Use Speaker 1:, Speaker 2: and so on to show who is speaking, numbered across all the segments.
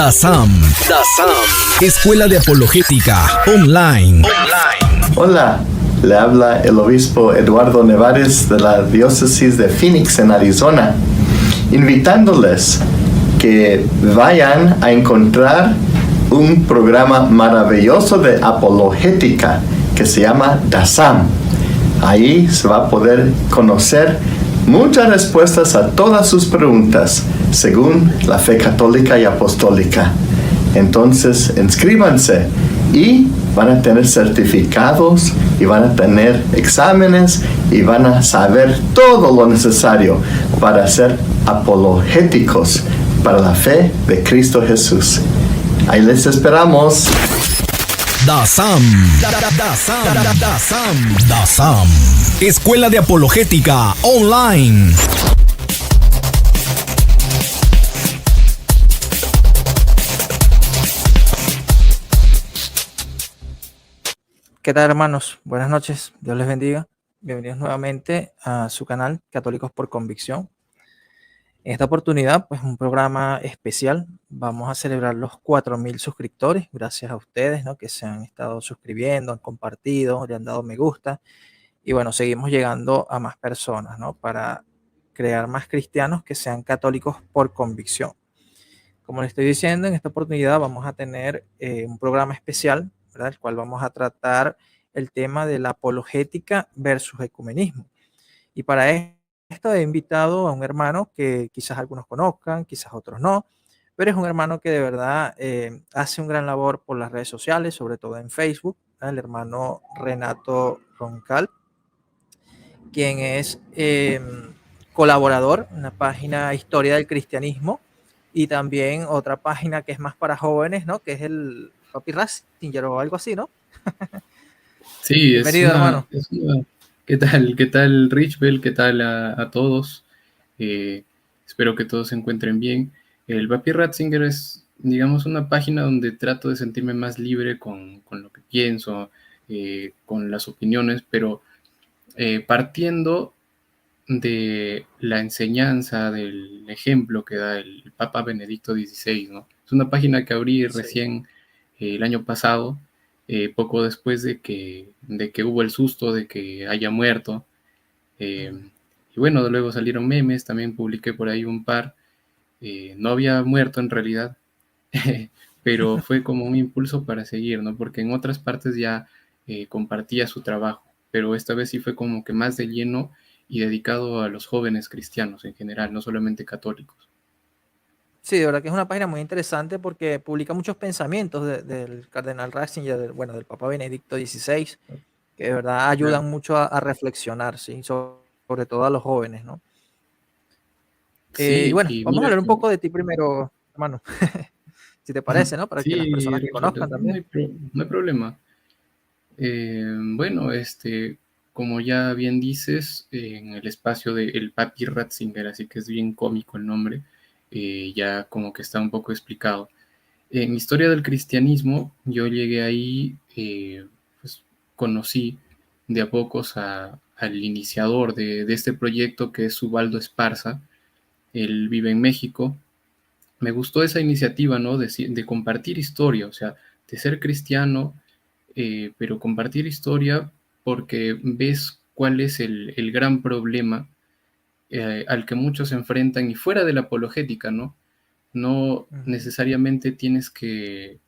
Speaker 1: DASAM. Escuela de Apologética Online.
Speaker 2: Hola, le habla el obispo Eduardo Nevares de la diócesis de Phoenix en Arizona, invitándoles que vayan a encontrar un programa maravilloso de apologética que se llama DASAM. Ahí se va a poder conocer muchas respuestas a todas sus preguntas según la fe católica y apostólica. Entonces, inscríbanse y van a tener certificados y van a tener exámenes y van a saber todo lo necesario para ser apologéticos para la fe de Cristo Jesús. Ahí les esperamos.
Speaker 1: DASAM. Escuela de Apologética Online.
Speaker 3: ¿Qué tal, hermanos? Buenas noches, Dios les bendiga. Bienvenidos nuevamente a su canal Católicos por Convicción. En esta oportunidad, pues un programa especial. Vamos a celebrar los 4,000 suscriptores, gracias a ustedes, ¿no? Que se han estado suscribiendo, han compartido, le han dado me gusta. Y bueno, seguimos llegando a más personas, ¿no? Para crear más cristianos que sean católicos por convicción. Como les estoy diciendo, en esta oportunidad vamos a tener un programa especial, ¿verdad? El cual vamos a tratar el tema de la apologética versus ecumenismo. Y para esto he invitado a un hermano que quizás algunos conozcan, quizás otros no, pero es un hermano que de verdad hace un gran labor por las redes sociales, sobre todo en Facebook, ¿verdad? El hermano Renato Roncal, quien es colaborador en la página Historia del Cristianismo y también otra página que es más para jóvenes, ¿no? Que es el Papi Ratzinger o algo así, ¿no?
Speaker 4: Sí,
Speaker 3: Bienvenido, hermano.
Speaker 4: ¿Qué tal, Richbel? ¿Qué tal a todos? Espero que todos se encuentren bien. El Papi Ratzinger es, digamos, una página donde trato de sentirme más libre con lo que pienso, con las opiniones, pero partiendo de la enseñanza, del ejemplo que da el Papa Benedicto XVI, ¿no? Es una página que abrí recién el año pasado, poco después de que hubo el susto de que haya muerto. Y bueno, luego salieron memes, también publiqué por ahí un par. No había muerto en realidad, pero fue como un impulso para seguir, ¿no? Porque en otras partes ya compartía su trabajo, pero esta vez sí fue como que más de lleno y dedicado a los jóvenes cristianos en general, no solamente católicos.
Speaker 3: Sí, de verdad que es una página muy interesante porque publica muchos pensamientos del cardenal Ratzinger, del Papa Benedicto XVI, que de verdad ayudan mucho a reflexionar, ¿sí? Sobre todo a los jóvenes, ¿no? Y
Speaker 4: Sí,
Speaker 3: bueno,
Speaker 4: y
Speaker 3: vamos a
Speaker 4: mira
Speaker 3: hablar un
Speaker 4: que
Speaker 3: poco de ti primero, hermano, si te parece, ¿no? Para que las
Speaker 4: sí,
Speaker 3: personas te
Speaker 4: Richard,
Speaker 3: conozcan
Speaker 4: no
Speaker 3: también.
Speaker 4: no hay problema. Bueno, como ya bien dices, en el espacio de El Papi Ratzinger, así que es bien cómico el nombre, ya como que está un poco explicado. En Historia del Cristianismo, yo llegué ahí, pues conocí de a pocos al iniciador de este proyecto, que es Ubaldo Esparza. Él vive en México. Me gustó esa iniciativa, ¿no? De compartir historia, o sea, de ser cristiano, pero compartir historia porque ves cuál es el gran problema al que muchos se enfrentan y fuera de la apologética, ¿no? No necesariamente tienes que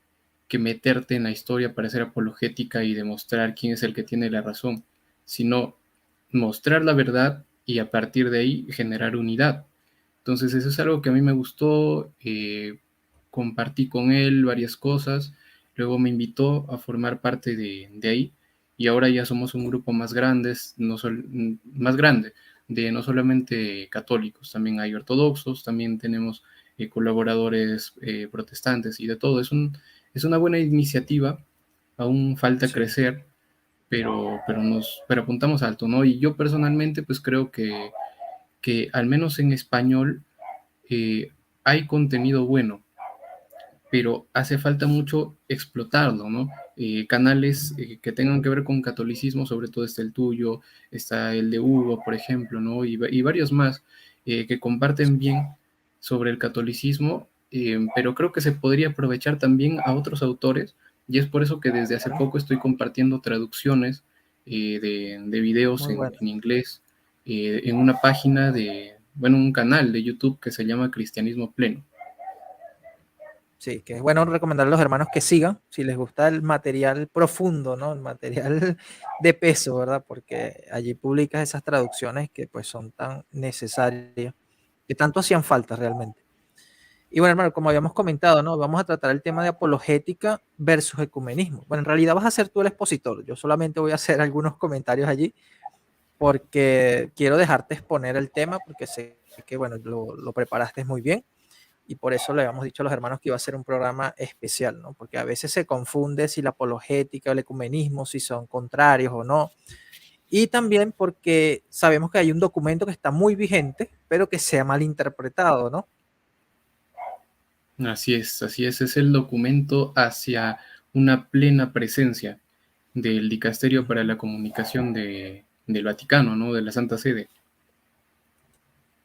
Speaker 4: meterte en la historia para ser apologética y demostrar quién es el que tiene la razón, sino mostrar la verdad y a partir de ahí generar unidad. Entonces eso es algo que a mí me gustó, compartí con él varias cosas, luego me invitó a formar parte de ahí y ahora ya somos un grupo más grande, más grande, de no solamente católicos, también hay ortodoxos, también tenemos colaboradores protestantes y de todo. Es una buena iniciativa, aún falta
Speaker 3: Sí.
Speaker 4: crecer, pero apuntamos alto, ¿no? Y yo personalmente pues creo que al menos en español hay contenido bueno, pero hace falta mucho explotarlo, ¿no? Canales que tengan que ver con catolicismo, sobre todo está el tuyo, está el de Hugo, por ejemplo, ¿no? Y varios más que comparten bien sobre el catolicismo, pero creo que se podría aprovechar también a otros autores, y es por eso que desde hace poco estoy compartiendo traducciones de videos
Speaker 3: Muy bueno.
Speaker 4: en inglés en una página bueno, un canal de YouTube que se llama Cristianismo Pleno.
Speaker 3: Sí, que es bueno recomendar a los hermanos que sigan, si les gusta el material profundo, ¿no? El material de peso, ¿verdad? Porque allí publicas esas traducciones que pues son tan necesarias, que tanto hacían falta realmente. Y bueno, hermano, como habíamos comentado, ¿no? Vamos a tratar el tema de apologética versus ecumenismo. Bueno, en realidad vas a ser tú el expositor. Yo solamente voy a hacer algunos comentarios allí porque quiero dejarte exponer el tema porque sé que, bueno, lo preparaste muy bien y por eso le habíamos dicho a los hermanos que iba a ser un programa especial, ¿no? Porque a veces se confunde si la apologética o el ecumenismo, si son contrarios o no. Y también porque sabemos que hay un documento que está muy vigente, pero que se ha malinterpretado, ¿no?
Speaker 4: Así es el documento hacia una plena presencia del Dicasterio para la Comunicación del Vaticano, ¿no? De la Santa Sede.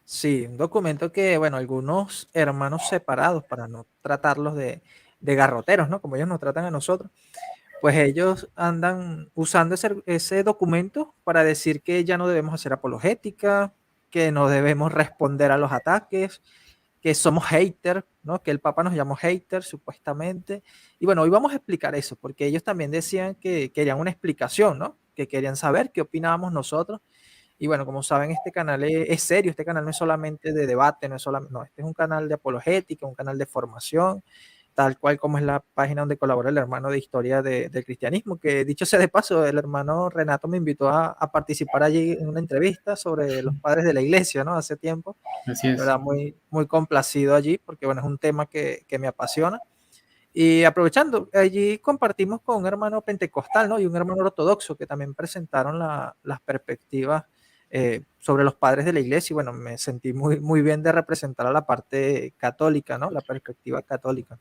Speaker 3: Sí, un documento que, bueno, algunos hermanos separados, para no tratarlos de garroteros, ¿no? Como ellos nos tratan a nosotros, pues ellos andan usando ese documento para decir que ya no debemos hacer apologética, que no debemos responder a los ataques, que somos haters, ¿no? Que el Papa nos llamó haters supuestamente. Y bueno, hoy vamos a explicar eso, porque ellos también decían que querían una explicación, ¿no? Que querían saber qué opinábamos nosotros. Y bueno, como saben, este canal es serio, este canal no es solamente de debate, no es solamente, no, este es un canal de apologética, un canal de formación, tal cual como es la página donde colabora el hermano de historia del cristianismo, que dicho sea de paso, el hermano Renato me invitó a participar allí en una entrevista sobre los padres de la iglesia, ¿no? Hace tiempo,
Speaker 4: Así
Speaker 3: de
Speaker 4: es.
Speaker 3: verdad muy, muy complacido allí, porque bueno, es un tema que me apasiona. Y aprovechando, allí compartimos con un hermano pentecostal, ¿no? Y un hermano ortodoxo que también presentaron las perspectivas sobre los padres de la iglesia. Y bueno, me sentí muy, muy bien de representar a la parte católica, ¿no? La perspectiva católica.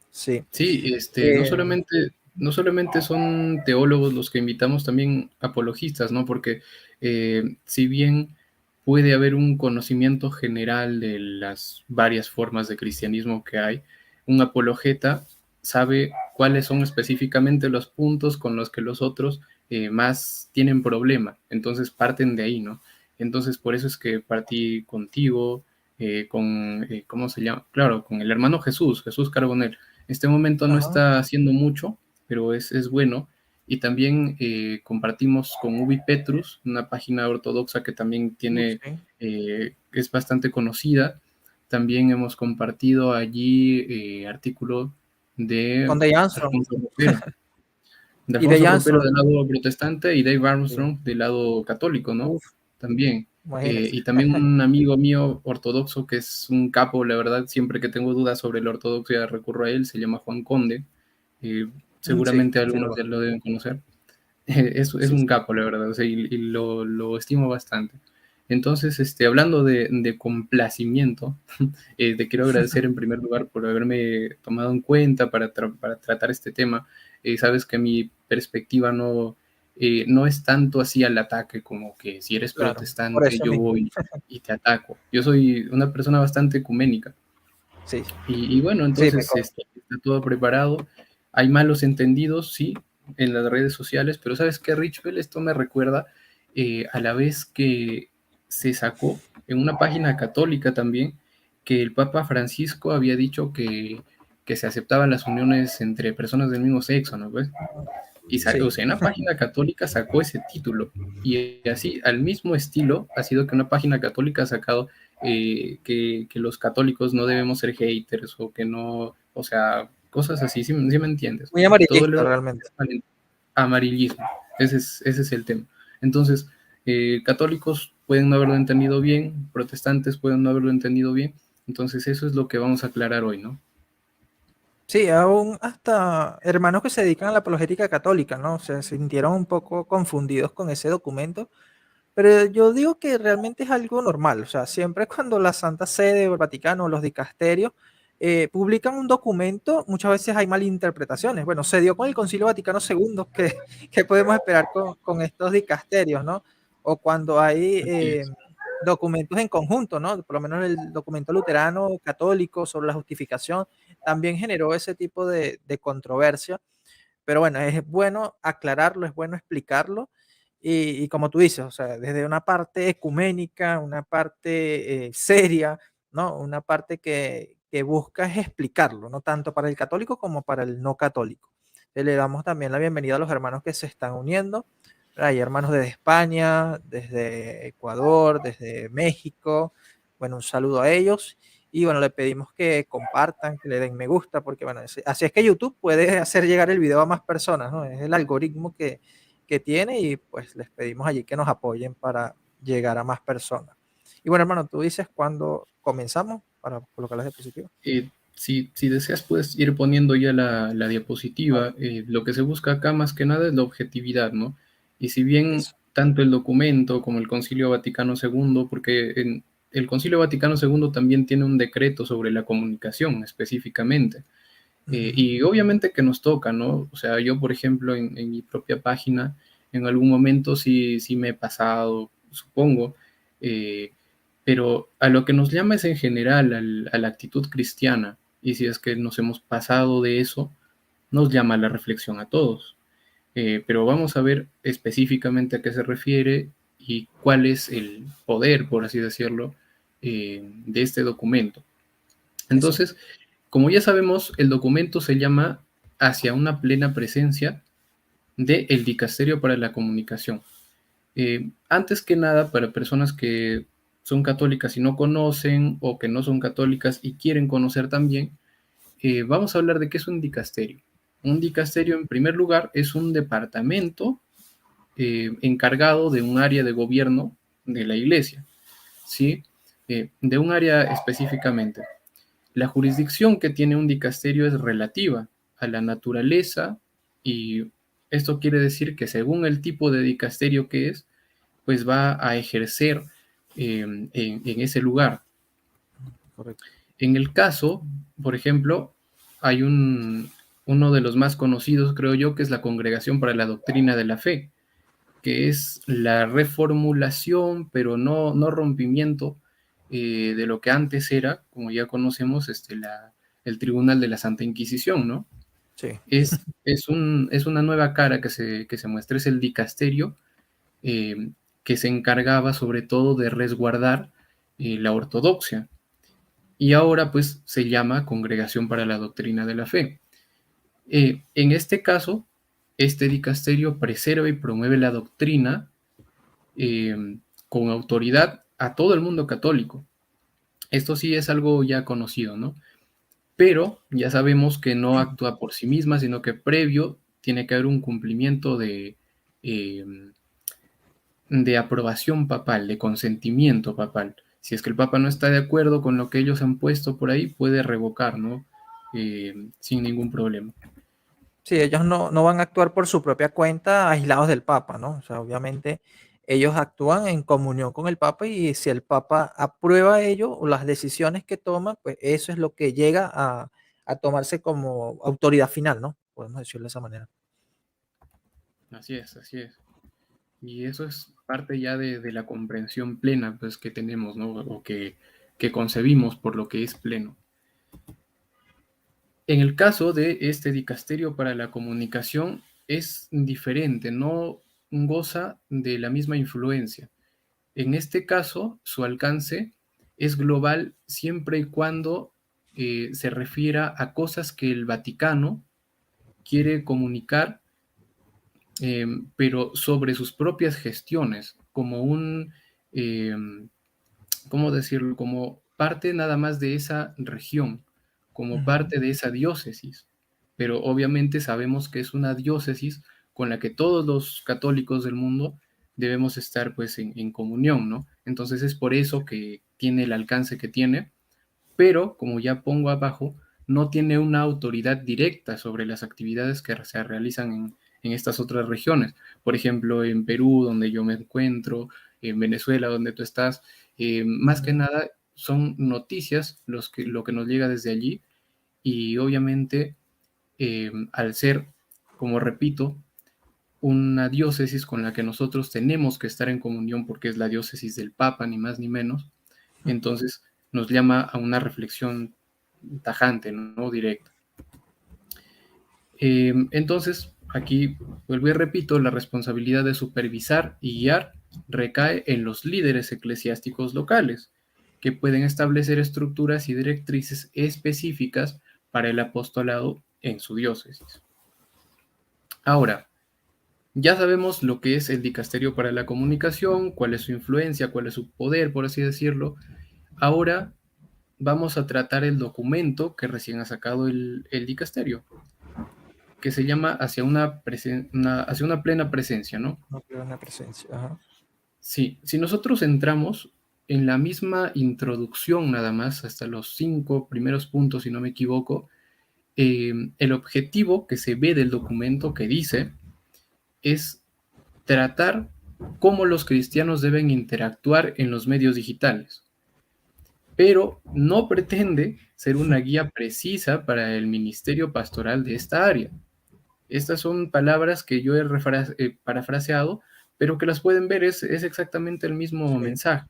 Speaker 3: Sí.
Speaker 4: Sí,
Speaker 3: Eh,
Speaker 4: no solamente son teólogos los que invitamos, también apologistas, ¿no? Porque si bien puede haber un conocimiento general de las varias formas de cristianismo que hay, un apologeta sabe cuáles son específicamente los puntos con los que los otros más tienen problema. Entonces parten de ahí, ¿no? Entonces por eso es que partí contigo, ¿cómo se llama? Claro, con el hermano Jesús Carbonell. En este momento no
Speaker 3: ajá,
Speaker 4: está haciendo mucho, pero es bueno. Y también compartimos con Ubi Petrus, una página ortodoxa que también tiene,
Speaker 3: sí.
Speaker 4: es bastante conocida. También hemos compartido allí artículo
Speaker 3: Con
Speaker 4: de
Speaker 3: Day Armstrong.
Speaker 4: Alfonso Ropero,
Speaker 3: Y Day
Speaker 4: del
Speaker 3: Armstrong.
Speaker 4: lado protestante y Dave
Speaker 3: Sí.
Speaker 4: Armstrong del lado católico, ¿no?
Speaker 3: Uf,
Speaker 4: También.
Speaker 3: imagínense.
Speaker 4: Y también un amigo mío ortodoxo que es un capo, la verdad, siempre que tengo dudas sobre la ortodoxia recurro a él, se llama Juan Conde.
Speaker 3: Sí,
Speaker 4: Seguramente
Speaker 3: sí,
Speaker 4: algunos ya lo deben conocer. Es
Speaker 3: sí,
Speaker 4: un
Speaker 3: sí.
Speaker 4: capo, la verdad, o sea, y lo estimo bastante. Entonces, hablando de complacimiento, te quiero agradecer en primer lugar por haberme tomado en cuenta para tratar este tema. Sabes que mi perspectiva no es tanto así al ataque como que si eres
Speaker 3: Claro, por
Speaker 4: protestante
Speaker 3: eso
Speaker 4: yo
Speaker 3: mismo.
Speaker 4: voy y te ataco. Yo soy una persona bastante ecuménica.
Speaker 3: Sí,
Speaker 4: Y bueno,
Speaker 3: sí, me
Speaker 4: entonces
Speaker 3: consta.
Speaker 4: está todo preparado. Hay malos entendidos, sí, en las redes sociales, pero ¿sabes qué, Richwell? Esto me recuerda a la vez que se sacó en una página católica también que el Papa Francisco había dicho que se aceptaban las uniones entre personas del mismo sexo, ¿no? ¿Ves? O
Speaker 3: Sí,
Speaker 4: sea, una página católica sacó ese título y así, al mismo estilo, ha sido que una página católica ha sacado que los católicos no debemos ser haters o que no, o sea, cosas así, sí me entiendes.
Speaker 3: muy
Speaker 4: Todo
Speaker 3: amarillista
Speaker 4: el
Speaker 3: realmente.
Speaker 4: amarillismo, ese es el tema. Entonces, católicos pueden no haberlo entendido bien, protestantes pueden no haberlo entendido bien, entonces eso es lo que vamos a aclarar hoy, ¿no?
Speaker 3: Sí, aún hasta hermanos que se dedican a la apologética católica, ¿no? Se sintieron un poco confundidos con ese documento, pero yo digo que realmente es algo normal, o sea, siempre cuando la Santa Sede o el Vaticano o los dicasterios publican un documento, muchas veces hay malinterpretaciones. Bueno, se dio con el Concilio Vaticano II, que podemos esperar con estos dicasterios, ¿no? O cuando hay
Speaker 4: Así es.
Speaker 3: documentos en conjunto, ¿no? Por lo menos el documento luterano católico sobre la justificación también generó ese tipo de controversia. Pero bueno, es bueno aclararlo, es bueno explicarlo. Y como tú dices, o sea, desde una parte ecuménica, una parte seria, ¿no? Una parte que busca es explicarlo, no tanto para el católico como para el no católico. Le damos también la bienvenida a los hermanos que se están uniendo. Hay hermanos desde España, desde Ecuador, desde México. Bueno, un saludo a ellos. Y bueno, le pedimos que compartan, que le den me gusta, porque bueno, así es que YouTube puede hacer llegar el video a más personas, ¿no? Es el algoritmo que tiene y pues les pedimos allí que nos apoyen para llegar a más personas. Y bueno, hermano, tú dices cuándo comenzamos para colocar las diapositivas.
Speaker 4: Si deseas, puedes ir poniendo ya la diapositiva.
Speaker 3: Vale,
Speaker 4: Lo que se busca acá más que nada es la objetividad, ¿no? Y si bien
Speaker 3: eso.
Speaker 4: tanto el documento como el Concilio Vaticano II, porque el Concilio Vaticano II también tiene un decreto sobre la comunicación específicamente, y obviamente que nos toca, ¿no? O sea, yo, por ejemplo, en mi propia página, en algún momento sí me he pasado, supongo, eh, pero a lo que nos llama es en general a la actitud cristiana, y si es que nos hemos pasado de eso, nos llama a la reflexión a todos. Pero vamos a ver específicamente a qué se refiere y cuál es el poder, por así decirlo, de este documento.
Speaker 3: Eso.
Speaker 4: Entonces, como ya sabemos, el documento se llama Hacia una plena presencia de el Dicasterio para la Comunicación. Antes que nada, para personas que son católicas y no conocen, o que no son católicas y quieren conocer también, vamos a hablar de qué es un dicasterio. Un dicasterio, en primer lugar, es un departamento encargado de un área de gobierno de la iglesia, ¿sí? De un área específicamente. La jurisdicción que tiene un dicasterio es relativa a la naturaleza, y esto quiere decir que según el tipo de dicasterio que es, pues va a ejercer en ese lugar.
Speaker 3: Correcto.
Speaker 4: En el caso, por ejemplo, hay uno de los más conocidos, creo yo, que es la Congregación para la Doctrina de la Fe, que es la reformulación, pero no rompimiento, de lo que antes era, como ya conocemos, el Tribunal de la Santa Inquisición, ¿no?
Speaker 3: Sí.
Speaker 4: Es una nueva cara que se muestra, es el dicasterio, eh, que se encargaba sobre todo de resguardar la ortodoxia, y ahora pues se llama Congregación para la Doctrina de la Fe. En este caso, este dicasterio preserva y promueve la doctrina con autoridad a todo el mundo católico. Esto sí es algo ya conocido, ¿no? Pero ya sabemos que no actúa por sí misma, sino que previo tiene que haber un cumplimiento eh, de aprobación papal, de consentimiento papal. Si es que el Papa no está de acuerdo con lo que ellos han puesto por ahí, puede revocar, ¿no? Sin ningún problema.
Speaker 3: Sí, ellos no van a actuar por su propia cuenta aislados del Papa, ¿no? O sea, obviamente ellos actúan en comunión con el Papa y si el Papa aprueba ello o las decisiones que toma, pues eso es lo que llega a tomarse como autoridad final, ¿no? Podemos decirlo de esa manera.
Speaker 4: Así es, así es. Y eso es parte ya de la comprensión plena, pues, que tenemos, ¿no? O que concebimos por lo que es pleno. En el caso de este dicasterio para la comunicación es diferente, no goza de la misma influencia. En este caso, su alcance es global siempre y cuando se refiera a cosas que el Vaticano quiere comunicar, pero sobre sus propias gestiones, como eh, ¿cómo decirlo? Como parte nada más de esa región, como
Speaker 3: Ujú.
Speaker 4: parte de esa diócesis. Pero obviamente sabemos que es una diócesis con la que todos los católicos del mundo debemos estar pues en comunión, ¿no? Entonces es por eso que tiene el alcance que tiene, pero como ya pongo abajo, no tiene una autoridad directa sobre las actividades que se realizan en estas otras regiones. Por ejemplo, en Perú, donde yo me encuentro, en Venezuela, donde tú estás, más que
Speaker 3: Ujú.
Speaker 4: nada son noticias lo que nos llega desde allí, y obviamente al ser, como repito, una diócesis con la que nosotros tenemos que estar en comunión porque es la diócesis del Papa, ni más ni menos. Entonces nos llama a una reflexión tajante, no directa. Entonces, aquí vuelvo y repito, la responsabilidad de supervisar y guiar recae en los líderes eclesiásticos locales, que pueden establecer estructuras y directrices específicas para el apostolado en su diócesis. Ahora, ya sabemos lo que es el dicasterio para la comunicación, cuál es su influencia, cuál es su poder, por así decirlo. Ahora vamos a tratar el documento que recién ha sacado el dicasterio, que se llama hacia una plena presencia, ¿no?
Speaker 3: No creo una presencia. Ajá.
Speaker 4: Sí, si nosotros entramos en la misma introducción nada más, hasta los 5 primeros puntos, si no me equivoco, el objetivo que se ve del documento que dice es tratar cómo los cristianos deben interactuar en los medios digitales, pero no pretende ser una guía precisa para el ministerio pastoral de esta área. Estas son palabras que yo he parafraseado, pero que las pueden ver, es exactamente el mismo
Speaker 3: Sí.
Speaker 4: mensaje.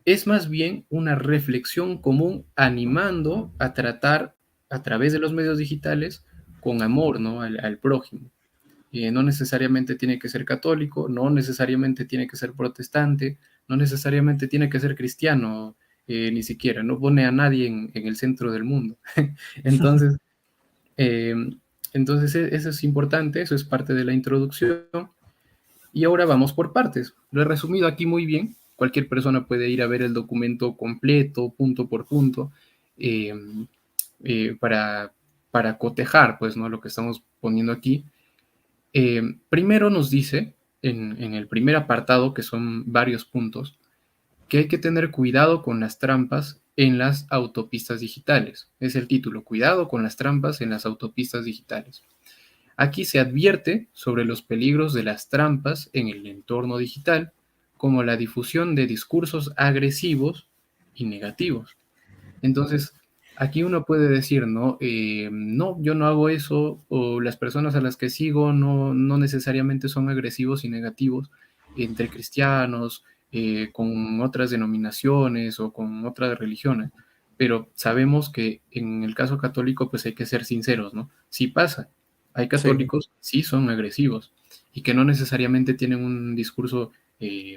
Speaker 4: Es más bien una reflexión común animando a tratar a través de los medios digitales con amor, ¿no? al prójimo. No necesariamente tiene que ser católico, no necesariamente tiene que ser protestante, no necesariamente tiene que ser cristiano, ni siquiera, no pone a nadie en el centro del mundo. Entonces, eh, eso es importante, eso es parte de la introducción. Y ahora vamos por partes. Lo he resumido aquí muy bien. Cualquier persona puede ir a ver el documento completo, punto por punto, eh, para cotejar, pues, ¿no? Lo que estamos poniendo aquí. Primero nos dice, en el primer apartado, que son varios puntos, que hay que tener cuidado con las trampas en las autopistas digitales. Es el título, cuidado con las trampas en las autopistas digitales. Aquí se advierte sobre los peligros de las trampas en el entorno digital, como la difusión de discursos agresivos y negativos. Entonces, aquí uno puede decir, ¿no? No, yo no hago eso, o las personas a las que sigo no necesariamente son agresivos y negativos entre cristianos, con otras denominaciones o con otras religiones. Pero sabemos que en el caso católico, pues hay que ser sinceros, ¿no? Sí pasa. Hay
Speaker 3: Sí.
Speaker 4: católicos, sí son agresivos y que no necesariamente tienen un discurso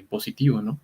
Speaker 4: positivo, ¿no?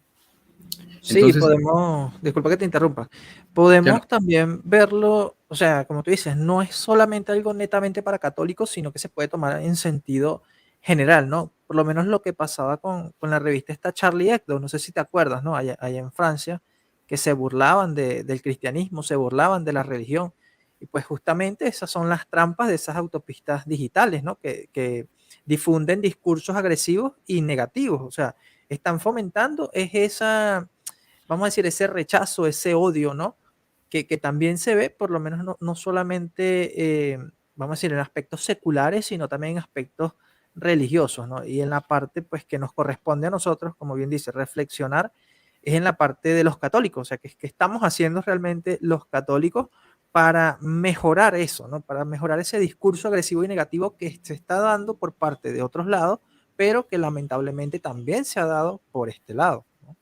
Speaker 3: Sí,
Speaker 4: Entonces,
Speaker 3: podemos, disculpa que te interrumpa,
Speaker 4: claro,
Speaker 3: podemos también verlo, o sea, como tú dices, no es solamente algo netamente para católicos, sino que se puede tomar en sentido general, ¿no? Por lo menos lo que pasaba con la revista esta Charlie Hebdo, no sé si te acuerdas, ¿no? Allá en Francia, que se burlaban del cristianismo, se burlaban de la religión, y pues justamente esas son las trampas de esas autopistas digitales, ¿no? Que difunden discursos agresivos y negativos, o sea, están fomentando es esa, vamos a decir, ese rechazo, ese odio, ¿no? Que también se ve, por lo menos no solamente, vamos a decir, en aspectos seculares, sino también en aspectos religiosos, ¿no? Y en la parte, pues, que nos corresponde a nosotros, como bien dice, reflexionar, es en la parte de los católicos, o sea, que estamos haciendo realmente los católicos para mejorar eso, ¿no? Para mejorar ese discurso agresivo y negativo que se está dando por parte de otros lados, pero que lamentablemente también se ha dado por este lado, ¿no?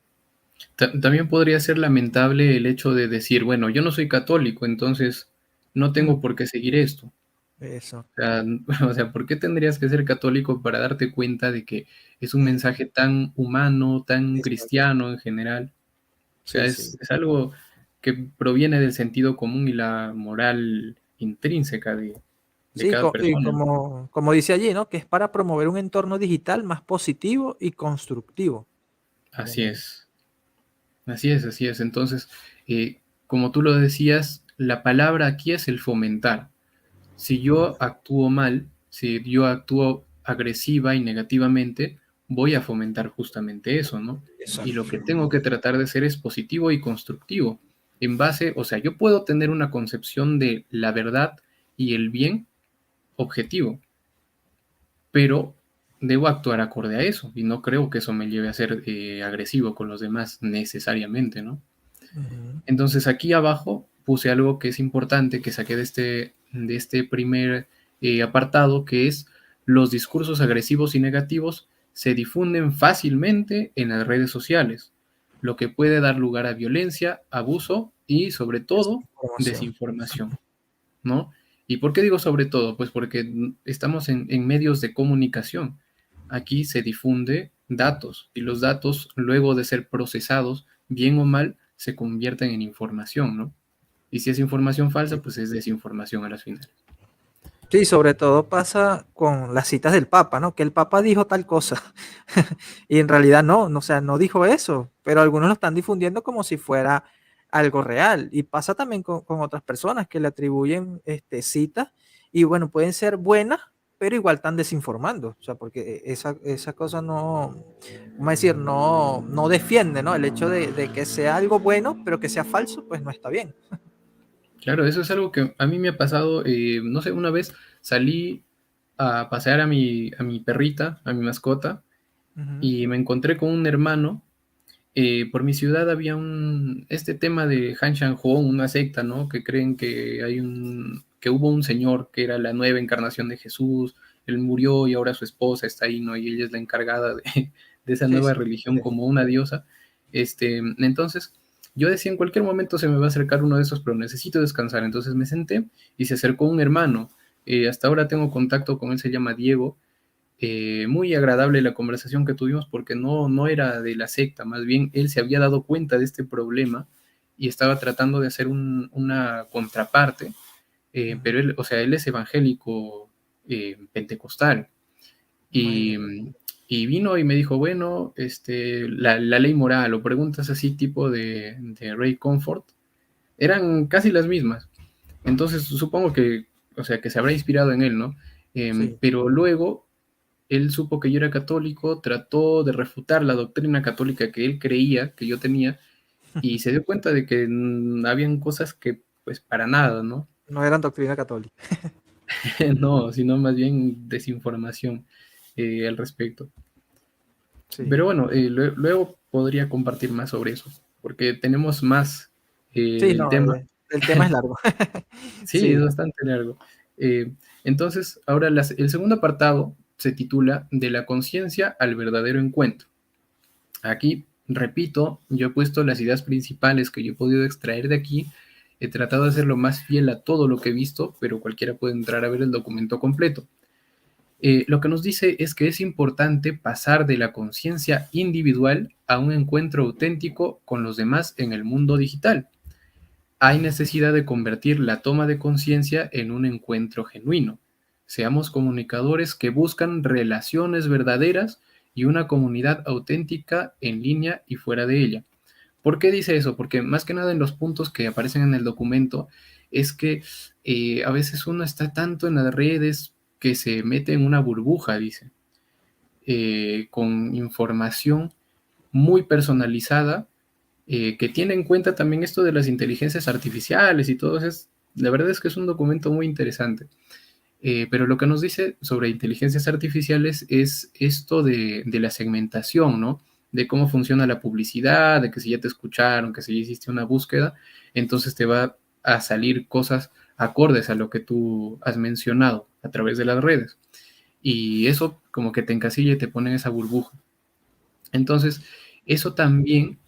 Speaker 4: También podría ser lamentable el hecho de decir, bueno, yo no soy católico, entonces no
Speaker 3: Mm,
Speaker 4: tengo por qué seguir esto.
Speaker 3: eso,
Speaker 4: O sea, o sea, ¿por qué tendrías que ser católico para darte cuenta de que es un
Speaker 3: mm,
Speaker 4: mensaje tan humano, tan
Speaker 3: exacto.
Speaker 4: cristiano en general? O sea,
Speaker 3: Sí, sí.
Speaker 4: es algo que proviene del sentido común y la moral intrínseca de
Speaker 3: Sí,
Speaker 4: cada
Speaker 3: y
Speaker 4: persona, ¿no?
Speaker 3: como dice allí, ¿no? Que es para promover un entorno digital más positivo y constructivo.
Speaker 4: Así es. Así es, así es. Entonces, como tú lo decías, la palabra aquí es el fomentar. Si yo actúo mal, si yo actúo agresiva y negativamente, voy a fomentar justamente eso, ¿no? Y lo que
Speaker 3: Exacto.
Speaker 4: tengo que tratar de ser es positivo y constructivo. En base, o sea, yo puedo tener una concepción de la verdad y el bien objetivo, pero debo actuar acorde a eso y no creo que eso me lleve a ser agresivo con los demás necesariamente, ¿no?
Speaker 3: Ujú.
Speaker 4: Entonces aquí abajo puse algo que es importante que saqué de este primer apartado, que es los discursos agresivos y negativos se difunden fácilmente en las redes sociales, lo que puede dar lugar a violencia, abuso y, sobre todo,
Speaker 3: Información.
Speaker 4: desinformación, ¿no? ¿Y por qué digo sobre todo? Pues porque estamos en medios de comunicación. Aquí se difunde datos y los datos, luego de ser procesados, bien o mal, se convierten en información, ¿no? Y si es información falsa, pues es desinformación a las finales.
Speaker 3: Sí, sobre todo pasa con las citas del Papa, ¿no? Que el Papa dijo tal cosa y en realidad no, o sea, no dijo eso, pero algunos lo están difundiendo como si fuera algo real. Y pasa también con otras personas que le atribuyen citas y bueno, pueden ser buenas, pero igual están desinformando, o sea, porque esa cosa no, vamos a decir, no defiende, ¿no? El hecho de que sea algo bueno, pero que sea falso, pues no está bien.
Speaker 4: Claro, eso es algo que a mí me ha pasado, no sé, una vez salí a pasear a mi perrita, a mi mascota,
Speaker 3: Ujú.
Speaker 4: y me encontré con un hermano. Por mi ciudad había este tema de Han Shan Ho, una secta, ¿no? Que creen que que hubo un señor que era la nueva encarnación de Jesús, él murió y ahora su esposa está ahí, ¿no? Y ella es la encargada de esa
Speaker 3: Sí,
Speaker 4: nueva
Speaker 3: sí,
Speaker 4: religión
Speaker 3: sí.
Speaker 4: como una diosa. Entonces, yo decía, en cualquier momento se me va a acercar uno de esos, pero necesito descansar. Entonces me senté y se acercó un hermano. Hasta ahora tengo contacto con él, se llama Diego. Muy agradable la conversación que tuvimos porque no era de la secta, más bien él se había dado cuenta de este problema y estaba tratando de hacer una contraparte,
Speaker 3: Ujú.
Speaker 4: pero él, o sea, él es evangélico pentecostal y,
Speaker 3: Imagínate.
Speaker 4: y vino y me dijo, bueno, la ley moral o preguntas así tipo de Ray Comfort eran casi las mismas. Entonces supongo que, o sea, que se habrá inspirado en él, ¿no?
Speaker 3: Sí.
Speaker 4: Pero luego él supo que yo era católico, trató de refutar la doctrina católica que él creía que yo tenía y se dio cuenta de que habían cosas que pues para nada, ¿no?
Speaker 3: No eran doctrina católica.
Speaker 4: No, sino más bien desinformación al respecto.
Speaker 3: Sí.
Speaker 4: Pero bueno, luego podría compartir más sobre eso, porque tenemos más
Speaker 3: Sí,
Speaker 4: del
Speaker 3: no,
Speaker 4: tema.
Speaker 3: el tema es largo.
Speaker 4: Sí, es
Speaker 3: Sí.
Speaker 4: bastante largo. Entonces, ahora el segundo apartado se titula De la conciencia al verdadero encuentro. Aquí, repito, yo he puesto las ideas principales que yo he podido extraer de aquí. He tratado de ser lo más fiel a todo lo que he visto, pero cualquiera puede entrar a ver el documento completo. Lo que nos dice es que es importante pasar de la conciencia individual a un encuentro auténtico con los demás en el mundo digital. Hay necesidad de convertir la toma de conciencia en un encuentro genuino. Seamos comunicadores que buscan relaciones verdaderas y una comunidad auténtica en línea y fuera de ella. ¿Por qué dice eso? Porque más que nada en los puntos que aparecen en el documento es que a veces uno está tanto en las redes que se mete en una burbuja, dice, con información muy personalizada, que tiene en cuenta también esto de las inteligencias artificiales y todo eso. La verdad es que es un documento muy interesante. Pero lo que nos dice sobre inteligencias artificiales es esto de la segmentación, ¿no? De cómo funciona la publicidad, de que si ya te escucharon, que si ya hiciste una búsqueda, entonces te va a salir cosas acordes a lo que tú has mencionado a través de las redes. Y eso como que te encasilla y te pone en esa burbuja. Entonces, eso también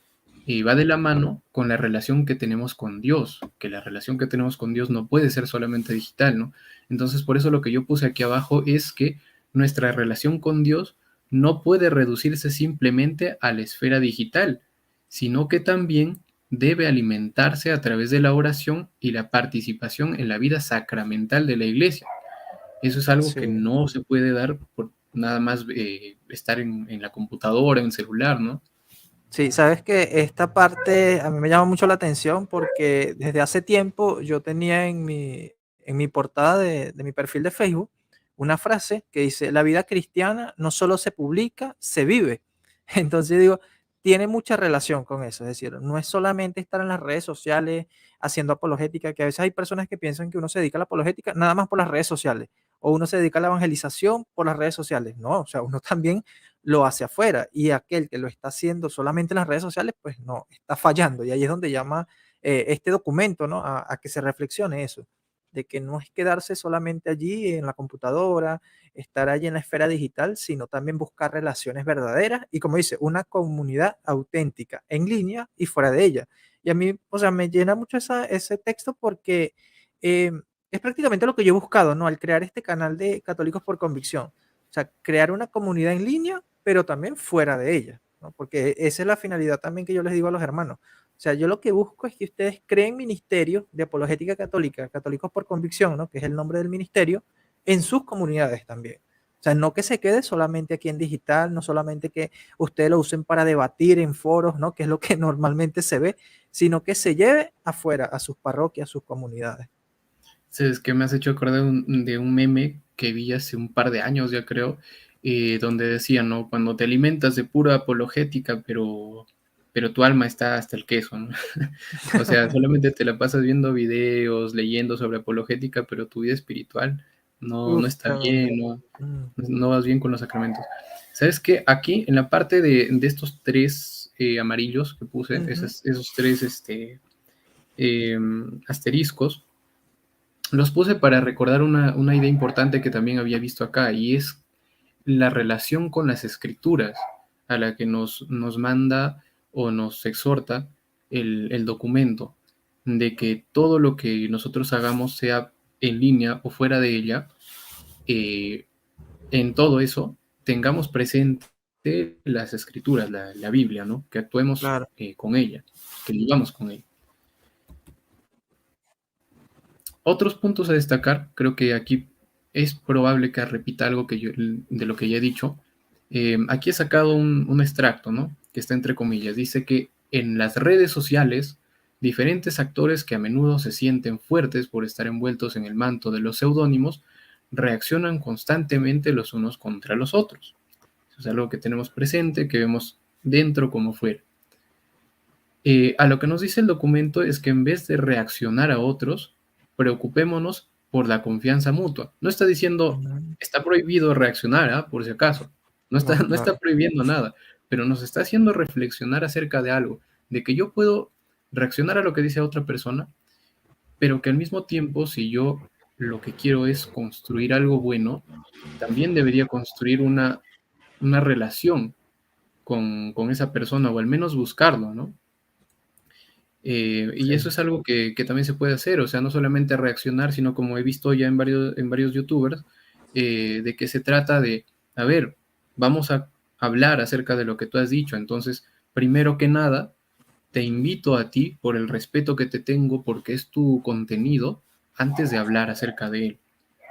Speaker 4: va de la mano con la relación que tenemos con Dios, que la relación que tenemos con Dios no puede ser solamente digital, ¿no? Entonces, por eso lo que yo puse aquí abajo es que nuestra relación con Dios no puede reducirse simplemente a la esfera digital, sino que también debe alimentarse a través de la oración y la participación en la vida sacramental de la iglesia. Eso es algo que
Speaker 3: Sí.
Speaker 4: no se puede dar por nada más estar en la computadora, en el celular, ¿no?
Speaker 3: Sí, sabes que esta parte a mí me llama mucho la atención porque desde hace tiempo yo tenía en mi portada de mi perfil de Facebook una frase que dice, la vida cristiana no solo se publica, se vive. Entonces digo, tiene mucha relación con eso, es decir, no es solamente estar en las redes sociales haciendo apologética, que a veces hay personas que piensan que uno se dedica a la apologética nada más por las redes sociales, o uno se dedica a la evangelización por las redes sociales. No, o sea, uno también lo hace afuera y aquel que lo está haciendo solamente en las redes sociales, pues no, está fallando. Y ahí es donde llama este documento, ¿no? A que se reflexione eso. de que no es quedarse solamente allí en la computadora, estar allí en la esfera digital, sino también buscar relaciones verdaderas y, como dice, una comunidad auténtica en línea y fuera de ella. Y a mí, o sea, me llena mucho ese texto porque eh, es prácticamente lo que yo he buscado, ¿no? Al crear este canal de Católicos por Convicción. O sea, crear una comunidad en línea, pero también fuera de ella, ¿no? Porque esa es la finalidad también que yo les digo a los hermanos. O sea, yo lo que busco es que ustedes creen ministerios de apologética católica, Católicos por Convicción, ¿no? Que es el nombre del ministerio, en sus comunidades también. O sea, no que se quede solamente aquí en digital, no solamente que ustedes lo usen para debatir en foros, ¿no? Que es lo que normalmente se ve, sino que se lleve afuera, a sus parroquias, a sus comunidades.
Speaker 4: Es que me has hecho acordar de un meme que vi hace un par de años, ya creo, donde decía, ¿no? Cuando te alimentas de pura apologética, pero tu alma está hasta el queso, ¿no? O sea, solamente te la pasas viendo videos, leyendo sobre apologética, pero tu vida espiritual no
Speaker 3: Uf,
Speaker 4: está bien,
Speaker 3: mm,
Speaker 4: no vas bien con los sacramentos. ¿Sabes qué? Aquí, en la parte de estos tres amarillos que puse,
Speaker 3: ujú.
Speaker 4: esos tres asteriscos, los puse para recordar una idea importante que también había visto acá, y es la relación con las escrituras a la que nos manda o nos exhorta el documento, de que todo lo que nosotros hagamos, sea en línea o fuera de ella, eh, en todo eso tengamos presente las escrituras, la Biblia, ¿no? Que actuemos
Speaker 3: Claro.
Speaker 4: con ella, que vivamos con ella. Otros puntos a destacar, creo que aquí es probable que repita algo de lo que ya he dicho. Aquí he sacado un extracto, ¿no? Que está entre comillas. Dice que en las redes sociales, diferentes actores que a menudo se sienten fuertes por estar envueltos en el manto de los seudónimos, reaccionan constantemente los unos contra los otros. Eso es algo que tenemos presente, que vemos dentro como fuera. A lo que nos dice el documento es que en vez de reaccionar a otros, preocupémonos por la confianza mutua. No está diciendo,
Speaker 3: Mm,
Speaker 4: está prohibido reaccionar, ¿ah? Por si acaso. No está,
Speaker 3: no,
Speaker 4: no está
Speaker 3: claro.
Speaker 4: prohibiendo nada, pero nos está haciendo reflexionar acerca de algo, de que yo puedo reaccionar a lo que dice otra persona, pero que al mismo tiempo, si yo lo que quiero es construir algo bueno, también debería construir una relación con esa persona, o al menos buscarlo, ¿no? Y
Speaker 3: Sí.
Speaker 4: eso es algo que también se puede hacer, o sea, no solamente reaccionar, sino como he visto ya en varios youtubers, de que se trata de, a ver, vamos a hablar acerca de lo que tú has dicho. Entonces, primero que nada, te invito a ti, por el respeto que te tengo, porque es tu contenido, antes de hablar acerca de él.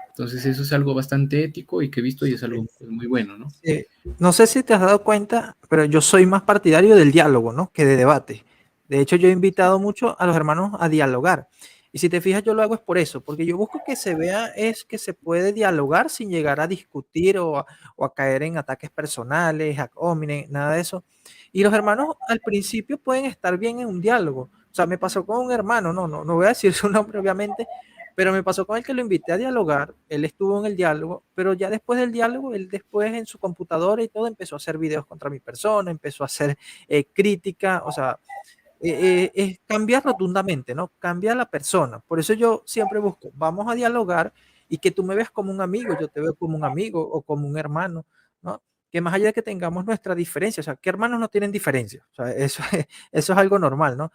Speaker 4: Entonces, eso es algo bastante ético y que he visto y es algo
Speaker 3: Sí.
Speaker 4: pues, muy bueno, ¿no?
Speaker 3: Sí. No sé si te has dado cuenta, pero yo soy más partidario del diálogo, ¿no? Que de debate. De hecho, yo he invitado mucho a los hermanos a dialogar. Y si te fijas, yo lo hago es por eso, porque yo busco que se vea es que se puede dialogar sin llegar a discutir o a caer en ataques personales, a hominem, nada de eso. Y los hermanos al principio pueden estar bien en un diálogo. O sea, me pasó con un hermano, no voy a decir su nombre, obviamente, pero me pasó con el que lo invité a dialogar, él estuvo en el diálogo, pero ya después del diálogo, él después en su computadora y todo empezó a hacer videos contra mi persona, empezó a hacer crítica, o sea, es cambiar rotundamente, ¿no? Cambia la persona. Por eso yo siempre busco, vamos a dialogar y que tú me veas como un amigo, yo te veo como un amigo o como un hermano, ¿no? Que más allá de que tengamos nuestra diferencia, o sea, ¿qué hermanos no tienen diferencia? O sea, eso es algo normal, ¿no?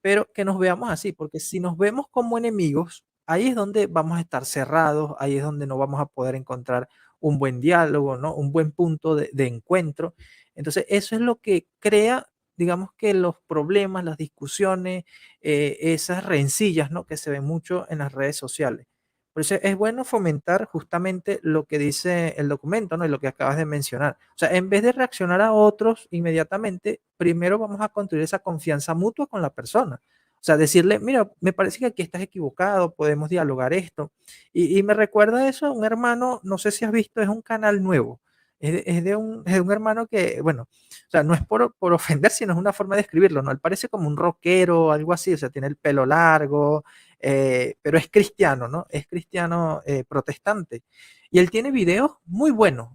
Speaker 3: Pero que nos veamos así, porque si nos vemos como enemigos, ahí es donde vamos a estar cerrados, ahí es donde no vamos a poder encontrar un buen diálogo, ¿no? Un buen punto de encuentro. Entonces, eso es lo que crea, digamos que los problemas, las discusiones, esas rencillas, ¿no? Que se ven mucho en las redes sociales. Por eso es bueno fomentar justamente lo que dice el documento, ¿no? Y lo que acabas de mencionar. O sea, en vez de reaccionar a otros inmediatamente, primero vamos a construir esa confianza mutua con la persona. O sea, decirle, mira, me parece que aquí estás equivocado, podemos dialogar esto. Y me recuerda eso a un hermano, no sé si has visto, es un canal nuevo. Es de un hermano que, bueno, o sea, no es por ofender, sino es una forma de escribirlo, ¿no? Él parece como un rockero, algo así, o sea, tiene el pelo largo, pero es cristiano, ¿no? Es cristiano protestante. Y él tiene videos muy buenos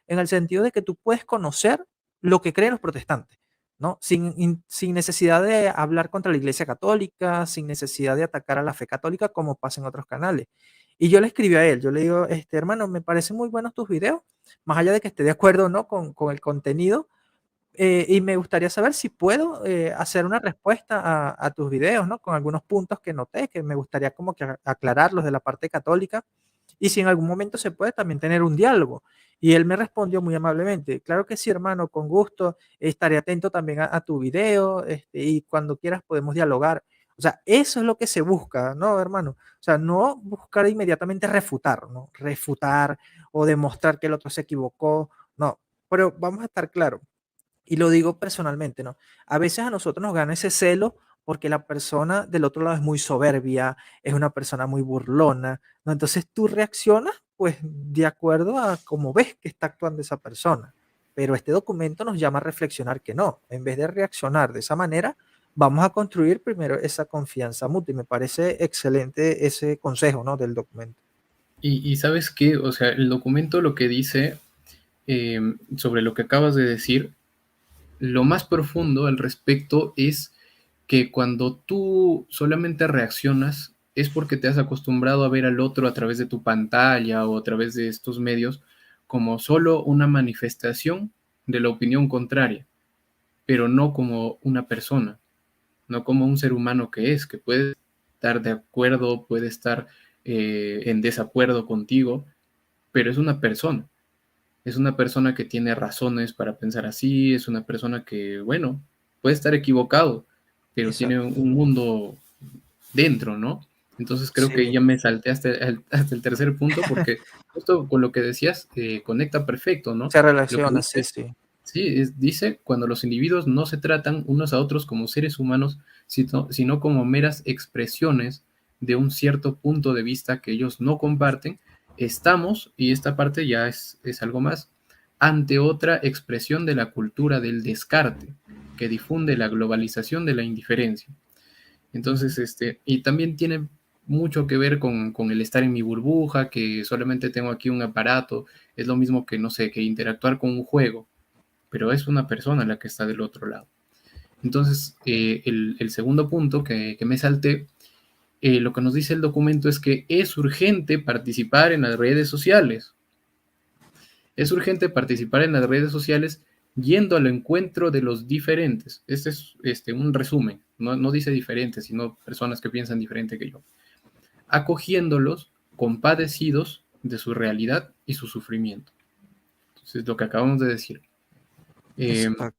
Speaker 3: en el sentido de que tú puedes conocer lo que creen los protestantes, ¿no? Sin necesidad de hablar contra la Iglesia Católica, sin necesidad de atacar a la fe católica como pasa en otros canales. Y yo le escribí a él, yo le digo, hermano, me parecen muy buenos tus videos, más allá de que esté de acuerdo o no con el contenido, y me gustaría saber si puedo hacer una respuesta a tus videos, ¿no? Con algunos puntos que noté, que me gustaría como que aclararlos de la parte católica, y si en algún momento se puede también tener un diálogo. Y él me respondió muy amablemente, claro que sí, hermano, con gusto, estaré atento también a tu video, y cuando quieras podemos dialogar. O sea, eso es lo que se busca, ¿no, hermano? O sea, no buscar inmediatamente refutar, ¿no? Refutar o demostrar que el otro se equivocó, no. Pero vamos a estar claros, y lo digo personalmente, ¿no? A veces a nosotros nos gana ese celo porque la persona del otro lado es muy soberbia, es una persona muy burlona, ¿no? Entonces tú reaccionas, pues, de acuerdo a cómo ves que está actuando esa persona. Pero este documento nos llama a reflexionar que no. En vez de reaccionar de esa manera, vamos a construir primero esa confianza mutua. Y me parece excelente ese consejo, ¿no? Del documento.
Speaker 4: Y ¿sabes qué? O sea, el documento lo que dice sobre lo que acabas de decir, lo más profundo al respecto es que cuando tú solamente reaccionas es porque te has acostumbrado a ver al otro a través de tu pantalla o a través de estos medios como solo una manifestación de la opinión contraria, pero no como una persona, no como un ser humano que puede estar de acuerdo, puede estar en desacuerdo contigo, pero es una persona que tiene razones para pensar así, es una persona que, bueno, puede estar equivocado, pero tiene
Speaker 3: Exacto.
Speaker 4: un mundo dentro, ¿no? Entonces creo que
Speaker 3: Sí,
Speaker 4: ya me salté hasta el tercer punto porque justo con lo que decías conecta perfecto, ¿no?
Speaker 3: se
Speaker 4: Lo que
Speaker 3: relaciona, sí,
Speaker 4: dice,
Speaker 3: sí.
Speaker 4: sí, dice cuando los individuos no se tratan unos a otros como seres humanos, sino como meras expresiones de un cierto punto de vista que ellos no comparten, estamos, y esta parte ya es algo más, ante otra expresión de la cultura del descarte, que difunde la globalización de la indiferencia. Entonces, y también tiene mucho que ver con el estar en mi burbuja, que solamente tengo aquí un aparato, es lo mismo que, no sé, que interactuar con un juego, pero es una persona la que está del otro lado. Entonces, el segundo punto que me salté, lo que nos dice el documento es que es urgente participar en las redes sociales. Es urgente participar en las redes sociales yendo al encuentro de los diferentes. Este es un resumen, no dice diferentes, sino personas que piensan diferente que yo. Acogiéndolos, compadecidos de su realidad y su sufrimiento. Entonces, lo que acabamos de decir.
Speaker 3: Exacto.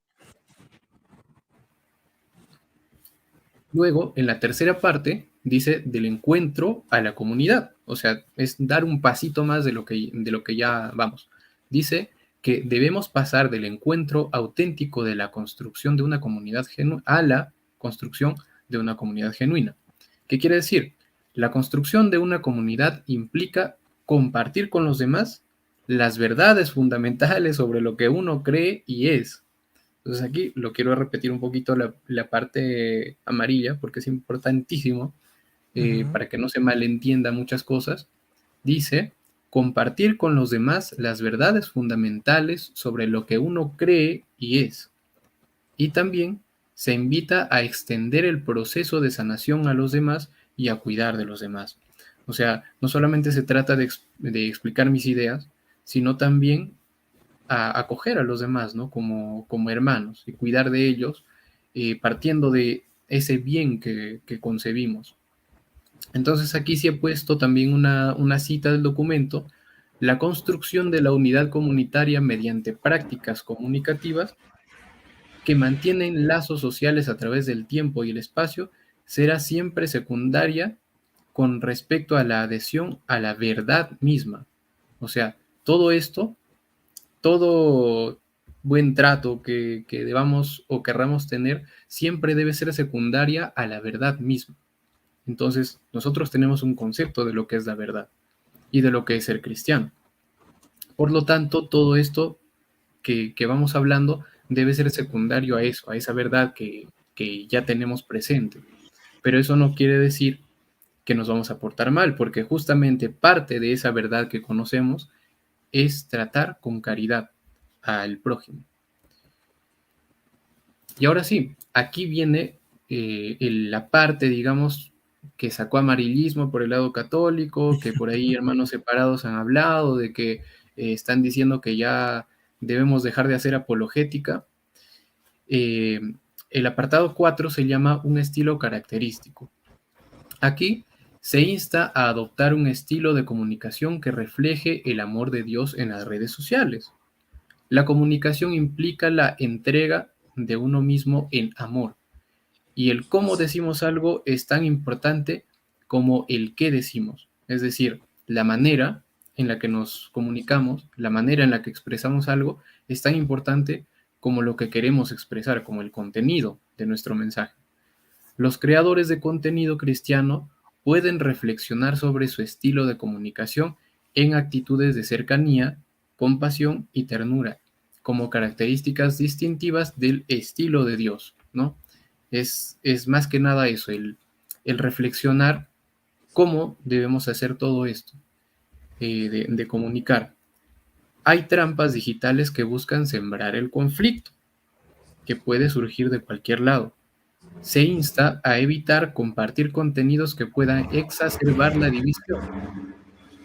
Speaker 4: Luego, en la tercera parte, dice del encuentro a la comunidad. O sea, es dar un pasito más de lo que ya vamos. Dice que debemos pasar del encuentro auténtico de la construcción de una comunidad genuina a la construcción de una comunidad genuina. ¿Qué quiere decir? La construcción de una comunidad implica compartir con los demás las verdades fundamentales sobre lo que uno cree y es. Entonces aquí lo quiero repetir un poquito la parte amarilla porque es importantísimo
Speaker 3: Ujú.
Speaker 4: para que no se malentienda muchas cosas. Dice, compartir con los demás las verdades fundamentales sobre lo que uno cree y es. Y también se invita a extender el proceso de sanación a los demás y a cuidar de los demás. O sea, no solamente se trata de explicar mis ideas, sino también a acoger a los demás, ¿no? Como hermanos y cuidar de ellos, partiendo de ese bien que concebimos. Entonces aquí sí he puesto también una cita del documento: la construcción de la unidad comunitaria mediante prácticas comunicativas que mantienen lazos sociales a través del tiempo y el espacio será siempre secundaria con respecto a la adhesión a la verdad misma. O sea, todo esto, todo buen trato que debamos o querramos tener, siempre debe ser secundaria a la verdad misma. Entonces, nosotros tenemos un concepto de lo que es la verdad y de lo que es ser cristiano. Por lo tanto, todo esto que vamos hablando debe ser secundario a eso, a esa verdad que ya tenemos presente. Pero eso no quiere decir que nos vamos a portar mal, porque justamente parte de esa verdad que conocemos es tratar con caridad al prójimo. Y ahora sí, aquí viene la parte, digamos, que sacó amarillismo por el lado católico, que por ahí hermanos separados han hablado de que están diciendo que ya debemos dejar de hacer apologética. Eh, el apartado 4 se llama un estilo característico. Aquí se insta a adoptar un estilo de comunicación que refleje el amor de Dios en las redes sociales. La comunicación implica la entrega de uno mismo en amor, y el cómo decimos algo es tan importante como el qué decimos. Es decir, la manera en la que nos comunicamos, la manera en la que expresamos algo, es tan importante como lo que queremos expresar, como el contenido de nuestro mensaje. Los creadores de contenido cristiano pueden reflexionar sobre su estilo de comunicación en actitudes de cercanía, compasión y ternura, como características distintivas del estilo de Dios, ¿no? Es más que nada eso, el reflexionar cómo debemos hacer todo esto, de comunicar. Hay trampas digitales que buscan sembrar el conflicto, que puede surgir de cualquier lado. Se insta a evitar compartir contenidos que puedan exacerbar la división.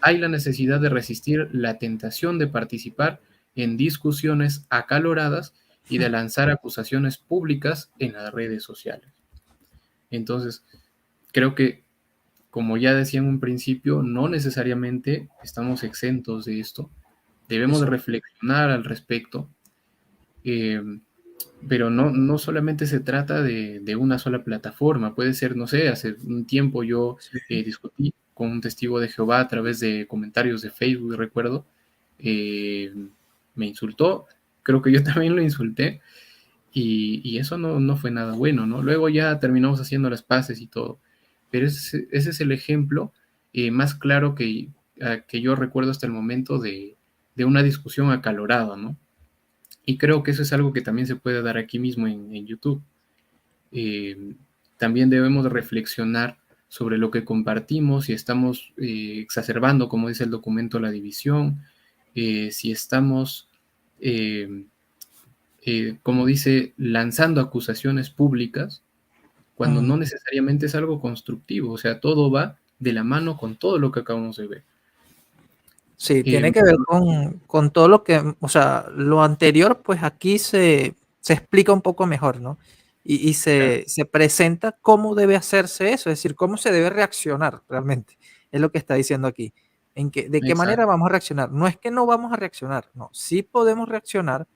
Speaker 4: Hay la necesidad de resistir la tentación de participar en discusiones acaloradas y de lanzar acusaciones públicas en las redes sociales. Entonces, creo que, como ya decía en un principio, no necesariamente estamos exentos de esto. Debemos de
Speaker 3: Eso.
Speaker 4: reflexionar al respecto, eh, pero no solamente se trata de una sola plataforma. Puede ser, no sé, hace un tiempo yo
Speaker 3: Sí.
Speaker 4: discutí con un testigo de Jehová a través de comentarios de Facebook, recuerdo. eh, Me insultó, creo que yo también lo insulté, y eso no fue nada bueno, ¿no? Luego ya terminamos haciendo las paces y todo, pero ese es el ejemplo más claro que yo recuerdo hasta el momento de una discusión acalorada, ¿no? Y creo que eso es algo que también se puede dar aquí mismo en YouTube. Eh, También debemos reflexionar sobre lo que compartimos, si estamos exacerbando, como dice el documento, la división, si estamos eh, como dice, lanzando acusaciones públicas, cuando no
Speaker 3: Mm.
Speaker 4: necesariamente es algo constructivo. O sea, todo va de la mano con todo lo que acabamos de ver.
Speaker 3: Sí,
Speaker 4: Eh,
Speaker 3: tiene que ver con todo lo que, o sea, lo anterior, pues aquí se explica un poco mejor, ¿no? Y
Speaker 4: claro,
Speaker 3: se presenta cómo debe hacerse eso, es decir, cómo se debe reaccionar realmente, es lo que está diciendo aquí. ¿De qué manera
Speaker 4: exacto,
Speaker 3: vamos a reaccionar? No es que no vamos a reaccionar, no, sí podemos reaccionar,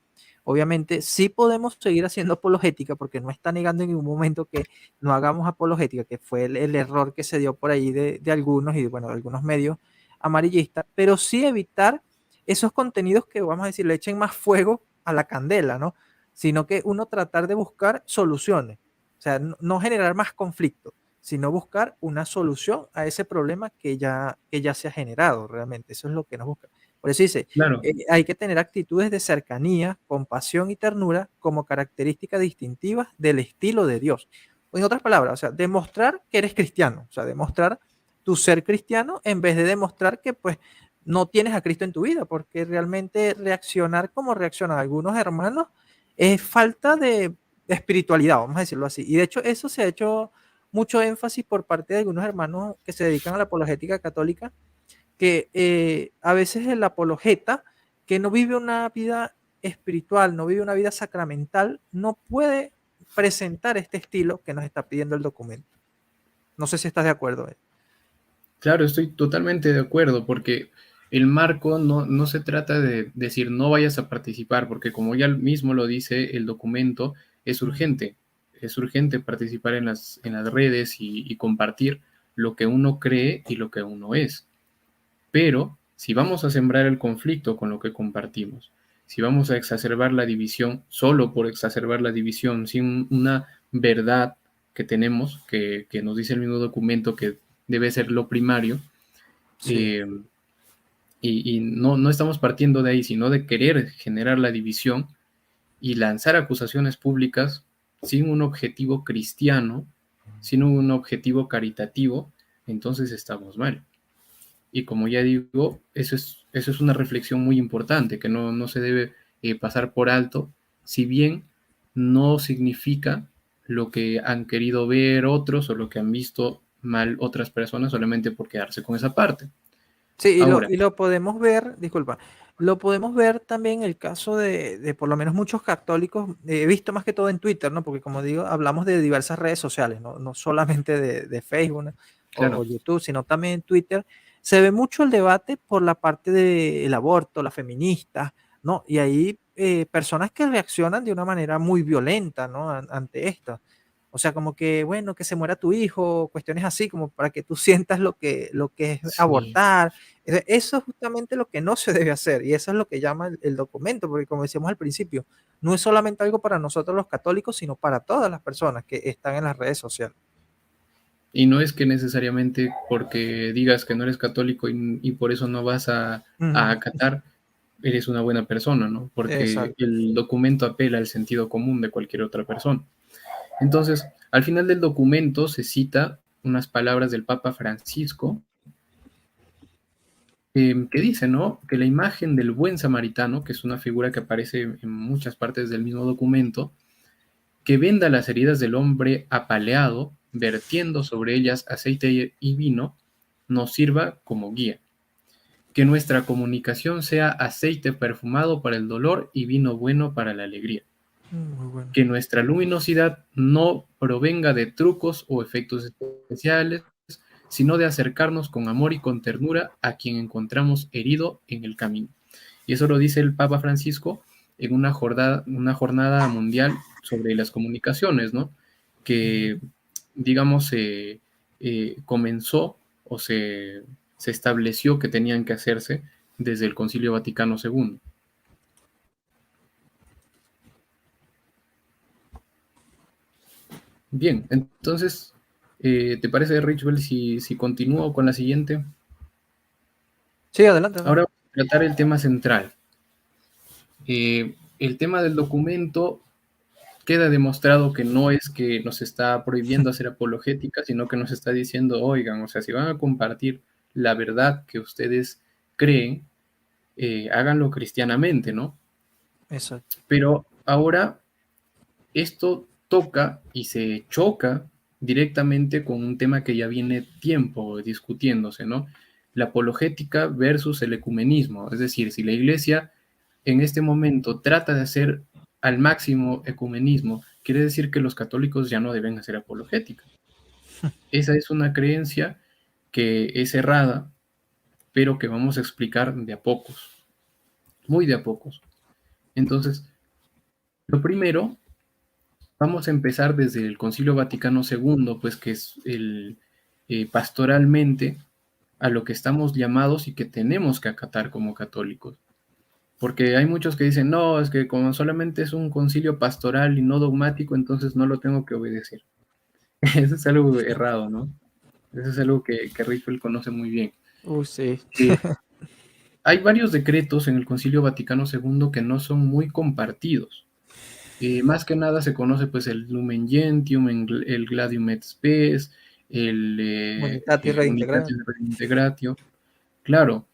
Speaker 3: obviamente sí podemos seguir haciendo apologética, porque no está negando en ningún momento que no hagamos apologética, que fue el error que se dio por ahí de algunos y bueno, de algunos medios amarillistas, pero sí evitar esos contenidos que, vamos a decir, le echen más fuego a la candela, ¿no? Sino que uno tratar de buscar soluciones, o sea, no generar más conflicto, sino buscar una solución a ese problema que ya se ha generado realmente. Eso es lo que nos busca. Por eso dice,
Speaker 4: claro,
Speaker 3: hay que tener actitudes de cercanía, compasión y ternura como características distintivas del estilo de Dios. En otras palabras, o sea, demostrar que eres cristiano, o sea, demostrar tu ser cristiano en vez de demostrar que pues no tienes a Cristo en tu vida, porque realmente reaccionar como reaccionan algunos hermanos es falta de espiritualidad, vamos a decirlo así. Y de hecho eso se ha hecho mucho énfasis por parte de algunos hermanos que se dedican a la apologética católica, que a veces el apologeta que no vive una vida espiritual, no vive una vida sacramental, no puede presentar este estilo que nos está pidiendo el documento. No sé si estás de acuerdo.
Speaker 4: claro, estoy totalmente de acuerdo, porque el marco no se trata de decir no vayas a participar, porque como ya mismo lo dice el documento, es urgente participar en las redes y compartir lo que uno cree y lo que uno es. Pero si vamos a sembrar el conflicto con lo que compartimos, si vamos a exacerbar la división solo por exacerbar la división, sin una verdad que tenemos, que nos dice el mismo documento que debe ser lo primario,
Speaker 3: Sí.
Speaker 4: eh, y no estamos partiendo de ahí, sino de querer generar la división y lanzar acusaciones públicas sin un objetivo cristiano, sin un objetivo caritativo, entonces estamos mal. Y como ya digo, eso es una reflexión muy importante que no se debe pasar por alto, si bien no significa lo que han querido ver otros o lo que han visto mal otras personas solamente por quedarse con esa parte.
Speaker 3: Sí,
Speaker 4: Ahora,
Speaker 3: y lo podemos ver, disculpa, lo podemos ver también en el caso de por lo menos muchos católicos, he visto más que todo en Twitter, ¿no? Porque como digo, hablamos de diversas redes sociales, no solamente de Facebook, ¿no? O
Speaker 4: claro,
Speaker 3: YouTube, sino también en Twitter. Se ve mucho el debate por la parte del aborto, las feministas, ¿no? Y hay personas que reaccionan de una manera muy violenta, ¿no? Ante esto. O sea, como que, bueno, que se muera tu hijo, cuestiones así, como para que tú sientas lo que es
Speaker 4: sí,
Speaker 3: abortar. Eso es justamente lo que no se debe hacer y eso es lo que llama el documento, porque como decíamos al principio, no es solamente algo para nosotros los católicos, sino para todas las personas que están en las redes sociales.
Speaker 4: y no es que necesariamente porque digas que no eres católico y por eso no vas a
Speaker 3: Ujú,
Speaker 4: acatar, eres una buena persona, ¿no? Porque
Speaker 3: exacto.
Speaker 4: el documento apela al sentido común de cualquier otra persona. Entonces, al final del documento se cita unas palabras del Papa Francisco que dice, ¿no? Que la imagen del buen samaritano, que es una figura que aparece en muchas partes del mismo documento, que venda las heridas del hombre apaleado, vertiendo sobre ellas aceite y vino, nos sirva como guía. Que nuestra comunicación sea aceite perfumado para el dolor y vino bueno para la alegría.
Speaker 3: Muy bueno.
Speaker 4: Que nuestra luminosidad no provenga de trucos o efectos especiales, sino de acercarnos con amor y con ternura a quien encontramos herido en el camino. Y eso lo dice el Papa Francisco en una jornada mundial sobre las comunicaciones, ¿no? Que, digamos, comenzó o se estableció que tenían que hacerse desde el Concilio Vaticano II. Bien, entonces, ¿te parece, Richwell, si continúo con la siguiente?
Speaker 3: Sí, adelante,
Speaker 4: Ahora
Speaker 3: adelante.
Speaker 4: vamos a tratar el tema central. El tema del documento queda demostrado que no es que nos está prohibiendo hacer apologética, sino que nos está diciendo, oigan, o sea, si van a compartir la verdad que ustedes creen, háganlo cristianamente, ¿no?
Speaker 3: Exacto.
Speaker 4: Pero ahora esto toca y se choca directamente con un tema que ya viene tiempo discutiéndose, ¿no? La apologética versus el ecumenismo. Es decir, si la iglesia en este momento trata de hacer al máximo ecumenismo, quiere decir que los católicos ya no deben hacer apologética. Esa es una creencia que es errada, pero que vamos a explicar de a pocos, muy de a pocos. Entonces, lo primero, vamos a empezar desde el Concilio Vaticano II, pues que es pastoralmente a lo que estamos llamados y que tenemos que acatar como católicos. Porque hay muchos que dicen, no, es que como solamente es un concilio pastoral y no dogmático, entonces no lo tengo que obedecer. Eso es algo errado, ¿no? Eso es algo que Richfield conoce muy bien.
Speaker 3: Sí.
Speaker 4: Eh, Hay varios decretos en el Concilio Vaticano II que no son muy compartidos. Más que nada se conoce pues el Lumen Gentium, el Gladium et Spes,
Speaker 3: Humanidad y
Speaker 4: Unitatis
Speaker 3: reintegrar.
Speaker 4: Redintegratio. Claro,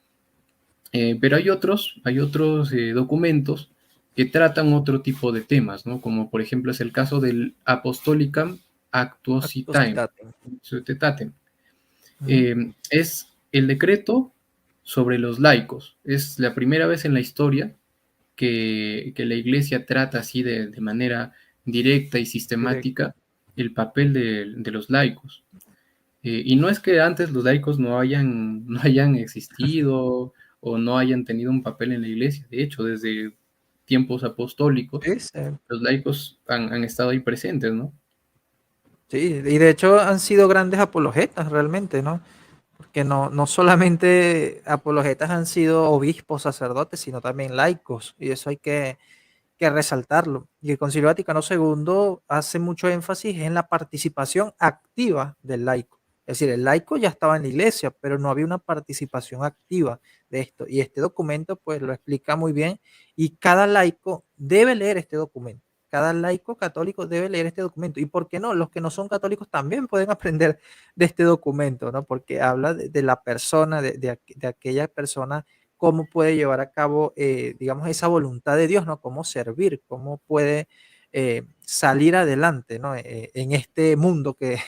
Speaker 4: pero hay otros documentos que tratan otro tipo de temas, ¿no? Como por ejemplo es el caso del Apostolicam Actuositatem.
Speaker 3: Actuositatem. Ujú.
Speaker 4: Es el decreto sobre los laicos. Es la primera vez en la historia que la iglesia trata así de manera directa y
Speaker 3: Directo.
Speaker 4: sistemática el papel de los laicos. Y no es que antes los laicos no hayan existido o no hayan tenido un papel en la iglesia. De hecho, desde tiempos apostólicos,
Speaker 3: Sí, sí.
Speaker 4: los laicos han estado ahí presentes, ¿no?
Speaker 3: Sí, y de hecho han sido grandes apologetas realmente, ¿no? Porque no solamente apologetas han sido obispos, sacerdotes, sino también laicos, y eso hay que resaltarlo. Y el Concilio Vaticano II hace mucho énfasis en la participación activa del laico. Es decir, el laico ya estaba en la iglesia, pero no había una participación activa de esto. Y este documento pues lo explica muy bien y cada laico debe leer este documento. Cada laico católico debe leer este documento. ¿Y por qué no? Los que no son católicos también pueden aprender de este documento, ¿no? Porque habla de la persona, de aquella persona cómo puede llevar a cabo, digamos, esa voluntad de Dios, ¿no? Cómo servir, cómo puede salir adelante, ¿no? En este mundo que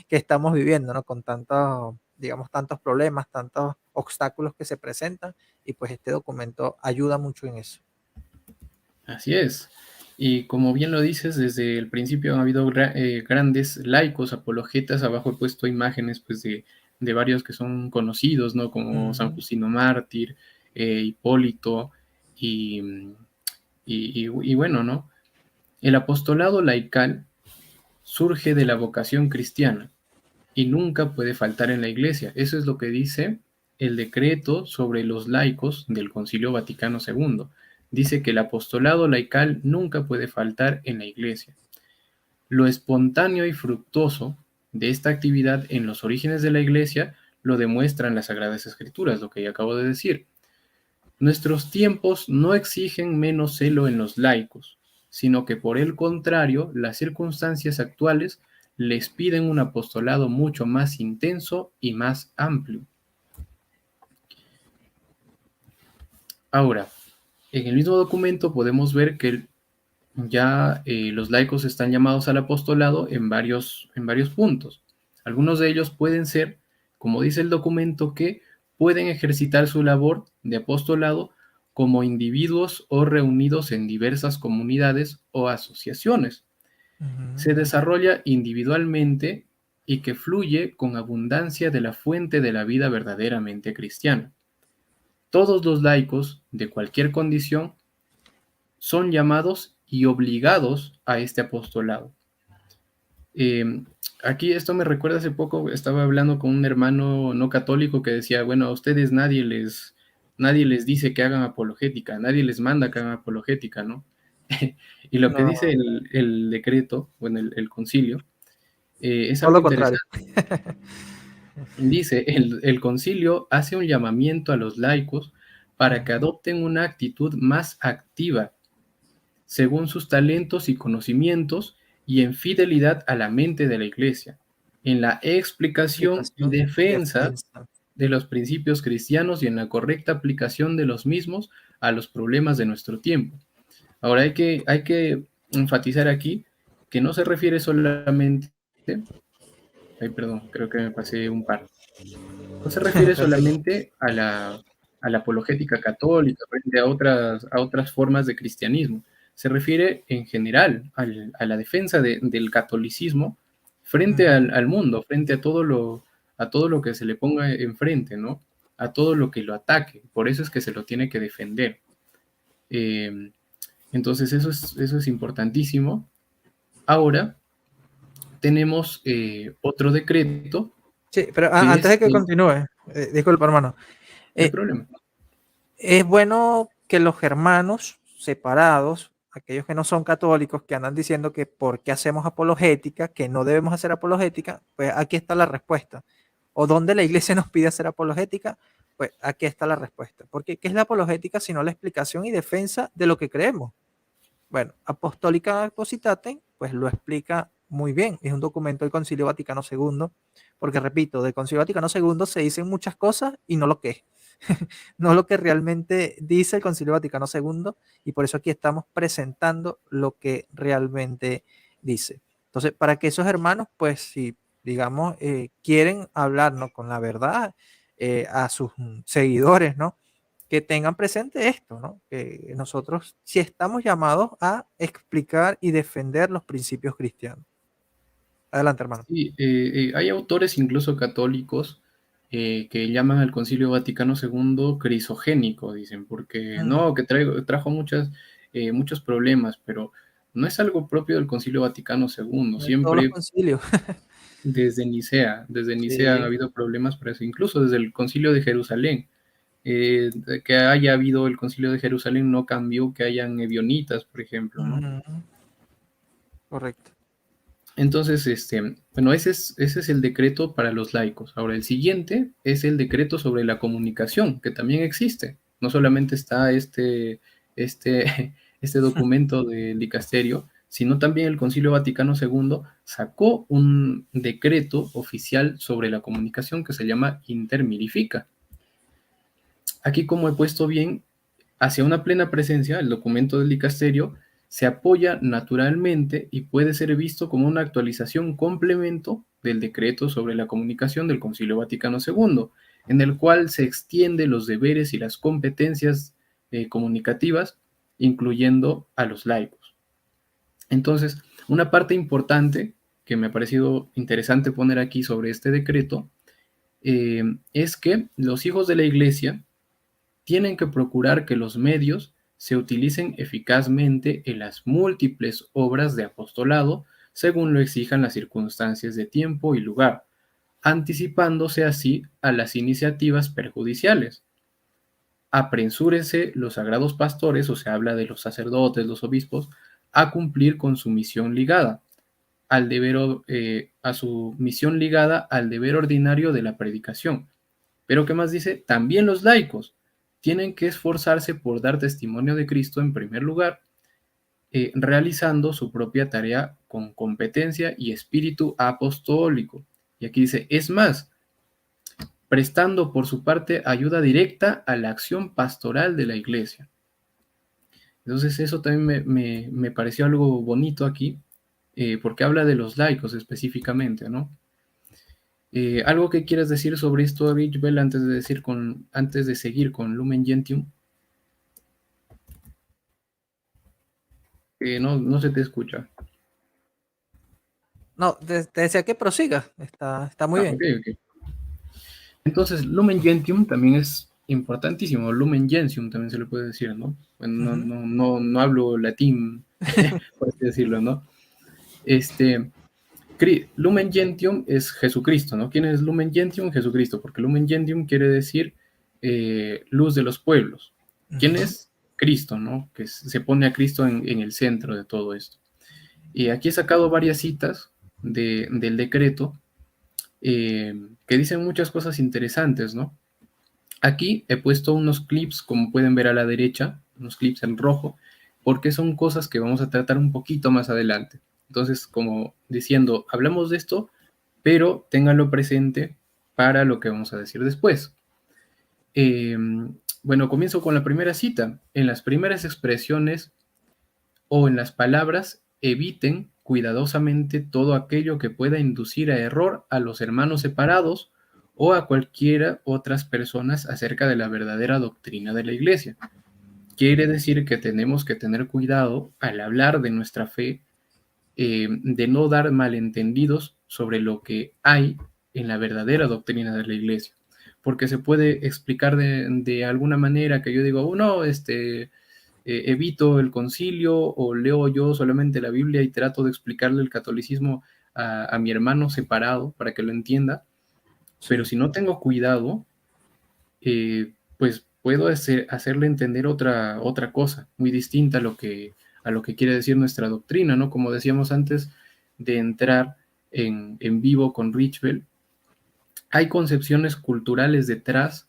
Speaker 3: estamos viviendo, ¿no? Con tantos, digamos, tantos problemas, tantos obstáculos que se presentan, y pues este documento ayuda mucho en eso.
Speaker 4: Así es. Y como bien lo dices, desde el principio han habido grandes laicos, apologetas. Abajo he puesto imágenes pues, de varios que son conocidos, ¿no? Como San Justino Mártir, Hipólito, y bueno, ¿no? El apostolado laical surge de la vocación cristiana y nunca puede faltar en la Iglesia. Eso es lo que dice el decreto sobre los laicos del Concilio Vaticano II. Dice que el apostolado laical nunca puede faltar en la Iglesia. Lo espontáneo y fructuoso de esta actividad en los orígenes de la Iglesia lo demuestran las Sagradas Escrituras, lo que ya acabo de decir. Nuestros tiempos no exigen menos celo en los laicos, sino que por el contrario, las circunstancias actuales les piden un apostolado mucho más intenso y más amplio. Ahora, en el mismo documento podemos ver que ya los laicos están llamados al apostolado en varios puntos. Algunos de ellos pueden ser, como dice el documento, que pueden ejercitar su labor de apostolado como individuos o reunidos en diversas comunidades o asociaciones. Se desarrolla individualmente y que fluye con abundancia de la fuente de la vida verdaderamente cristiana. Todos los laicos, de cualquier condición, son llamados y obligados a este apostolado. Aquí esto me recuerda, hace poco estaba hablando con un hermano no católico que decía, bueno, a ustedes nadie les dice que hagan apologética, nadie les manda que hagan apologética, ¿no? Y lo que dice el decreto, bueno, el concilio, es
Speaker 3: Todo
Speaker 4: algo
Speaker 3: lo contrario.
Speaker 4: interesante. Dice, el concilio hace un llamamiento a los laicos para que adopten una actitud más activa, según sus talentos y conocimientos, y en fidelidad a la mente de la Iglesia, en la explicación y defensa de los principios cristianos y en la correcta aplicación de los mismos a los problemas de nuestro tiempo. Ahora hay que enfatizar aquí que no se refiere solamente... Ay, perdón, creo que me pasé un par. No se refiere solamente a la apologética católica frente a otras formas de cristianismo. Se refiere en general a la defensa del catolicismo frente al mundo, frente a todo lo que se le ponga enfrente, ¿no? A todo lo que lo ataque. Por eso es que se lo tiene que defender. Entonces eso es importantísimo. Ahora tenemos otro decreto.
Speaker 3: Sí, pero antes de que continúe, disculpa, hermano.
Speaker 4: No hay problema.
Speaker 3: Es bueno que los hermanos separados, aquellos que no son católicos, que andan diciendo que por qué hacemos apologética, que no debemos hacer apologética, pues aquí está la respuesta. ¿O dónde la iglesia nos pide hacer apologética? Pues aquí está la respuesta. Porque ¿qué es la apologética sino la explicación y defensa de lo que creemos? Bueno, Apostólica Expositatem, pues lo explica muy bien. Es un documento del Concilio Vaticano II, porque repito, del Concilio Vaticano II se dicen muchas cosas y no lo que es. No lo que realmente dice el Concilio Vaticano II, y por eso aquí estamos presentando lo que realmente dice. Entonces, para que esos hermanos, pues si, digamos, quieren hablarnos con la verdad a sus seguidores, ¿no? Que tengan presente esto, ¿no? Que nosotros sí estamos llamados a explicar y defender los principios cristianos. Adelante, hermano.
Speaker 4: Sí, hay autores incluso católicos que llaman al Concilio Vaticano II crisogénico, dicen, porque no, que trajo muchos problemas, pero no es algo propio del Concilio Vaticano II. Siempre,
Speaker 3: todos los concilios.
Speaker 4: desde Nicea
Speaker 3: Sí.
Speaker 4: han habido problemas por eso, incluso desde el Concilio de Jerusalén. Que haya habido el Concilio de Jerusalén no cambió que hayan ebionitas, por ejemplo, ¿no?
Speaker 3: Correcto.
Speaker 4: Entonces, bueno, ese es el decreto para los laicos. Ahora, el siguiente es el decreto sobre la comunicación, que también existe. No solamente está este documento del dicasterio, sino también el Concilio Vaticano II sacó un decreto oficial sobre la comunicación que se llama Intermirifica. Aquí, como he puesto bien, hacia una plena presencia, el documento del dicasterio se apoya naturalmente y puede ser visto como una actualización complemento del decreto sobre la comunicación del Concilio Vaticano II, en el cual se extiende los deberes y las competencias comunicativas, incluyendo a los laicos. Entonces, una parte importante que me ha parecido interesante poner aquí sobre este decreto es que los hijos de la Iglesia tienen que procurar que los medios se utilicen eficazmente en las múltiples obras de apostolado según lo exijan las circunstancias de tiempo y lugar, anticipándose así a las iniciativas perjudiciales. Apresúrense los sagrados pastores, o se habla de los sacerdotes, los obispos, a cumplir con su misión ligada al deber, a su misión ligada al deber ordinario de la predicación. Pero ¿qué más dice? También los laicos tienen que esforzarse por dar testimonio de Cristo en primer lugar, realizando su propia tarea con competencia y espíritu apostólico. Y aquí dice, es más, prestando por su parte ayuda directa a la acción pastoral de la Iglesia. Entonces eso también me pareció algo bonito aquí, porque habla de los laicos específicamente, ¿no? ¿Algo que quieras decir sobre esto, Richbel, antes de seguir con Lumen Gentium? No se te escucha.
Speaker 3: No, te decía que prosiga, está muy bien.
Speaker 4: Okay. Entonces, Lumen Gentium también es importantísimo, Lumen Gentium también se le puede decir, ¿no? Bueno, no hablo latín, por así decirlo, ¿no? Lumen Gentium es Jesucristo, ¿no? ¿Quién es Lumen Gentium? Jesucristo, porque Lumen Gentium quiere decir luz de los pueblos. ¿Quién es? Cristo, ¿no? Que se pone a Cristo en el centro de todo esto. Y aquí he sacado varias citas del decreto que dicen muchas cosas interesantes, ¿no? Aquí he puesto unos clips, como pueden ver a la derecha, unos clips en rojo, porque son cosas que vamos a tratar un poquito más adelante. Entonces, como diciendo, hablamos de esto, pero ténganlo presente para lo que vamos a decir después. Bueno, comienzo con la primera cita. En las primeras expresiones o en las palabras, eviten cuidadosamente todo aquello que pueda inducir a error a los hermanos separados o a cualquiera otras personas acerca de la verdadera doctrina de la Iglesia. Quiere decir que tenemos que tener cuidado al hablar de nuestra fe, de no dar malentendidos sobre lo que hay en la verdadera doctrina de la Iglesia. Porque se puede explicar de alguna manera que yo digo, no, evito el concilio o leo yo solamente la Biblia y trato de explicarle el catolicismo a mi hermano separado para que lo entienda. Sí. Pero si no tengo cuidado, pues puedo hacerle entender otra cosa muy distinta a lo que quiere decir nuestra doctrina, ¿no? Como decíamos antes de entrar en vivo con Richbel, hay concepciones culturales detrás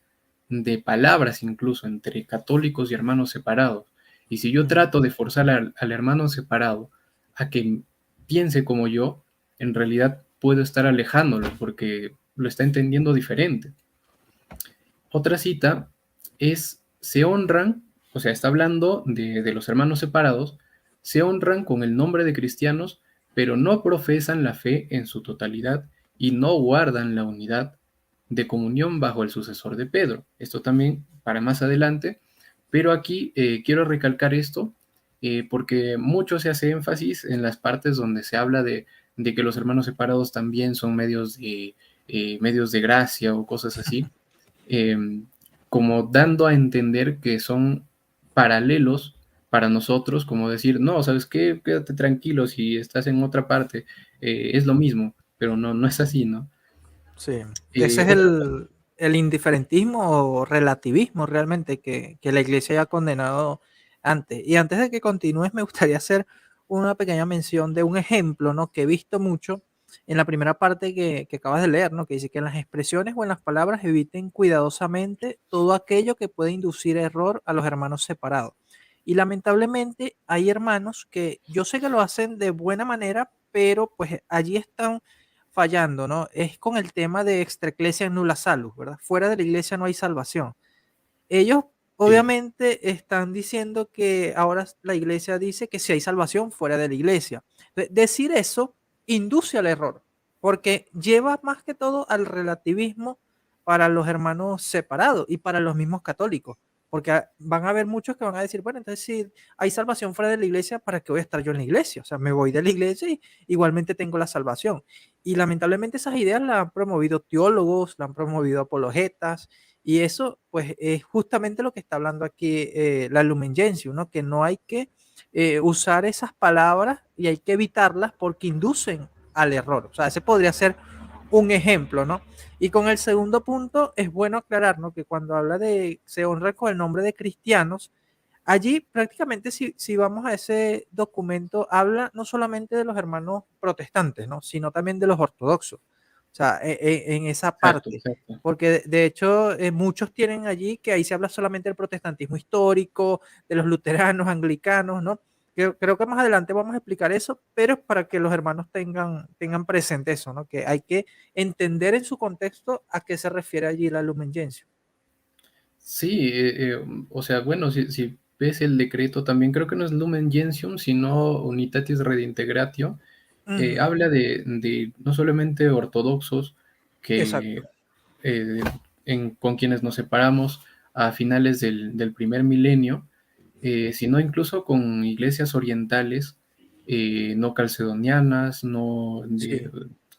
Speaker 4: de palabras incluso entre católicos y hermanos separados. Y si yo trato de forzar al hermano separado a que piense como yo, en realidad puedo estar alejándolo porque lo está entendiendo diferente. Otra cita es, se honran, o sea, está hablando de los hermanos separados, se honran con el nombre de cristianos, pero no profesan la fe en su totalidad y no guardan la unidad de comunión bajo el sucesor de Pedro. Esto también para más adelante, pero aquí quiero recalcar esto porque mucho se hace énfasis en las partes donde se habla de que los hermanos separados también son medios de gracia o cosas así, como dando a entender que son paralelos para nosotros, como decir, no, ¿sabes qué? Quédate tranquilo, si estás en otra parte, es lo mismo, pero no es así, ¿no?
Speaker 3: Sí, ese es el indiferentismo o relativismo realmente que la Iglesia ya ha condenado antes. Y antes de que continúes, me gustaría hacer una pequeña mención de un ejemplo, ¿no? Que he visto mucho en la primera parte que acabas de leer, ¿no? Que dice que en las expresiones o en las palabras eviten cuidadosamente todo aquello que puede inducir error a los hermanos separados. Y lamentablemente hay hermanos que yo sé que lo hacen de buena manera, pero pues allí están fallando, ¿no? Es con el tema de extra ecclesia nulla salus, ¿verdad? Fuera de la iglesia no hay salvación. Ellos obviamente están diciendo que ahora la iglesia dice que si hay salvación fuera de la iglesia. Decir eso induce al error, porque lleva más que todo al relativismo para los hermanos separados y para los mismos católicos, porque van a haber muchos que van a decir, bueno, entonces si hay salvación fuera de la iglesia, ¿para qué voy a estar yo en la iglesia? O sea, me voy de la iglesia y igualmente tengo la salvación. Y lamentablemente esas ideas las han promovido teólogos, las han promovido apologetas, y eso, pues, es justamente lo que está hablando aquí la Lumen Gentium, ¿no? Que no hay que usar esas palabras y hay que evitarlas porque inducen al error. O sea, ese podría ser un ejemplo, ¿no? Y con el segundo punto es bueno aclarar, ¿no? Que cuando habla de se honra con el nombre de cristianos, allí prácticamente si vamos a ese documento, habla no solamente de los hermanos protestantes, ¿no? Sino también de los ortodoxos. O sea, en esa
Speaker 4: Exacto,
Speaker 3: parte.
Speaker 4: exacto.
Speaker 3: Porque de hecho muchos tienen allí que ahí se habla solamente del protestantismo histórico, de los luteranos, anglicanos, ¿no? Creo que más adelante vamos a explicar eso, pero es para que los hermanos tengan presente eso, ¿no? Que hay que entender en su contexto a qué se refiere allí la Lumen Gentium.
Speaker 4: Sí, o sea, bueno, si ves el decreto, también creo que no es Lumen Gentium, sino Unitatis Redintegratio. Habla de no solamente ortodoxos que
Speaker 3: Exacto.
Speaker 4: eh, con quienes nos separamos a finales del primer milenio, sino incluso con iglesias orientales no calcedonianas,
Speaker 3: Sí.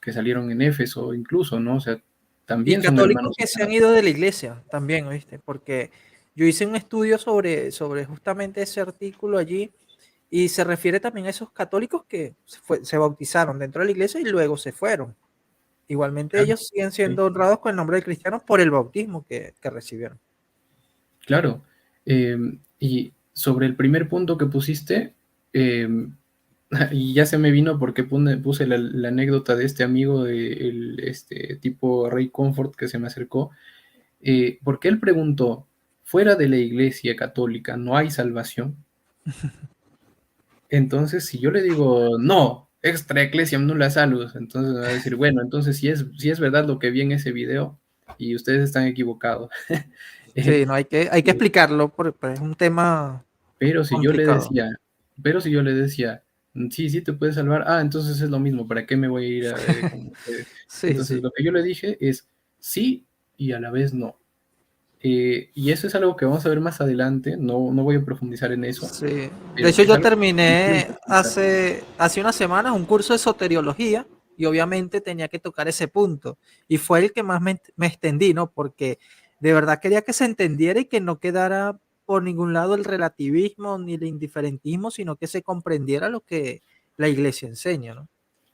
Speaker 4: que salieron en Éfeso incluso, ¿no? O sea,
Speaker 3: Y
Speaker 4: también son
Speaker 3: católicos
Speaker 4: hermanos
Speaker 3: que se han
Speaker 4: separados.
Speaker 3: ido de la iglesia también, ¿oíste? Porque yo hice un estudio sobre justamente ese artículo allí y se refiere también a esos católicos que se bautizaron dentro de la iglesia y luego se fueron. Igualmente
Speaker 4: Claro,
Speaker 3: ellos siguen
Speaker 4: sí,
Speaker 3: siendo honrados con el nombre de cristianos por el bautismo que recibieron.
Speaker 4: claro. Eh, y sobre el primer punto que pusiste, eh, y ya se me vino porque puse la anécdota de este amigo, este tipo Rey Comfort que se me acercó, porque él preguntó, ¿fuera de la iglesia católica no hay salvación? Entonces, si yo le digo, no, extra ecclesiam nulla salus, entonces me va a decir, bueno, entonces si es verdad lo que vi en ese video y ustedes están equivocados.
Speaker 3: Sí, no, hay que explicarlo porque es un tema
Speaker 4: Pero si yo le
Speaker 3: complicado.
Speaker 4: decía, pero si yo le decía, sí, sí te puedes salvar, entonces es lo mismo, ¿para qué me voy a ir con ustedes?
Speaker 3: Sí,
Speaker 4: Entonces
Speaker 3: sí,
Speaker 4: lo que yo le dije es sí y a la vez no. Y eso es algo que vamos a ver más adelante, no voy a profundizar en eso,
Speaker 3: sí. De
Speaker 4: pero
Speaker 3: hecho,
Speaker 4: es
Speaker 3: yo
Speaker 4: algo que quiero
Speaker 3: terminé
Speaker 4: enfatizar.
Speaker 3: hace unas semanas un curso de soteriología y obviamente tenía que tocar ese punto. Y fue el que más me extendí, ¿no? Porque de verdad quería que se entendiera y que no quedara por ningún lado el relativismo ni el indiferentismo, sino que se comprendiera lo que la iglesia enseña, ¿no?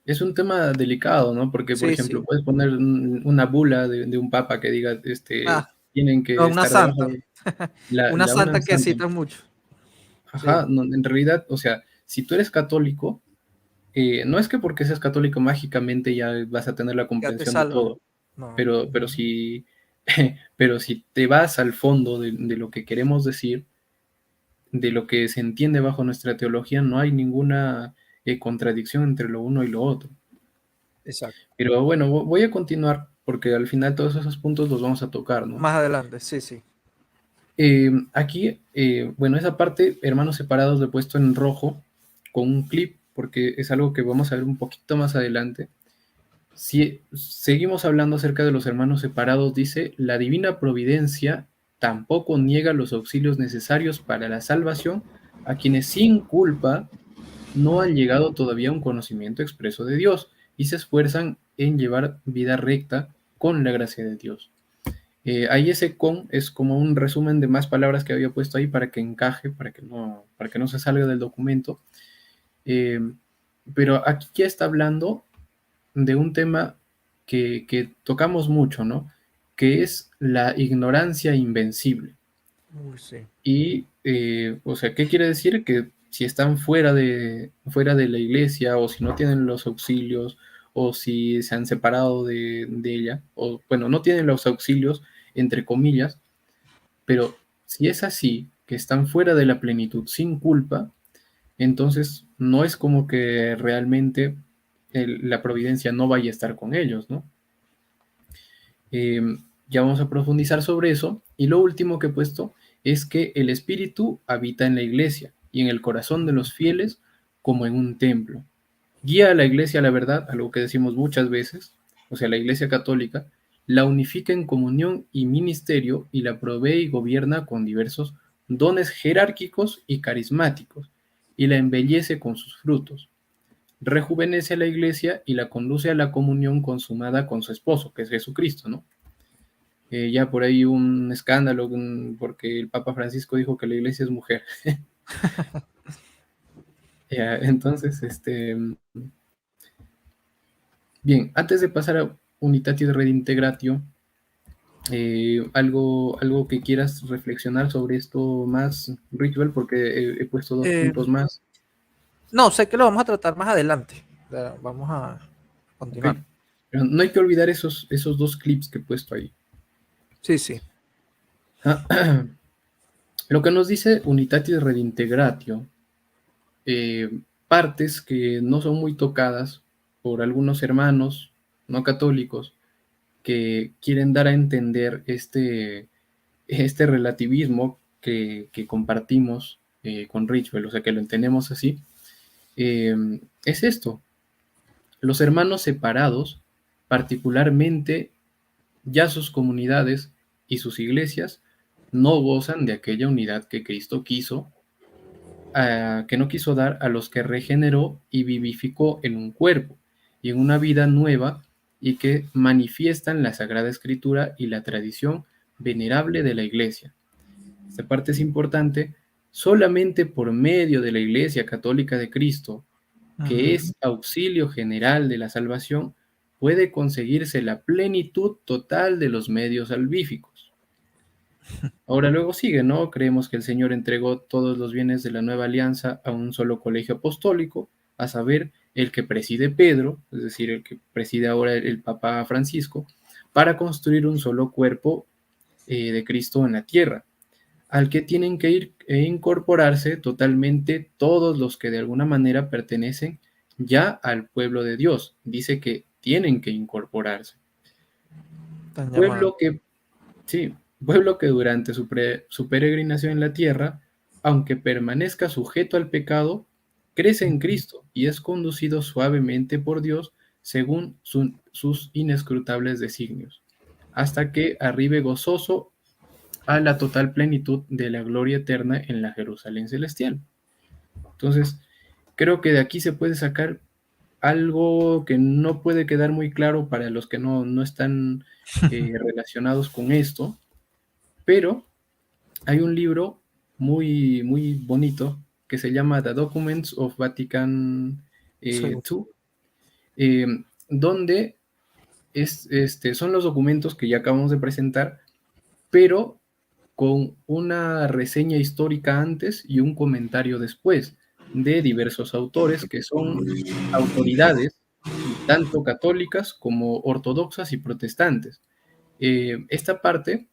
Speaker 4: Es un tema delicado, ¿no? Porque, por
Speaker 3: Sí,
Speaker 4: ejemplo,
Speaker 3: sí.
Speaker 4: puedes poner una bula de un papa que diga,
Speaker 3: Ah,
Speaker 4: tienen
Speaker 3: no,
Speaker 4: que
Speaker 3: una
Speaker 4: estar debajo
Speaker 3: santa.
Speaker 4: de
Speaker 3: Una
Speaker 4: una
Speaker 3: santa que
Speaker 4: santa.
Speaker 3: citan mucho. Sí,
Speaker 4: Ajá, no, en realidad, o sea, si tú eres católico, no es que porque seas católico mágicamente ya vas a tener la
Speaker 3: ya te
Speaker 4: comprensión de
Speaker 3: salva.
Speaker 4: todo,
Speaker 3: No.
Speaker 4: pero si, pero si te vas al fondo de lo que queremos decir, de lo que se entiende bajo nuestra teología, no hay ninguna contradicción entre lo uno y lo otro.
Speaker 3: Exacto.
Speaker 4: Pero bueno, voy a continuar porque al final todos esos puntos los vamos a tocar, ¿no?
Speaker 3: Más adelante, sí, sí.
Speaker 4: Aquí, bueno, esa parte, hermanos separados, lo he puesto en rojo con un clip porque es algo que vamos a ver un poquito más adelante. Si seguimos hablando acerca de los hermanos separados, dice, la divina providencia tampoco niega los auxilios necesarios para la salvación a quienes sin culpa no han llegado todavía a un conocimiento expreso de Dios y se esfuerzan en llevar vida recta con la gracia de Dios. Ahí ese con es como un resumen de más palabras que había puesto ahí para que encaje, para que no se salga del documento. Eh, pero aquí ya está hablando de un tema que tocamos mucho, ¿no? Que es la ignorancia invencible.
Speaker 3: Uy, sí.
Speaker 4: Y, o sea, ¿qué quiere decir? Que si están fuera de la iglesia o si no tienen los auxilios o si se han separado de ella, o bueno, no tienen los auxilios, entre comillas, pero si es así, que están fuera de la plenitud sin culpa, entonces no es como que realmente la providencia no vaya a estar con ellos, ¿no? Eh, ya vamos a profundizar sobre eso. Y lo último que he puesto es que el Espíritu habita en la iglesia y en el corazón de los fieles como en un templo. Guía a la iglesia a la verdad, algo que decimos muchas veces, o sea, la iglesia católica, la unifica en comunión y ministerio y la provee y gobierna con diversos dones jerárquicos y carismáticos, y la embellece con sus frutos. Rejuvenece a la iglesia y la conduce a la comunión consumada con su esposo, que es Jesucristo, ¿no? Ya por ahí un escándalo porque el Papa Francisco dijo que la iglesia es mujer. Ya, entonces, bien, antes de pasar a Unitatis Redintegratio, algo que quieras reflexionar sobre esto más, Ritual, porque he puesto dos puntos más.
Speaker 3: No, sé que lo vamos a tratar más adelante. Vamos a continuar.
Speaker 4: Okay. Pero no hay que olvidar esos dos clips que he puesto ahí.
Speaker 3: Sí.
Speaker 4: Lo que nos dice Unitatis Redintegratio, partes que no son muy tocadas por algunos hermanos no católicos que quieren dar a entender este relativismo que compartimos con Ridgwell, o sea, que lo entendemos así, es esto. Los hermanos separados, particularmente ya sus comunidades y sus iglesias, no gozan de aquella unidad que Cristo quiso, que no quiso dar a los que regeneró y vivificó en un cuerpo y en una vida nueva y que manifiestan la Sagrada Escritura y la tradición venerable de la Iglesia. Esta parte es importante. Solamente por medio de la Iglesia Católica de Cristo, que es auxilio general de la salvación, puede conseguirse la plenitud total de los medios salvíficos. Ahora luego sigue, ¿no? Creemos que el Señor entregó todos los bienes de la nueva alianza a un solo colegio apostólico, a saber, el que preside Pedro, es decir, el que preside ahora el Papa Francisco, para construir un solo cuerpo de Cristo en la tierra, al que tienen que ir e incorporarse totalmente todos los que de alguna manera pertenecen ya al pueblo de Dios. Dice que tienen que incorporarse. Pueblo que durante su peregrinación en la tierra, aunque permanezca sujeto al pecado, crece en Cristo y es conducido suavemente por Dios según sus inescrutables designios, hasta que arribe gozoso a la total plenitud de la gloria eterna en la Jerusalén celestial. Entonces, creo que de aquí se puede sacar algo que no puede quedar muy claro para los que no están relacionados con esto, pero hay un libro muy, muy bonito que se llama The Documents of Vatican II, donde son los documentos que ya acabamos de presentar, pero con una reseña histórica antes y un comentario después de diversos autores que son autoridades tanto católicas como ortodoxas y protestantes. Esta parte,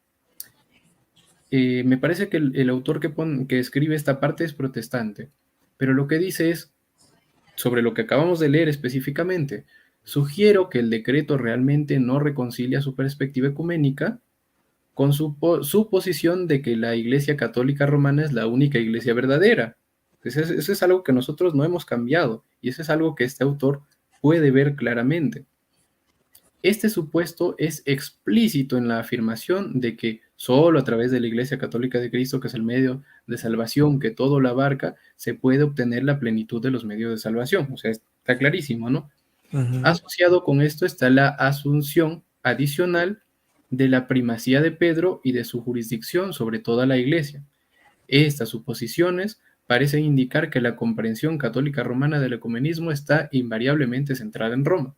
Speaker 4: me parece que el autor que escribe esta parte es protestante, pero lo que dice es, sobre lo que acabamos de leer específicamente, sugiero que el decreto realmente no reconcilia su perspectiva ecuménica con su posición de que la Iglesia Católica Romana es la única iglesia verdadera. Eso es algo que nosotros no hemos cambiado y eso es algo que este autor puede ver claramente. Este supuesto es explícito en la afirmación de que solo a través de la Iglesia Católica de Cristo, que es el medio de salvación que todo lo abarca, se puede obtener la plenitud de los medios de salvación. O sea, está clarísimo, ¿no? Asociado con esto está la asunción adicional de la primacía de Pedro y de su jurisdicción sobre toda la Iglesia. Estas suposiciones parecen indicar que la comprensión católica romana del ecumenismo está invariablemente centrada en Roma.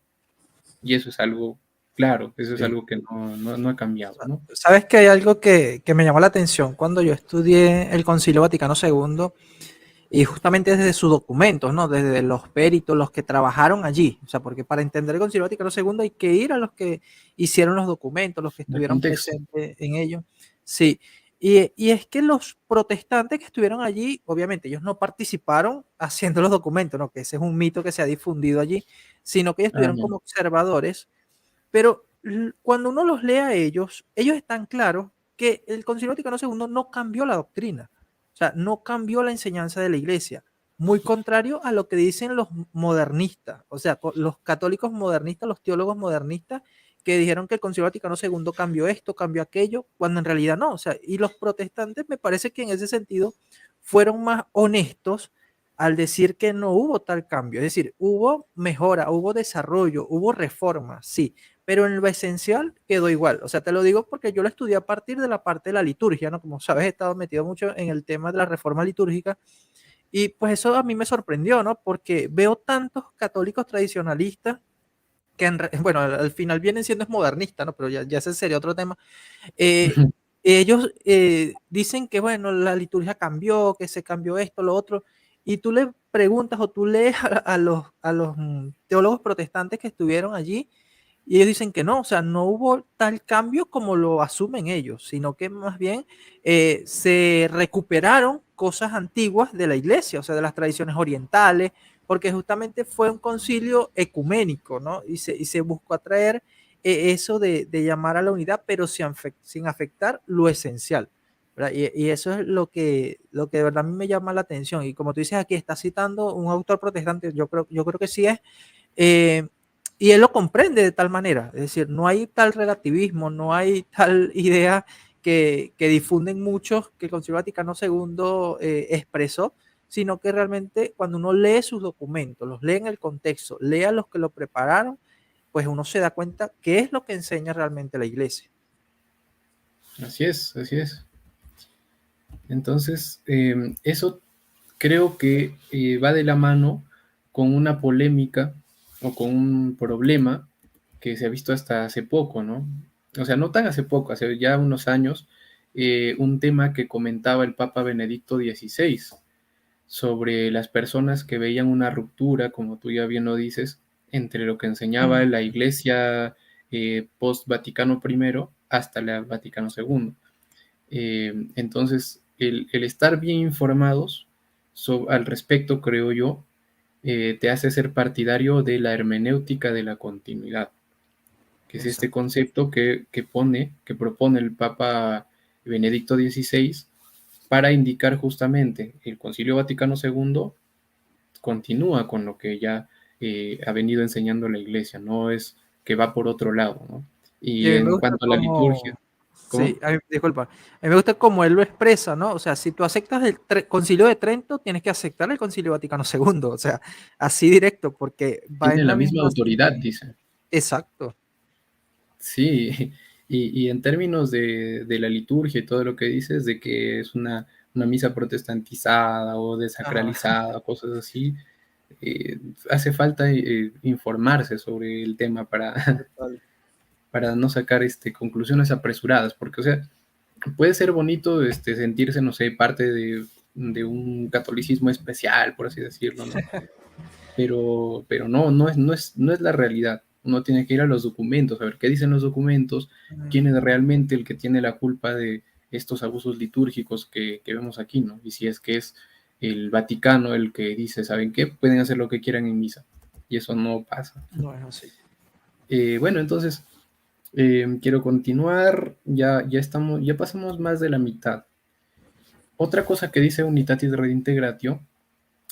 Speaker 4: Y eso es algo claro, eso es algo que no ha cambiado, ¿no?
Speaker 3: Sabes que hay algo que me llamó la atención cuando yo estudié el Concilio Vaticano II, y justamente desde sus documentos, ¿no? Desde los peritos, los que trabajaron allí. O sea, porque para entender el Concilio Vaticano II hay que ir a los que hicieron los documentos, los que estuvieron presentes en ellos. Sí. Y es que los protestantes que estuvieron allí, obviamente ellos no participaron haciendo los documentos, ¿no? Que ese es un mito que se ha difundido allí, sino que ellos estuvieron como observadores. Pero cuando uno los lee a ellos están claros que el Concilio Vaticano II no cambió la doctrina, o sea, no cambió la enseñanza de la iglesia, muy contrario a lo que dicen los modernistas, o sea, los católicos modernistas, los teólogos modernistas, que dijeron que el Concilio Vaticano II cambió esto, cambió aquello, cuando en realidad no, o sea, y los protestantes me parece que en ese sentido fueron más honestos al decir que no hubo tal cambio, es decir, hubo mejora, hubo desarrollo, hubo reforma, sí, pero en lo esencial quedó igual. O sea, te lo digo porque yo lo estudié a partir de la parte de la liturgia, ¿no? Como sabes, he estado metido mucho en el tema de la reforma litúrgica y pues eso a mí me sorprendió, ¿no? Porque veo tantos católicos tradicionalistas que, bueno, al final vienen siendo modernistas, ¿no? Pero ya ese sería otro tema. Ellos dicen que, bueno, la liturgia cambió, que se cambió esto, lo otro, y tú le preguntas o tú lees a los teólogos protestantes que estuvieron allí, y ellos dicen que no, o sea, no hubo tal cambio como lo asumen ellos, sino que más bien se recuperaron cosas antiguas de la iglesia, o sea, de las tradiciones orientales, porque justamente fue un concilio ecuménico, ¿no? Y se buscó atraer eso de llamar a la unidad, pero sin afectar lo esencial, ¿verdad? Y eso es lo que de verdad a mí me llama la atención. Y como tú dices aquí, está citando un autor protestante, yo creo que sí es, y él lo comprende de tal manera, es decir, no hay tal relativismo, no hay tal idea que difunden muchos que el Concilio Vaticano II expresó, sino que realmente cuando uno lee sus documentos, los lee en el contexto, lee a los que lo prepararon, pues uno se da cuenta qué es lo que enseña realmente la iglesia.
Speaker 4: Así es, así es. Entonces, eso creo que va de la mano con una polémica o con un problema que se ha visto hasta hace poco, ¿no? O sea, no tan hace poco, hace ya unos años, un tema que comentaba el Papa Benedicto XVI sobre las personas que veían una ruptura, como tú ya bien lo dices, entre lo que enseñaba la Iglesia post-Vaticano I hasta la Vaticano II. Entonces, el estar bien informados al respecto, creo yo, te hace ser partidario de la hermenéutica de la continuidad, que es este concepto que propone el Papa Benedicto XVI para indicar justamente el Concilio Vaticano II continúa con lo que ya ha venido enseñando la Iglesia, no es que va por otro lado, ¿no? Y en cuanto a la liturgia... ¿Cómo?
Speaker 3: Sí, disculpa. A mí me gusta como él lo expresa, ¿no? O sea, si tú aceptas el Concilio de Trento, tienes que aceptar el Concilio Vaticano II, o sea, así directo, porque va
Speaker 4: tiene
Speaker 3: en
Speaker 4: la
Speaker 3: la
Speaker 4: misma autoridad, dice.
Speaker 3: Exacto.
Speaker 4: Sí, y en términos de la liturgia y todo lo que dices, de que es una misa protestantizada o desacralizada, cosas así, hace falta informarse sobre el tema para no sacar conclusiones apresuradas, porque, o sea, puede ser bonito sentirse, no sé, parte de un catolicismo especial, por así decirlo, ¿no? Pero no es la realidad. Uno tiene que ir a los documentos, a ver qué dicen los documentos, quién es realmente el que tiene la culpa de estos abusos litúrgicos que vemos aquí, ¿no? Y si es que es el Vaticano el que dice, ¿saben qué? Pueden hacer lo que quieran en misa. Y eso no pasa.
Speaker 3: No es así.
Speaker 4: Bueno, entonces, quiero continuar. Ya pasamos más de la mitad. Otra cosa que dice Unitatis Redintegratio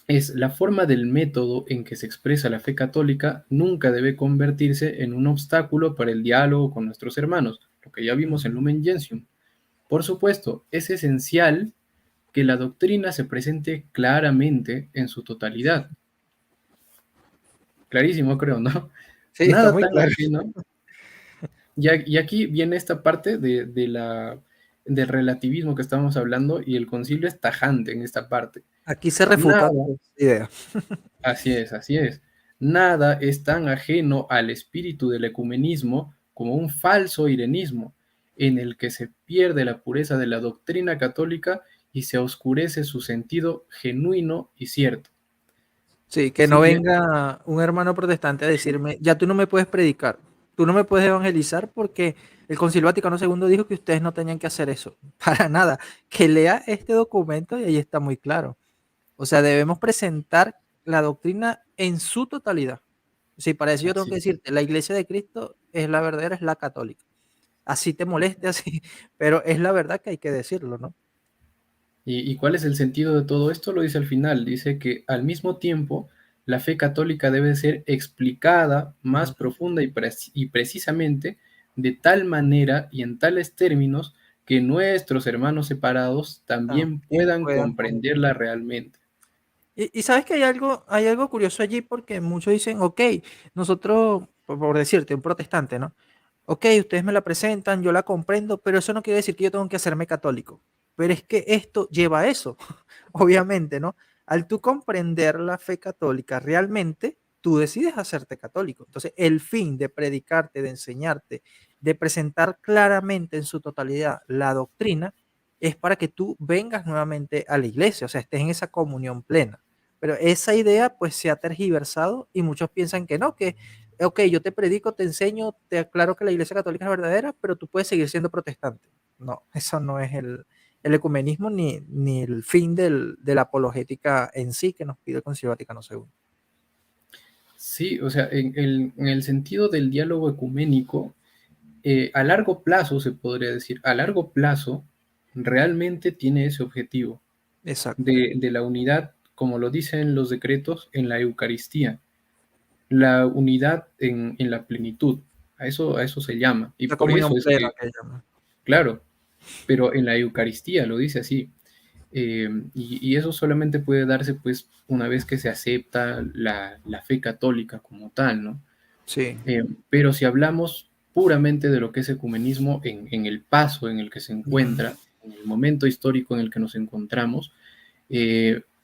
Speaker 4: es la forma del método en que se expresa la fe católica nunca debe convertirse en un obstáculo para el diálogo con nuestros hermanos, lo que ya vimos en Lumen Gentium. Por supuesto, es esencial que la doctrina se presente claramente en su totalidad. Clarísimo, creo, ¿no?
Speaker 3: Sí,
Speaker 4: Nada
Speaker 3: está muy
Speaker 4: tan
Speaker 3: claro.
Speaker 4: ajeno. Y aquí viene esta parte del relativismo que estamos hablando, y el concilio es tajante en esta parte.
Speaker 3: Aquí se refuta
Speaker 4: Nada,
Speaker 3: la idea.
Speaker 4: así es. Nada es tan ajeno al espíritu del ecumenismo como un falso irenismo, en el que se pierde la pureza de la doctrina católica y se oscurece su sentido genuino y cierto.
Speaker 3: Sí, que no
Speaker 4: Sigue,
Speaker 3: venga un hermano protestante a decirme, ya tú no me puedes predicar, tú no me puedes evangelizar porque el Concilio Vaticano II dijo que ustedes no tenían que hacer eso. Para nada. Que lea este documento y ahí está muy claro. O sea, debemos presentar la doctrina en su totalidad. Sí, para eso yo tengo
Speaker 4: así
Speaker 3: que decirte, la Iglesia de Cristo es la verdadera, es la católica. así te moleste, así, pero es la verdad que hay que decirlo, ¿no?
Speaker 4: ¿Y cuál es el sentido de todo esto? Lo dice al final, dice que al mismo tiempo la fe católica debe ser explicada más
Speaker 3: Ujú.
Speaker 4: profunda y precisamente de tal manera y en tales términos que nuestros hermanos separados también
Speaker 3: También
Speaker 4: puedan
Speaker 3: puedan
Speaker 4: comprenderla realmente.
Speaker 3: y sabes que hay algo curioso allí porque muchos dicen, ok, nosotros, por decirte, un protestante, ¿no? Ok, ustedes me la presentan, yo la comprendo, pero eso no quiere decir que yo tengo que hacerme católico. Pero es que esto lleva a eso, obviamente, ¿no? Al tú comprender la fe católica realmente, tú decides hacerte católico. Entonces, el fin de predicarte, de enseñarte, de presentar claramente en su totalidad la doctrina, es para que tú vengas nuevamente a la iglesia, o sea, estés en esa comunión plena. Pero esa idea pues se ha tergiversado y muchos piensan que no, que ok, yo te predico, te enseño, te aclaro que la iglesia católica es verdadera, pero tú puedes seguir siendo protestante. No, eso no es el ecumenismo ni el fin de la apologética en sí que nos pide el Concilio Vaticano II.
Speaker 4: Sí, o sea, en el sentido del diálogo ecuménico, a largo plazo se podría decir, a largo plazo realmente tiene ese objetivo
Speaker 3: Exacto.
Speaker 4: de la unidad, como lo dicen los decretos, en la Eucaristía, la unidad en la plenitud, a eso se llama, y
Speaker 3: La
Speaker 4: por eso
Speaker 3: comunión
Speaker 4: es
Speaker 3: plena
Speaker 4: que,
Speaker 3: que llaman.
Speaker 4: claro, pero en la Eucaristía lo dice así, y eso solamente puede darse pues una vez que se acepta la fe católica como tal, ¿no?
Speaker 3: Sí.
Speaker 4: Pero si hablamos puramente de lo que es ecumenismo en el paso en el que se
Speaker 3: Ujú.
Speaker 4: encuentra, en el momento histórico en el que nos encontramos,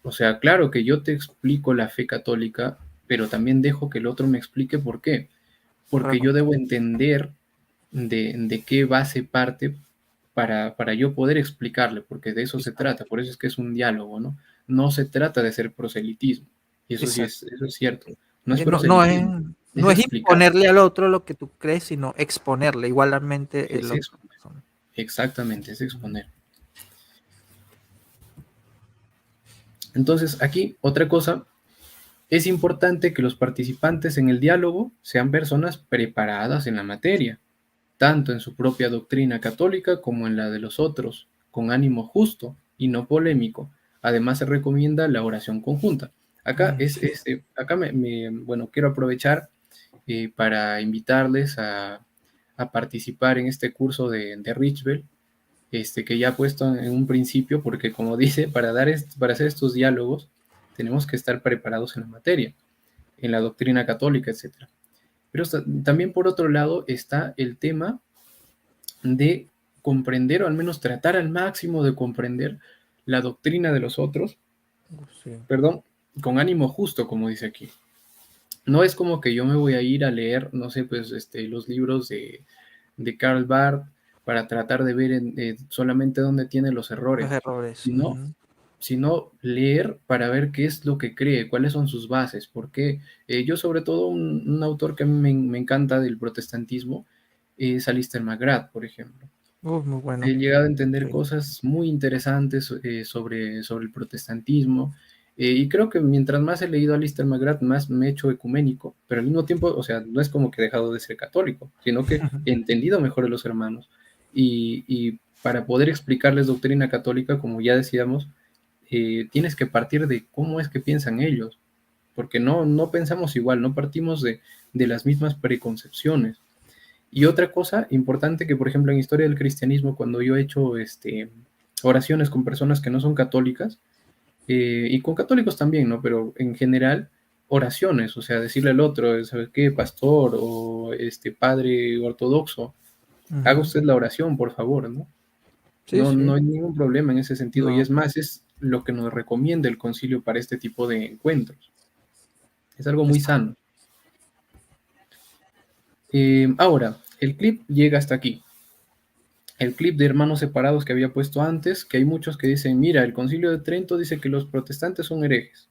Speaker 4: o sea, claro que yo te explico la fe católica, pero también dejo que el otro me explique por qué. Porque
Speaker 3: Claro,
Speaker 4: yo debo entender de qué base parte para yo poder explicarle, porque de eso se
Speaker 3: exacto,
Speaker 4: trata, por eso es que es un diálogo, ¿no? No se trata de hacer proselitismo, y eso sí
Speaker 3: exacto.
Speaker 4: es, eso es cierto, no es
Speaker 3: No, no es,
Speaker 4: proselitismo, es
Speaker 3: no es
Speaker 4: explicar,
Speaker 3: imponerle al otro lo que tú crees, sino exponerle igualmente el
Speaker 4: es
Speaker 3: otro.
Speaker 4: exponer, exactamente, es
Speaker 3: Ujú.
Speaker 4: exponer. Entonces, aquí, otra cosa, es importante que los participantes en el diálogo sean personas preparadas en la materia, tanto en su propia doctrina católica como en la de los otros, con ánimo justo y no polémico. Además, se recomienda la oración conjunta. Acá,
Speaker 3: Mm.
Speaker 4: acá bueno, quiero aprovechar para invitarles a participar en este curso de Richbell, que ya ha puesto en un principio, porque como dice, para hacer estos diálogos tenemos que estar preparados en la materia, en la doctrina católica, etc. Pero también por otro lado está el tema de comprender o al menos tratar al máximo de comprender la doctrina de los otros,
Speaker 3: Sí.
Speaker 4: perdón, con ánimo justo, como dice aquí. No es como que yo me voy a ir a leer, no sé, pues los libros de Karl Barth para tratar de ver solamente dónde tiene los
Speaker 3: Los
Speaker 4: errores,
Speaker 3: errores.
Speaker 4: sino,
Speaker 3: Ujú.
Speaker 4: sino leer para ver qué es lo que cree, cuáles son sus bases, porque yo sobre todo un autor que a mí me encanta del protestantismo es Alistair McGrath, por ejemplo.
Speaker 3: Muy
Speaker 4: He
Speaker 3: bueno.
Speaker 4: llegado a entender
Speaker 3: Sí.
Speaker 4: cosas muy interesantes sobre el protestantismo. Y creo que mientras más he leído a Alistair McGrath, más me he hecho ecuménico, pero al mismo tiempo, o sea, no es como que he dejado de ser católico, sino que he entendido mejor a los hermanos. Y para poder explicarles doctrina católica, como ya decíamos, tienes que partir de cómo es que piensan ellos, porque no pensamos igual, no partimos de las mismas preconcepciones. Y otra cosa importante que, por ejemplo, en historia del cristianismo, cuando yo he hecho oraciones con personas que no son católicas, y con católicos también, ¿no? Pero en general, oraciones, o sea, decirle al otro, ¿sabes qué, pastor o padre ortodoxo? Haga
Speaker 3: Ujú.
Speaker 4: usted la oración, por favor, ¿no?
Speaker 3: Sí,
Speaker 4: No
Speaker 3: sí.
Speaker 4: hay ningún problema en ese sentido, y
Speaker 3: No.
Speaker 4: es más, es lo que nos recomienda el concilio para este tipo de encuentros. Es algo muy
Speaker 3: Exacto.
Speaker 4: sano. Ahora, el clip llega hasta aquí. El clip de hermanos separados que había puesto antes, que hay muchos que dicen, mira, el Concilio de Trento dice que los protestantes son herejes,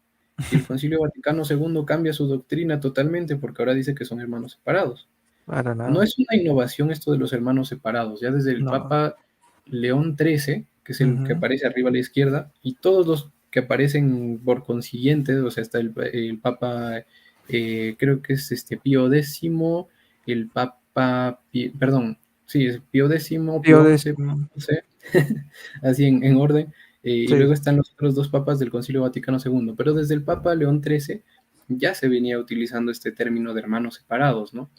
Speaker 4: y el Concilio Vaticano II cambia su doctrina totalmente porque ahora dice que son hermanos separados.
Speaker 3: Para
Speaker 4: No
Speaker 3: nada.
Speaker 4: es una innovación esto de los hermanos separados, ya desde el
Speaker 3: No.
Speaker 4: Papa León XIII, que es el que
Speaker 3: Ujú.
Speaker 4: aparece arriba a la izquierda, y todos los que aparecen por consiguiente, o sea, está el Papa, creo que es Pío X, el Papa, perdón, Sí, es Pío X,
Speaker 3: Pío
Speaker 4: Pío XI,
Speaker 3: X.
Speaker 4: no sé, así en orden. Y
Speaker 3: Sí,
Speaker 4: luego están los otros dos papas del Concilio Vaticano II. Pero desde el Papa León XIII ya se venía utilizando este término de hermanos separados, ¿no?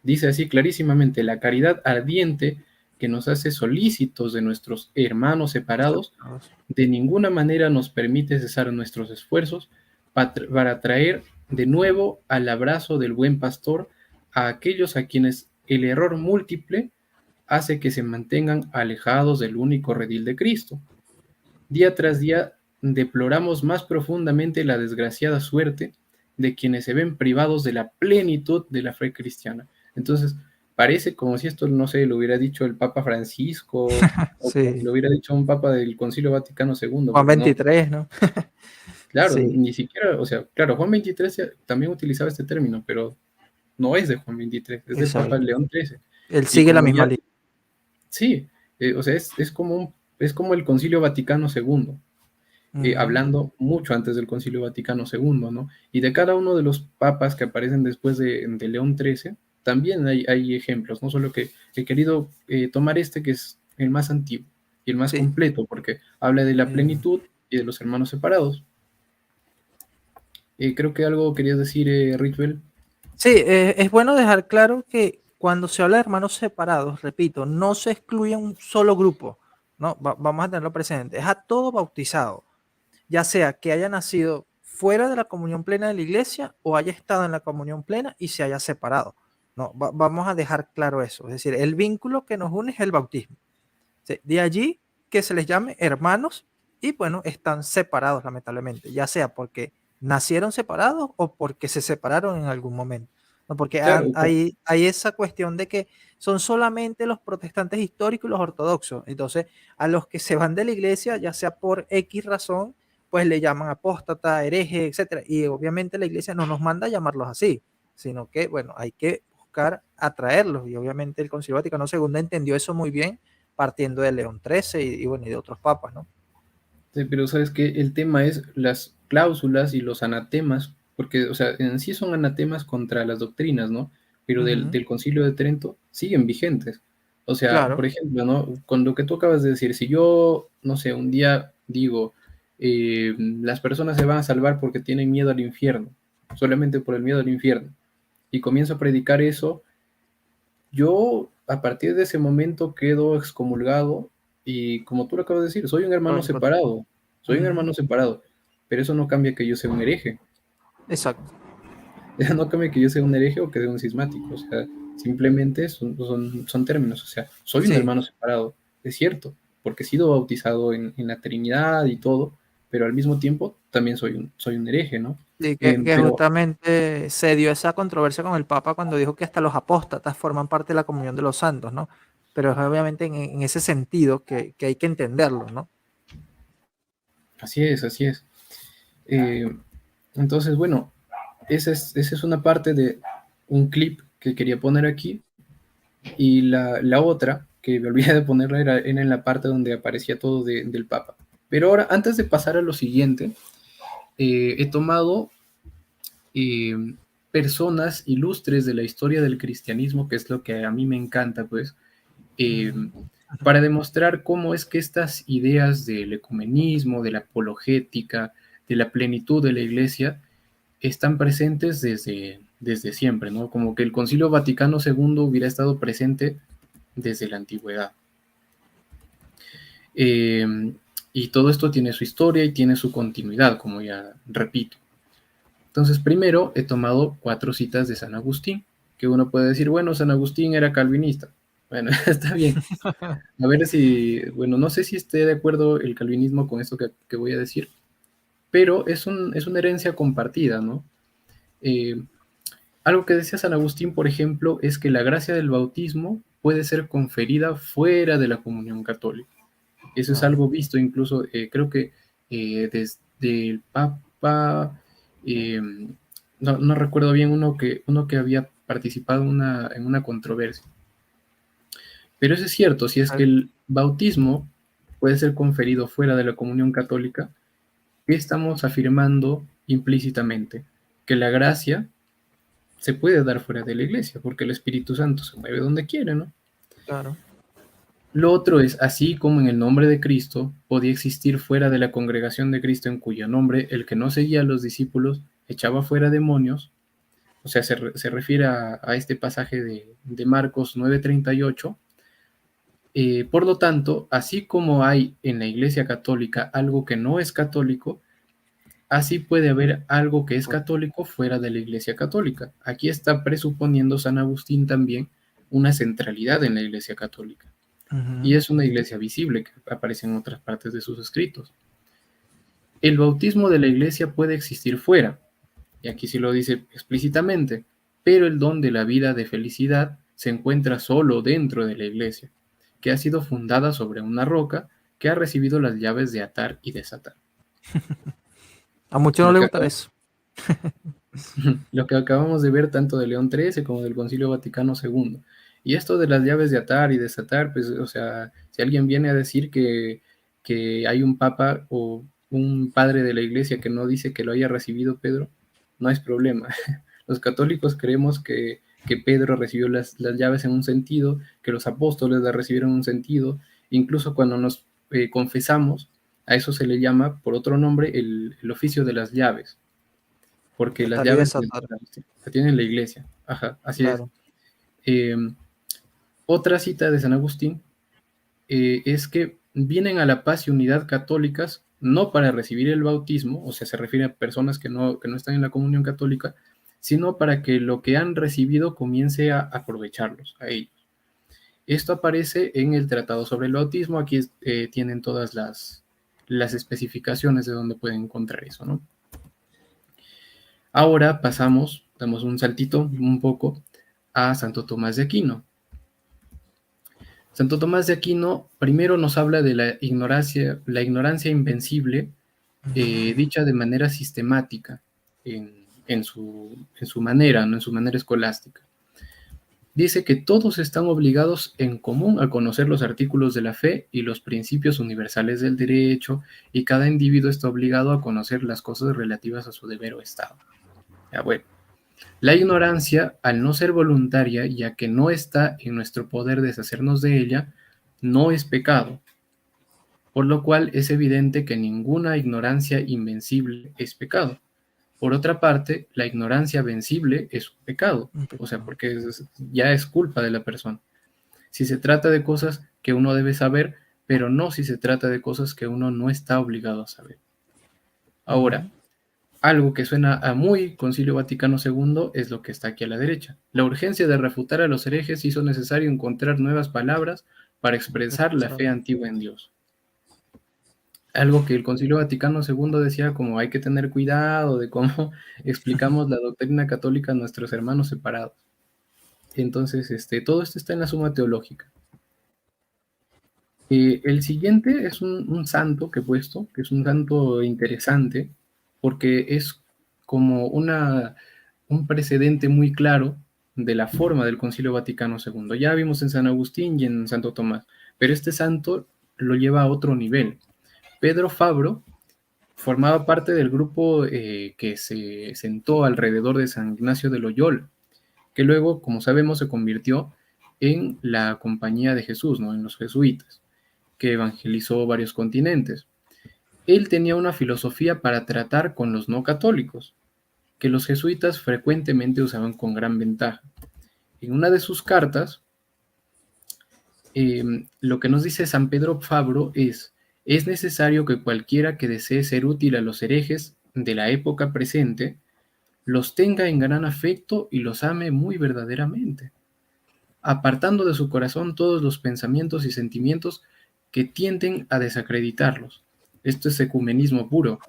Speaker 4: Dice así clarísimamente: la caridad ardiente que nos hace solícitos de nuestros hermanos separados, de ninguna manera nos permite cesar nuestros esfuerzos para traer de nuevo al abrazo del buen pastor a aquellos a quienes el error múltiple hace que se mantengan alejados del único redil de Cristo. Día tras día deploramos más profundamente la desgraciada suerte de quienes se ven privados de la plenitud de la fe cristiana. Entonces, parece como si esto, no sé, lo hubiera dicho el Papa Francisco o como si
Speaker 3: sí.
Speaker 4: lo hubiera dicho un Papa del Concilio Vaticano II,
Speaker 3: Juan
Speaker 4: pero no,
Speaker 3: 23, ¿no?
Speaker 4: claro,
Speaker 3: Sí,
Speaker 4: ni siquiera, o sea, claro, Juan XXIII también utilizaba este término, pero no es de Juan XXIII, es del Papa
Speaker 3: exacto.
Speaker 4: León XIII.
Speaker 3: Él
Speaker 4: Y
Speaker 3: sigue la
Speaker 4: como
Speaker 3: misma
Speaker 4: ya,
Speaker 3: línea.
Speaker 4: sí, o sea, es como el Concilio Vaticano II,
Speaker 3: Ujú.
Speaker 4: hablando mucho antes del Concilio Vaticano II, ¿no? Y de cada uno de los papas que aparecen después de León XIII, también hay ejemplos, no solo que he querido tomar este que es el más antiguo y el más
Speaker 3: Sí.
Speaker 4: completo, porque habla de la
Speaker 3: eh,
Speaker 4: plenitud y de los hermanos separados. Creo que algo querías decir, Rituel.
Speaker 3: Sí, es bueno dejar claro que cuando se habla de hermanos separados, repito, no se excluye un solo grupo, ¿no? Vamos a tenerlo presente. Es a todo bautizado, ya sea que haya nacido fuera de la comunión plena de la iglesia o haya estado en la comunión plena y se haya separado. No, vamos a dejar claro eso. Es decir, el vínculo que nos une es el bautismo. Sí, de allí que se les llame hermanos y bueno, están separados lamentablemente, ya sea porque nacieron separados o porque se separaron en algún momento. ¿No? Porque
Speaker 4: Claro,
Speaker 3: hay esa cuestión de que son solamente los protestantes históricos y los ortodoxos. Entonces, a los que se van de la iglesia, ya sea por X razón, pues le llaman apóstata, hereje, etcétera. Y obviamente la iglesia no nos manda a llamarlos así, sino que, bueno, hay que buscar atraerlos. Y obviamente el Concilio Vaticano II entendió eso muy bien partiendo de León XIII bueno, y de otros papas, ¿no?
Speaker 4: sí, pero sabes que el tema es las cláusulas y los anatemas, porque, o sea, en sí son anatemas contra las doctrinas, ¿no? Pero
Speaker 3: Ujú.
Speaker 4: del Concilio de Trento siguen vigentes. O sea,
Speaker 3: Claro,
Speaker 4: por ejemplo, ¿no? Con lo que tú acabas de decir, si yo, no sé, un día digo, las personas se van a salvar porque tienen miedo al infierno, solamente por el miedo al infierno, y comienzo a predicar eso, yo a partir de ese momento quedo excomulgado y como tú lo acabas de decir, soy un
Speaker 3: ujú.
Speaker 4: hermano separado, pero eso no cambia que yo sea un hereje,
Speaker 3: Exacto.
Speaker 4: eso no cambia que yo sea un hereje o que sea un cismático, o sea, simplemente son términos, o sea, soy un
Speaker 3: Sí,
Speaker 4: hermano separado, es cierto, porque he sido bautizado en la Trinidad y todo, pero al mismo tiempo también soy un hereje, ¿no?
Speaker 3: sí, que
Speaker 4: Pero
Speaker 3: justamente se dio esa controversia con el Papa cuando dijo que hasta los apóstatas forman parte de la comunión de los santos, ¿no? Pero es obviamente en ese sentido que hay que entenderlo, ¿no?
Speaker 4: así es, así es. Eh, entonces, bueno, esa es una parte de un clip que quería poner aquí. Y la otra, que me olvidé de ponerla, era en la parte donde aparecía todo del Papa. Pero ahora, antes de pasar a lo siguiente, he tomado eh, personas ilustres de la historia del cristianismo, que es lo que a mí me encanta, pues, eh,
Speaker 3: Mm,
Speaker 4: para demostrar cómo es que estas ideas del ecumenismo, de la apologética, de la plenitud de la iglesia, están presentes desde siempre, ¿no? Como que el Concilio Vaticano II hubiera estado presente desde la antigüedad. Eh, y todo esto tiene su historia y tiene su continuidad, como ya repito. Entonces, primero he tomado 4 citas de San Agustín, que uno puede decir, bueno, San Agustín era calvinista. Bueno, está bien. A ver si, bueno, no sé si esté de acuerdo el calvinismo con esto que voy a decir, pero es una herencia compartida, ¿no? Eh, Algo que decía San Agustín, por ejemplo, es que la gracia del bautismo puede ser conferida fuera de la comunión católica. Eso es
Speaker 3: Claro.
Speaker 4: algo visto incluso, creo que desde el Papa, no recuerdo bien uno que había participado en una controversia. Pero eso es cierto, si es que el bautismo puede ser conferido fuera de la comunión católica, ¿qué estamos afirmando implícitamente? Que la gracia se puede dar fuera de la iglesia, porque el Espíritu Santo se mueve donde quiere, ¿no?
Speaker 3: Claro.
Speaker 4: Lo otro es, así como en el nombre de Cristo podía existir fuera de la congregación de Cristo en cuyo nombre el que no seguía a los discípulos echaba fuera demonios, o sea, se refiere a este pasaje de Marcos 9:38. Por lo tanto, así como hay en la Iglesia Católica algo que no es católico, así puede haber algo que es católico fuera de la Iglesia Católica. Aquí está presuponiendo San Agustín también una centralidad en la Iglesia Católica. Y es una iglesia visible que aparece en otras partes de sus escritos. El bautismo de la iglesia puede existir fuera, y aquí sí lo dice explícitamente, pero el don de la vida de felicidad se encuentra solo dentro de la iglesia, que ha sido fundada sobre una roca que ha recibido las llaves de atar y desatar.
Speaker 3: A muchos no
Speaker 4: Lo
Speaker 3: les
Speaker 4: que,
Speaker 3: gusta eso.
Speaker 4: lo que acabamos de ver tanto de León XIII como del Concilio Vaticano II. Y esto de las llaves de atar y desatar, pues, o sea, si alguien viene a decir que hay un papa o un padre de la iglesia que no dice que lo haya recibido Pedro, no es problema. Los católicos creemos que Pedro recibió las llaves en un sentido, que los apóstoles las recibieron en un sentido, incluso cuando nos confesamos, a eso se le llama por otro nombre el oficio de las llaves, porque las
Speaker 3: Atar y
Speaker 4: llaves
Speaker 3: desatar.
Speaker 4: la tiene la iglesia. Ajá, así es.
Speaker 3: Claro.
Speaker 4: Otra cita de San Agustín es que vienen a la paz y unidad católicas no para recibir el bautismo, o sea, se refiere a personas que no están en la comunión católica, sino para que lo que han recibido comience a aprovecharlos a ellos. Esto aparece en el Tratado sobre el Bautismo. Aquí tienen todas las especificaciones de donde pueden encontrar eso, ¿no? Ahora damos un saltito un poco a Santo Tomás de Aquino. Santo Tomás de Aquino primero nos habla de la ignorancia invencible, dicha de manera sistemática en su manera, ¿no? En su manera escolástica. Dice que todos están obligados en común a conocer los artículos de la fe y los principios universales del derecho, y cada individuo está obligado a conocer las cosas relativas a su deber o estado. Ya, bueno. La ignorancia, al no ser voluntaria, ya que no está en nuestro poder deshacernos de ella, no es pecado, por lo cual es evidente que ninguna ignorancia invencible es pecado. Por otra parte, la ignorancia vencible es un pecado, o sea, porque ya es culpa de la persona. Si se trata de cosas que uno debe saber, pero no si se trata de cosas que uno no está obligado a saber. Ahora, algo que suena a muy Concilio Vaticano II es lo que está aquí a la derecha. La urgencia de refutar a los herejes hizo necesario encontrar nuevas palabras para expresar la fe antigua en Dios. Algo que el Concilio Vaticano II decía como hay que tener cuidado de cómo explicamos la doctrina católica a nuestros hermanos separados. Entonces, todo esto está en la Suma Teológica. El siguiente es un santo que he puesto, que es un santo interesante, porque es como un precedente muy claro de la forma del Concilio Vaticano II. Ya vimos en San Agustín y en Santo Tomás, pero este santo lo lleva a otro nivel. Pedro Fabro formaba parte del grupo que se sentó alrededor de San Ignacio de Loyola, que luego, como sabemos, se convirtió en la Compañía de Jesús, ¿no? En los jesuitas, que evangelizó varios continentes. Él tenía una filosofía para tratar con los no católicos, que los jesuitas frecuentemente usaban con gran ventaja. En una de sus cartas, lo que nos dice San Pedro Fabro es necesario que cualquiera que desee ser útil a los herejes de la época presente, los tenga en gran afecto y los ame muy verdaderamente, apartando de su corazón todos los pensamientos y sentimientos que tienden a desacreditarlos. Esto es ecumenismo puro.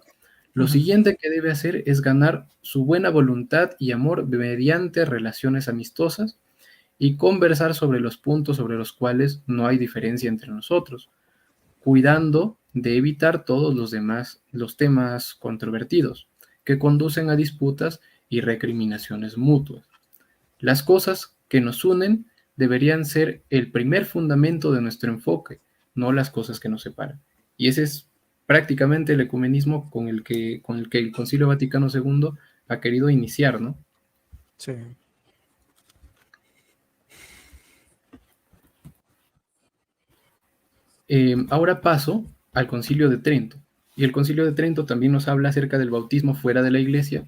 Speaker 4: Lo siguiente que debe hacer es ganar su buena voluntad y amor mediante relaciones amistosas y conversar sobre los puntos sobre los cuales no hay diferencia entre nosotros, cuidando de evitar todos los temas controvertidos que conducen a disputas y recriminaciones mutuas. Las cosas que nos unen deberían ser el primer fundamento de nuestro enfoque, no las cosas que nos separan. Y ese es prácticamente el ecumenismo con el que el Concilio Vaticano II ha querido iniciar, ¿no?
Speaker 3: Sí.
Speaker 4: Ahora paso al Concilio de Trento. Y el Concilio de Trento también nos habla acerca del bautismo fuera de la iglesia,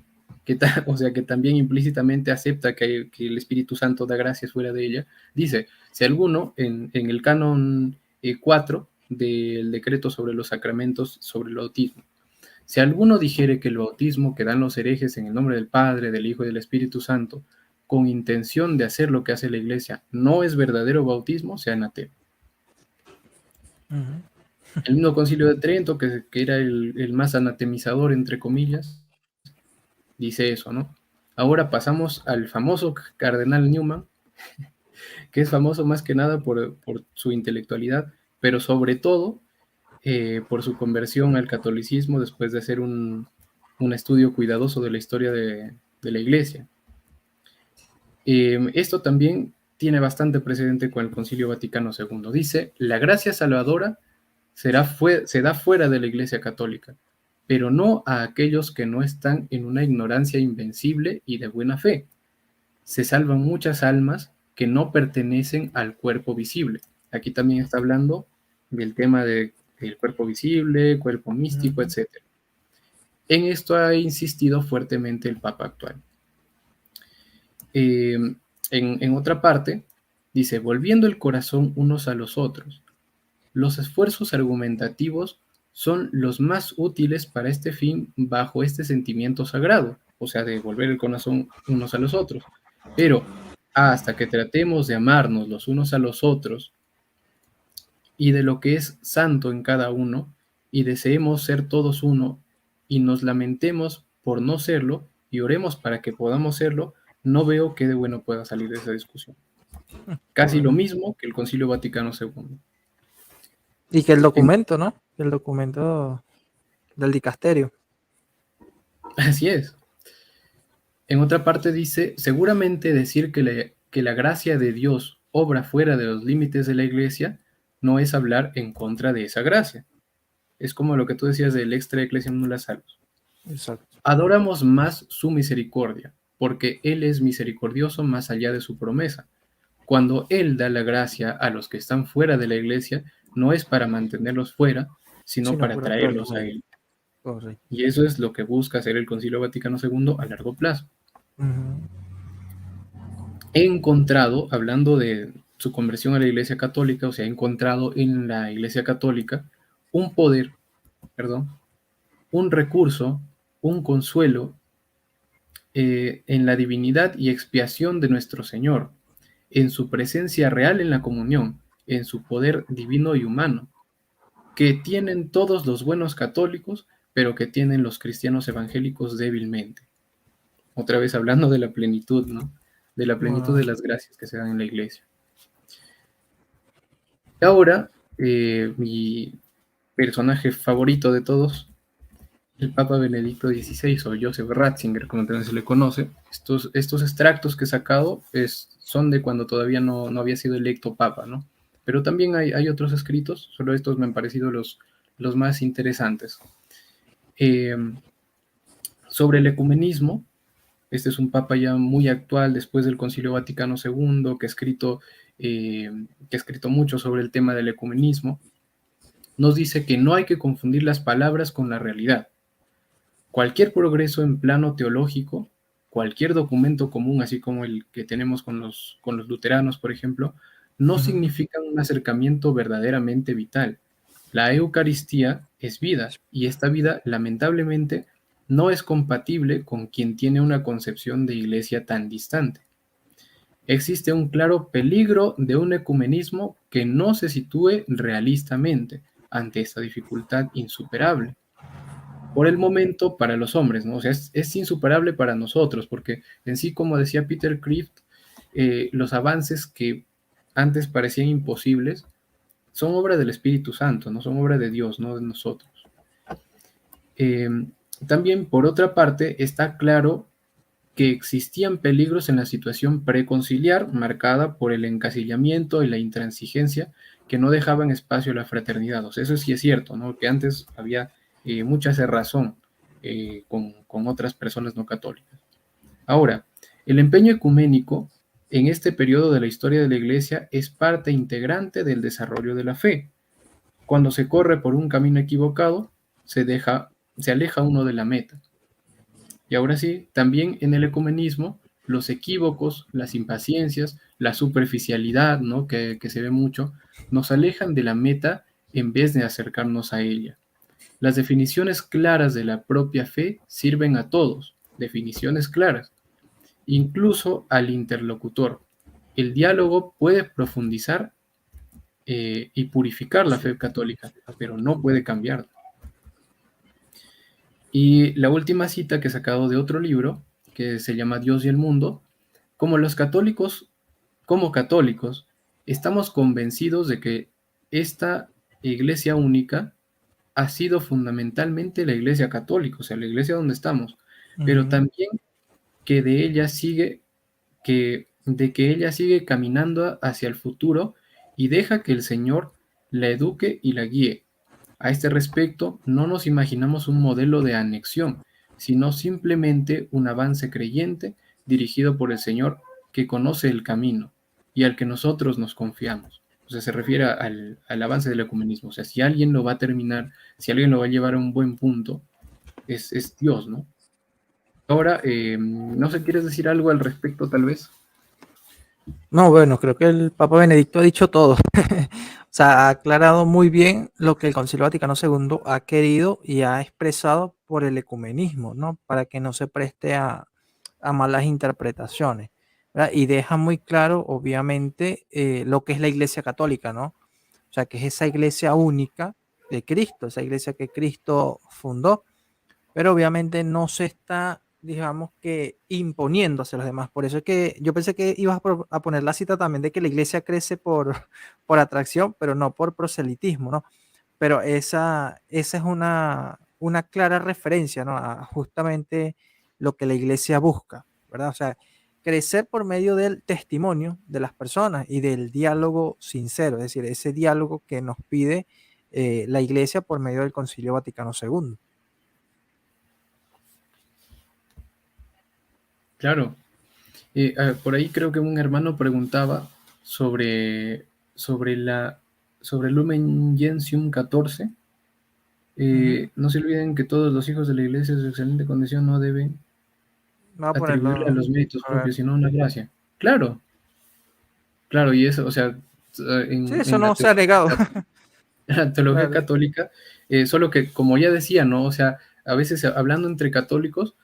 Speaker 4: o sea, que también implícitamente acepta que el Espíritu Santo da gracias fuera de ella. Dice, si alguno en el canon 4 del decreto sobre los sacramentos sobre el bautismo, si alguno dijere que el bautismo que dan los herejes en el nombre del Padre, del Hijo y del Espíritu Santo, con intención de hacer lo que hace la iglesia, no es verdadero bautismo, sea anatema. El mismo Concilio de Trento, que era el más anatemizador, entre comillas, dice eso, ¿no? Ahora pasamos al famoso cardenal Newman, que es famoso más que nada por su intelectualidad, pero sobre todo por su conversión al catolicismo después de hacer un estudio cuidadoso de la historia de la iglesia. Esto también tiene bastante precedente con el Concilio Vaticano II. Dice, la gracia salvadora se da fuera de la Iglesia Católica, pero no a aquellos que no están en una ignorancia invencible y de buena fe. Se salvan muchas almas que no pertenecen al cuerpo visible. Aquí también está hablando del tema del cuerpo visible, cuerpo místico, etc. En esto ha insistido fuertemente el Papa actual. En otra parte, dice, volviendo el corazón unos a los otros, los esfuerzos argumentativos son los más útiles para este fin bajo este sentimiento sagrado, o sea, de volver el corazón unos a los otros. Pero hasta que tratemos de amarnos los unos a los otros y de lo que es santo en cada uno, y deseemos ser todos uno, y nos lamentemos por no serlo, y oremos para que podamos serlo, no veo qué de bueno pueda salir de esa discusión. Casi lo mismo que el Concilio Vaticano II.
Speaker 3: Y que el documento, ¿no? El documento del dicasterio.
Speaker 4: Así es. En otra parte dice, seguramente decir que la gracia de Dios obra fuera de los límites de la iglesia no es hablar en contra de esa gracia. Es como lo que tú decías del extra ecclesiam nulla salus.
Speaker 3: Exacto.
Speaker 4: Adoramos más su misericordia, porque Él es misericordioso más allá de su promesa. Cuando Él da la gracia a los que están fuera de la iglesia, no es para mantenerlos fuera, sino para traerlos a Él.
Speaker 3: Correcto.
Speaker 4: Y eso es lo que busca hacer el Concilio Vaticano II a largo plazo. He encontrado, hablando de su conversión a la Iglesia Católica, o sea, he encontrado en la Iglesia Católica un poder, un recurso, un consuelo en la divinidad y expiación de nuestro Señor, en su presencia real en la comunión, en su poder divino y humano, que tienen todos los buenos católicos, pero que tienen los cristianos evangélicos débilmente. Otra vez hablando de la plenitud, ¿no? De la plenitud de las gracias que se dan en la iglesia. Y ahora, mi personaje favorito de todos, el Papa Benedicto XVI, o Joseph Ratzinger, como también se le conoce. Estos extractos que he sacado son de cuando todavía no había sido electo Papa, ¿no? Pero también hay otros escritos, solo estos me han parecido los más interesantes. Sobre el ecumenismo, este es un papa ya muy actual después del Concilio Vaticano II, que ha escrito mucho sobre el tema del ecumenismo. Nos dice que no hay que confundir las palabras con la realidad. Cualquier progreso en plano teológico, cualquier documento común, así como el que tenemos con los luteranos, por ejemplo, no significa un acercamiento verdaderamente vital. La Eucaristía es vida, y esta vida, lamentablemente, no es compatible con quien tiene una concepción de iglesia tan distante. Existe un claro peligro de un ecumenismo que no se sitúe realistamente ante esta dificultad insuperable. Por el momento, para los hombres, ¿no? O sea, es insuperable para nosotros, porque en sí, como decía Peter Kreeft, los avances que antes parecían imposibles son obra del Espíritu Santo, no son obra de Dios, no de nosotros. También, por otra parte, está claro que existían peligros en la situación preconciliar, marcada por el encasillamiento y la intransigencia que no dejaban espacio a la fraternidad. O sea, eso sí es cierto, ¿no? Que antes había mucha cerrazón con otras personas no católicas. Ahora, el empeño ecuménico en este periodo de la historia de la Iglesia es parte integrante del desarrollo de la fe. Cuando se corre por un camino equivocado, se aleja uno de la meta. Y ahora sí, también en el ecumenismo, los equívocos, las impaciencias, la superficialidad, ¿no? que se ve mucho, nos alejan de la meta en vez de acercarnos a ella. Las definiciones claras de la propia fe sirven a todos, definiciones claras, incluso al interlocutor. El diálogo puede profundizar y purificar la
Speaker 3: Sí,
Speaker 4: fe católica,
Speaker 3: sí,
Speaker 4: pero no puede cambiarla. Y la última cita que he sacado de otro libro, que se llama Dios y el mundo, como los católicos, como católicos, estamos convencidos de que esta iglesia única ha sido fundamentalmente la iglesia católica, o sea, la iglesia donde estamos, pero
Speaker 3: ujú,
Speaker 4: también que de ella sigue, de que ella sigue caminando hacia el futuro y deja que el Señor la eduque y la guíe. A este respecto, no nos imaginamos un modelo de anexión, sino simplemente un avance creyente dirigido por el Señor que conoce el camino y al que nosotros nos confiamos. O sea, se refiere al avance del ecumenismo. O sea, si alguien lo va a terminar, si alguien lo va a llevar a un buen punto, es Dios, ¿no? Ahora, no sé, ¿quieres decir algo al respecto tal vez?
Speaker 3: No, bueno, creo que el Papa Benedicto ha dicho todo. O sea, ha aclarado muy bien lo que el Concilio Vaticano II ha querido y ha expresado por el ecumenismo, ¿no? Para que no se preste a malas interpretaciones, ¿verdad? Y deja muy claro, obviamente, lo que es la Iglesia Católica, ¿no? O sea, que es esa iglesia única de Cristo, esa iglesia que Cristo fundó, pero obviamente no se está, digamos que, imponiendo hacia los demás. Por eso es que yo pensé que ibas a poner la cita también de que la iglesia crece por, por atracción, pero no por proselitismo, ¿no? Pero esa es una clara referencia, ¿no? A justamente lo que la iglesia busca, ¿verdad? O sea, crecer por medio del testimonio de las personas y del diálogo sincero, es decir, ese diálogo que nos pide la iglesia por medio del Concilio Vaticano II.
Speaker 4: Claro. Por ahí creo que un hermano preguntaba sobre, sobre la, sobre el Lumen Gentium 14.
Speaker 3: Ujú.
Speaker 4: No se olviden que todos los hijos de la iglesia de excelente condición no deben
Speaker 3: Voy a
Speaker 4: atribuirle a
Speaker 3: ponerlo,
Speaker 4: los méritos
Speaker 3: a ver.
Speaker 4: propios, sino una gracia. Claro, claro, y eso, o sea,
Speaker 3: Sí, eso
Speaker 4: en la
Speaker 3: no se ha
Speaker 4: teología,
Speaker 3: negado.
Speaker 4: la teología
Speaker 3: Claro.
Speaker 4: católica, solo que, como ya decía, ¿no? O sea, a veces hablando entre católicos,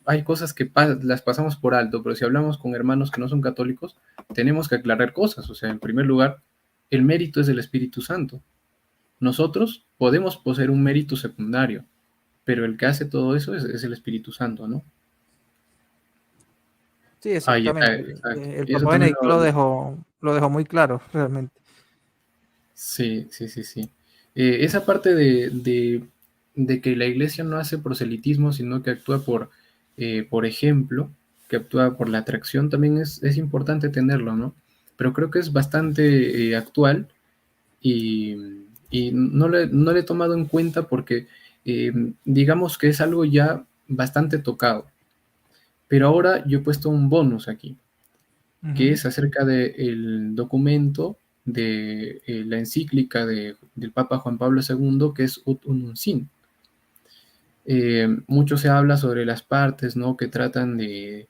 Speaker 4: hay cosas que las pasamos por alto, pero si hablamos con hermanos que no son católicos, tenemos que aclarar cosas. O sea, en primer lugar, el mérito es del Espíritu Santo. Nosotros podemos poseer un mérito secundario, pero el que hace todo eso es el Espíritu Santo, ¿no?
Speaker 3: Sí,
Speaker 4: Ah,
Speaker 3: exactamente.
Speaker 4: exacto.
Speaker 3: El
Speaker 4: Y eso
Speaker 3: Papa
Speaker 4: también
Speaker 3: Benedicto lo dejó muy claro, realmente.
Speaker 4: sí, sí, sí, sí. Esa parte de que la iglesia no hace proselitismo, sino que actúa por ejemplo, que actúa por la atracción, también es importante tenerlo, ¿no? Pero creo que es bastante actual y, y no le he tomado en cuenta porque eh, digamos que es algo ya bastante tocado. Pero ahora yo he puesto un bonus aquí, que
Speaker 3: Ujú.
Speaker 4: es acerca del documento de la encíclica del Papa Juan Pablo II, que es Ut Unum Sin. Mucho se habla sobre las partes, ¿no? Que tratan de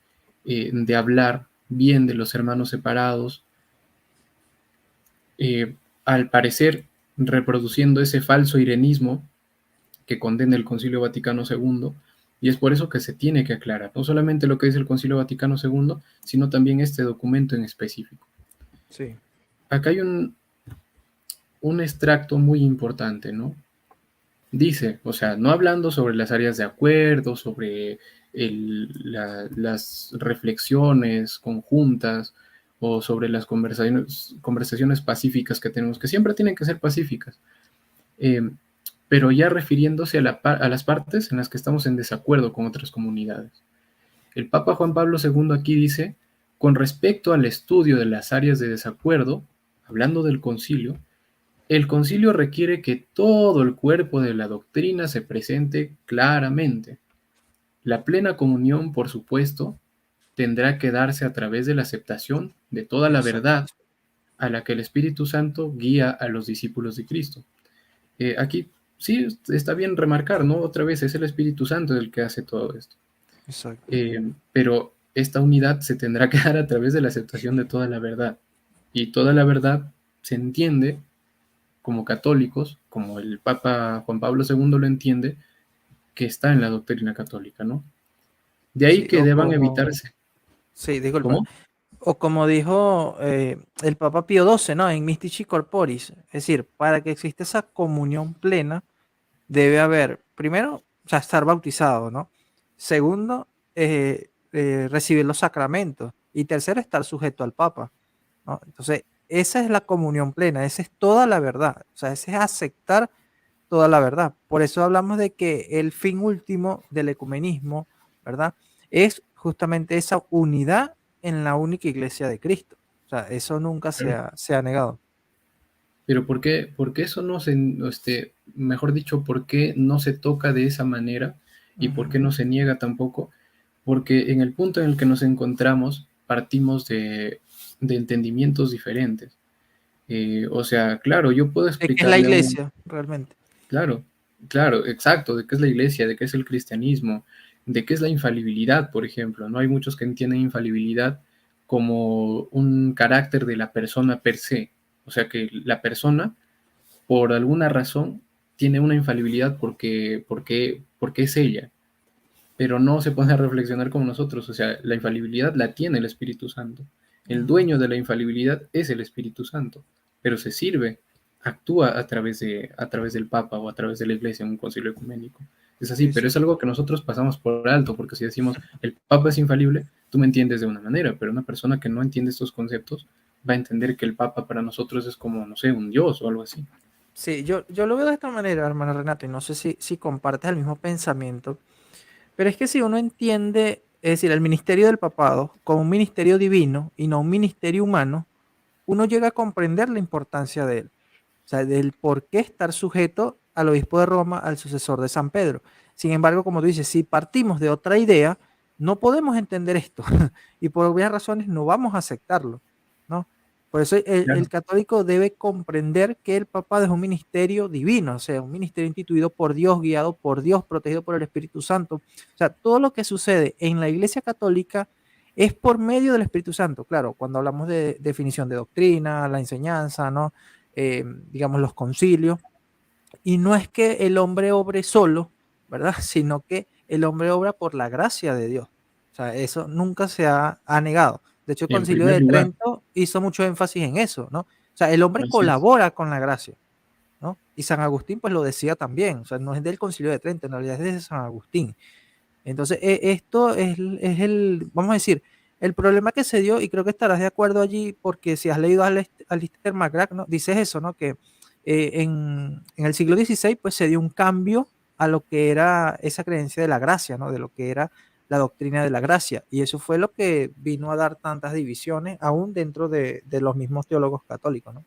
Speaker 4: hablar bien de los hermanos separados, eh, al parecer reproduciendo ese falso irenismo que condena el Concilio Vaticano II, y es por eso que se tiene que aclarar, no solamente lo que dice el Concilio Vaticano II, sino también este documento en específico.
Speaker 3: Sí.
Speaker 4: Acá hay un extracto muy importante, ¿no? Dice, o sea, no hablando sobre las áreas de acuerdo, sobre las reflexiones conjuntas o sobre las conversaciones pacíficas que tenemos, que siempre tienen que ser pacíficas, eh, pero ya refiriéndose a las partes en las que estamos en desacuerdo con otras comunidades. El Papa Juan Pablo II aquí dice, con respecto al estudio de las áreas de desacuerdo, hablando del concilio, el concilio requiere que todo el cuerpo de la doctrina se presente claramente. La plena comunión, por supuesto, tendrá que darse a través de la aceptación de toda la verdad
Speaker 3: Exacto.
Speaker 4: a la que el Espíritu Santo guía a los discípulos de Cristo. Aquí sí está bien remarcar, ¿no? Otra vez es el Espíritu Santo el que hace todo esto.
Speaker 3: Exacto.
Speaker 4: Pero esta unidad se tendrá que dar a través de la aceptación de toda la verdad. Y toda la verdad se entiende como católicos, como el Papa Juan Pablo II lo entiende, que está en la doctrina católica, ¿no? De ahí
Speaker 3: Sí,
Speaker 4: que
Speaker 3: o
Speaker 4: deban
Speaker 3: como,
Speaker 4: evitarse.
Speaker 3: sí, disculpa.
Speaker 4: ¿Cómo?
Speaker 3: O como dijo el Papa Pío XII, ¿no? En Mystici Corporis. Es decir, para que exista esa comunión plena, debe haber, primero, o sea, estar bautizado, ¿no? Segundo, recibir los sacramentos. Y tercero, estar sujeto al Papa, ¿no? Entonces, esa es la comunión plena, esa es toda la verdad. O sea, ese es aceptar toda la verdad. Por eso hablamos de que el fin último del ecumenismo, ¿verdad? Es justamente esa unidad en la única iglesia de Cristo. O sea, eso nunca se ha negado.
Speaker 4: Pero por qué eso no se, mejor dicho, por qué no se toca de esa manera y por
Speaker 3: Ujú.
Speaker 4: qué no se niega tampoco? Porque en el punto en el que nos encontramos partimos de entendimientos diferentes. O sea, claro, yo puedo
Speaker 3: ¿De qué es la
Speaker 4: explicarle a un,
Speaker 3: iglesia realmente?
Speaker 4: claro, claro, exacto, de qué es la iglesia, de qué es el cristianismo, de qué es la infalibilidad, por ejemplo, ¿no? Hay muchos que entienden infalibilidad como un carácter de la persona per se, o sea que la persona, por alguna razón, tiene una infalibilidad porque es ella, pero no se pone a reflexionar como nosotros, o sea, la infalibilidad la tiene el Espíritu Santo. El
Speaker 3: Ujú.
Speaker 4: dueño de la infalibilidad es el Espíritu Santo, pero se sirve, actúa a través del Papa o a través de la Iglesia en un concilio ecuménico. Es así,
Speaker 3: Sí,
Speaker 4: pero
Speaker 3: sí.
Speaker 4: es algo que nosotros pasamos por alto, porque si decimos el Papa es infalible, tú me entiendes de una manera, pero una persona que no entiende estos conceptos va a entender que el Papa para nosotros es como, no sé, un Dios o algo así.
Speaker 3: Sí, yo lo veo de esta manera, hermano Renato, y no sé si compartes el mismo pensamiento, pero es que si uno entiende, es decir, el ministerio del papado como un ministerio divino y no un ministerio humano, uno llega a comprender la importancia de él. O sea, del por qué estar sujeto al obispo de Roma, al sucesor de San Pedro. Sin embargo, como tú dices, si partimos de otra idea, no podemos entender esto y por obvias razones no vamos a aceptarlo, ¿no? Por eso el
Speaker 4: Claro.
Speaker 3: católico debe comprender que el papado es un ministerio divino, o sea, un ministerio instituido por Dios, guiado por Dios, protegido por el Espíritu Santo. O sea, todo lo que sucede en la Iglesia Católica es por medio del Espíritu Santo. Claro, cuando hablamos de definición de doctrina, la enseñanza, ¿no? Digamos, los concilios. Y no es que el hombre obre solo, ¿verdad? Sino que el hombre obra por la gracia de Dios. O sea, eso nunca ha negado. De hecho, el
Speaker 4: Y en
Speaker 3: concilio
Speaker 4: primer
Speaker 3: de
Speaker 4: lugar,
Speaker 3: Trento hizo mucho énfasis en eso, ¿no? O sea, el hombre
Speaker 4: así es.
Speaker 3: colabora con la gracia, ¿no? Y San Agustín pues lo decía también, o sea, no es del concilio de Trento, en realidad es de San Agustín. Entonces, esto vamos a decir, el problema que se dio, y creo que estarás de acuerdo allí, porque si has leído a Alistair McGrath, ¿no? Dices eso, ¿no? Que en el siglo XVI, pues se dio un cambio a lo que era esa creencia de la gracia, ¿no? De lo que era la doctrina de la gracia. Y eso fue lo que vino a dar tantas divisiones, aún dentro de los mismos teólogos católicos, ¿no?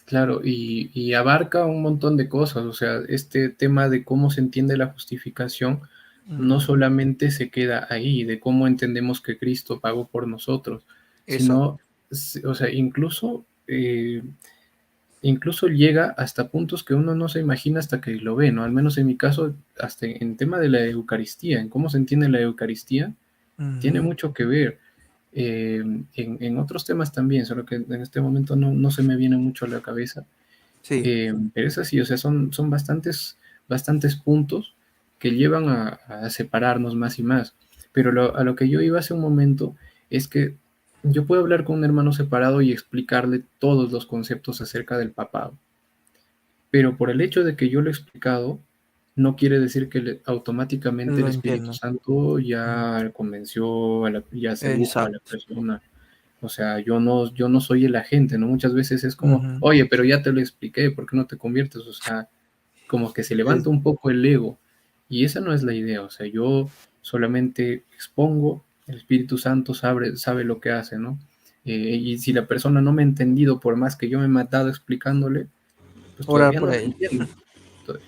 Speaker 4: Claro, y abarca un montón de cosas, o sea, este tema de cómo se entiende la justificación no
Speaker 3: Ujú.
Speaker 4: solamente se queda ahí, de cómo entendemos que Cristo pagó por nosotros,
Speaker 3: Exacto.
Speaker 4: sino, o sea, incluso llega hasta puntos que uno no se imagina hasta que lo ve, ¿no? Al menos en mi caso, hasta en tema de la Eucaristía, en cómo se entiende la Eucaristía, tiene
Speaker 3: Ujú.
Speaker 4: mucho que ver. En otros temas también, solo que en este momento no se me viene mucho a la cabeza.
Speaker 3: Sí.
Speaker 4: Pero es así, o sea, son bastantes puntos que llevan a separarnos más y más. Pero a lo que yo iba hace un momento es que yo puedo hablar con un hermano separado y explicarle todos los conceptos acerca del papado. Pero por el hecho de que yo lo he explicado, no quiere decir que automáticamente el
Speaker 3: Lo
Speaker 4: Espíritu
Speaker 3: entiendo.
Speaker 4: Santo
Speaker 3: Mm.
Speaker 4: ya convenció, ya sedujo a la
Speaker 3: Exacto.
Speaker 4: persona. O sea, yo no soy el agente, ¿no? Muchas veces es como,
Speaker 3: Ujú.
Speaker 4: oye, pero ya te lo expliqué, ¿por qué no te conviertes? O sea, como que se
Speaker 3: Sí.
Speaker 4: levanta un poco el ego. Y esa no es la idea. O sea, yo solamente expongo, el Espíritu Santo sabe lo que hace, ¿no? Y si la persona no me ha entendido, por más que yo me he matado explicándole, pues
Speaker 3: Orar
Speaker 4: todavía
Speaker 3: por
Speaker 4: no me
Speaker 3: ella.
Speaker 4: entiende.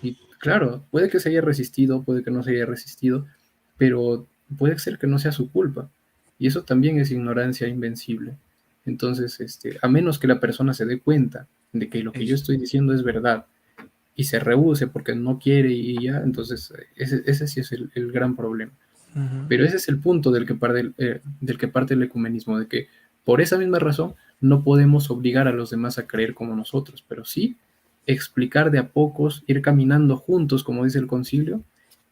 Speaker 4: Y claro, puede que se haya resistido, puede que no se haya resistido, pero puede ser que no sea su culpa. Y eso también es ignorancia invencible. Entonces, a menos que la persona se dé cuenta de que lo que yo
Speaker 3: Eso.
Speaker 4: estoy diciendo es verdad y se rehúse porque no quiere y ya, entonces ese sí es el gran problema. Pero ese es el punto del que parte el ecumenismo, de que por esa misma razón no podemos obligar a los demás a creer como nosotros, pero sí explicar de a pocos, ir caminando juntos, como dice el concilio,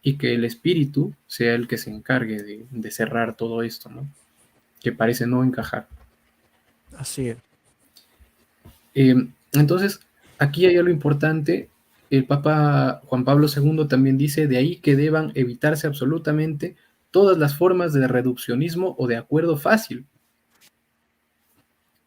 Speaker 4: y que el espíritu sea el que se encargue de cerrar todo esto, ¿no? Que parece no encajar.
Speaker 3: Así es.
Speaker 4: Entonces, aquí hay algo importante. El Papa Juan Pablo II también dice de ahí que deban evitarse absolutamente todas las formas de reduccionismo o de acuerdo fácil.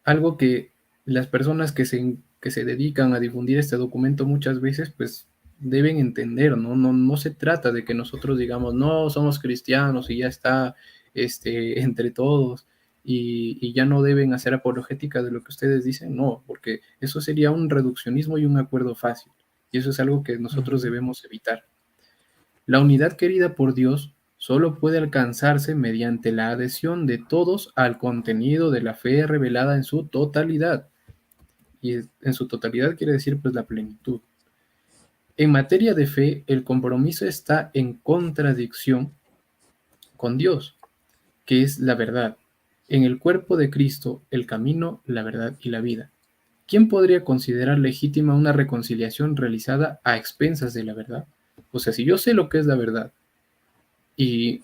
Speaker 4: Algo que las personas que se dedican a difundir este documento muchas veces, pues deben entender, ¿no? No se trata de que nosotros digamos, no, somos cristianos y ya está, entre todos, y ya no deben hacer apologética de lo que ustedes dicen, no, porque eso sería un reduccionismo y un acuerdo fácil, y eso es algo que nosotros debemos evitar. La unidad querida por Dios solo puede alcanzarse mediante la adhesión de todos al contenido de la fe revelada en su totalidad. Y en su totalidad quiere decir pues la plenitud. En materia de fe, el compromiso está en contradicción con Dios, que es la verdad. En el cuerpo de Cristo, el camino, la verdad y la vida. ¿Quién podría considerar legítima una reconciliación realizada a expensas de la verdad? O sea, si yo sé lo que es la verdad y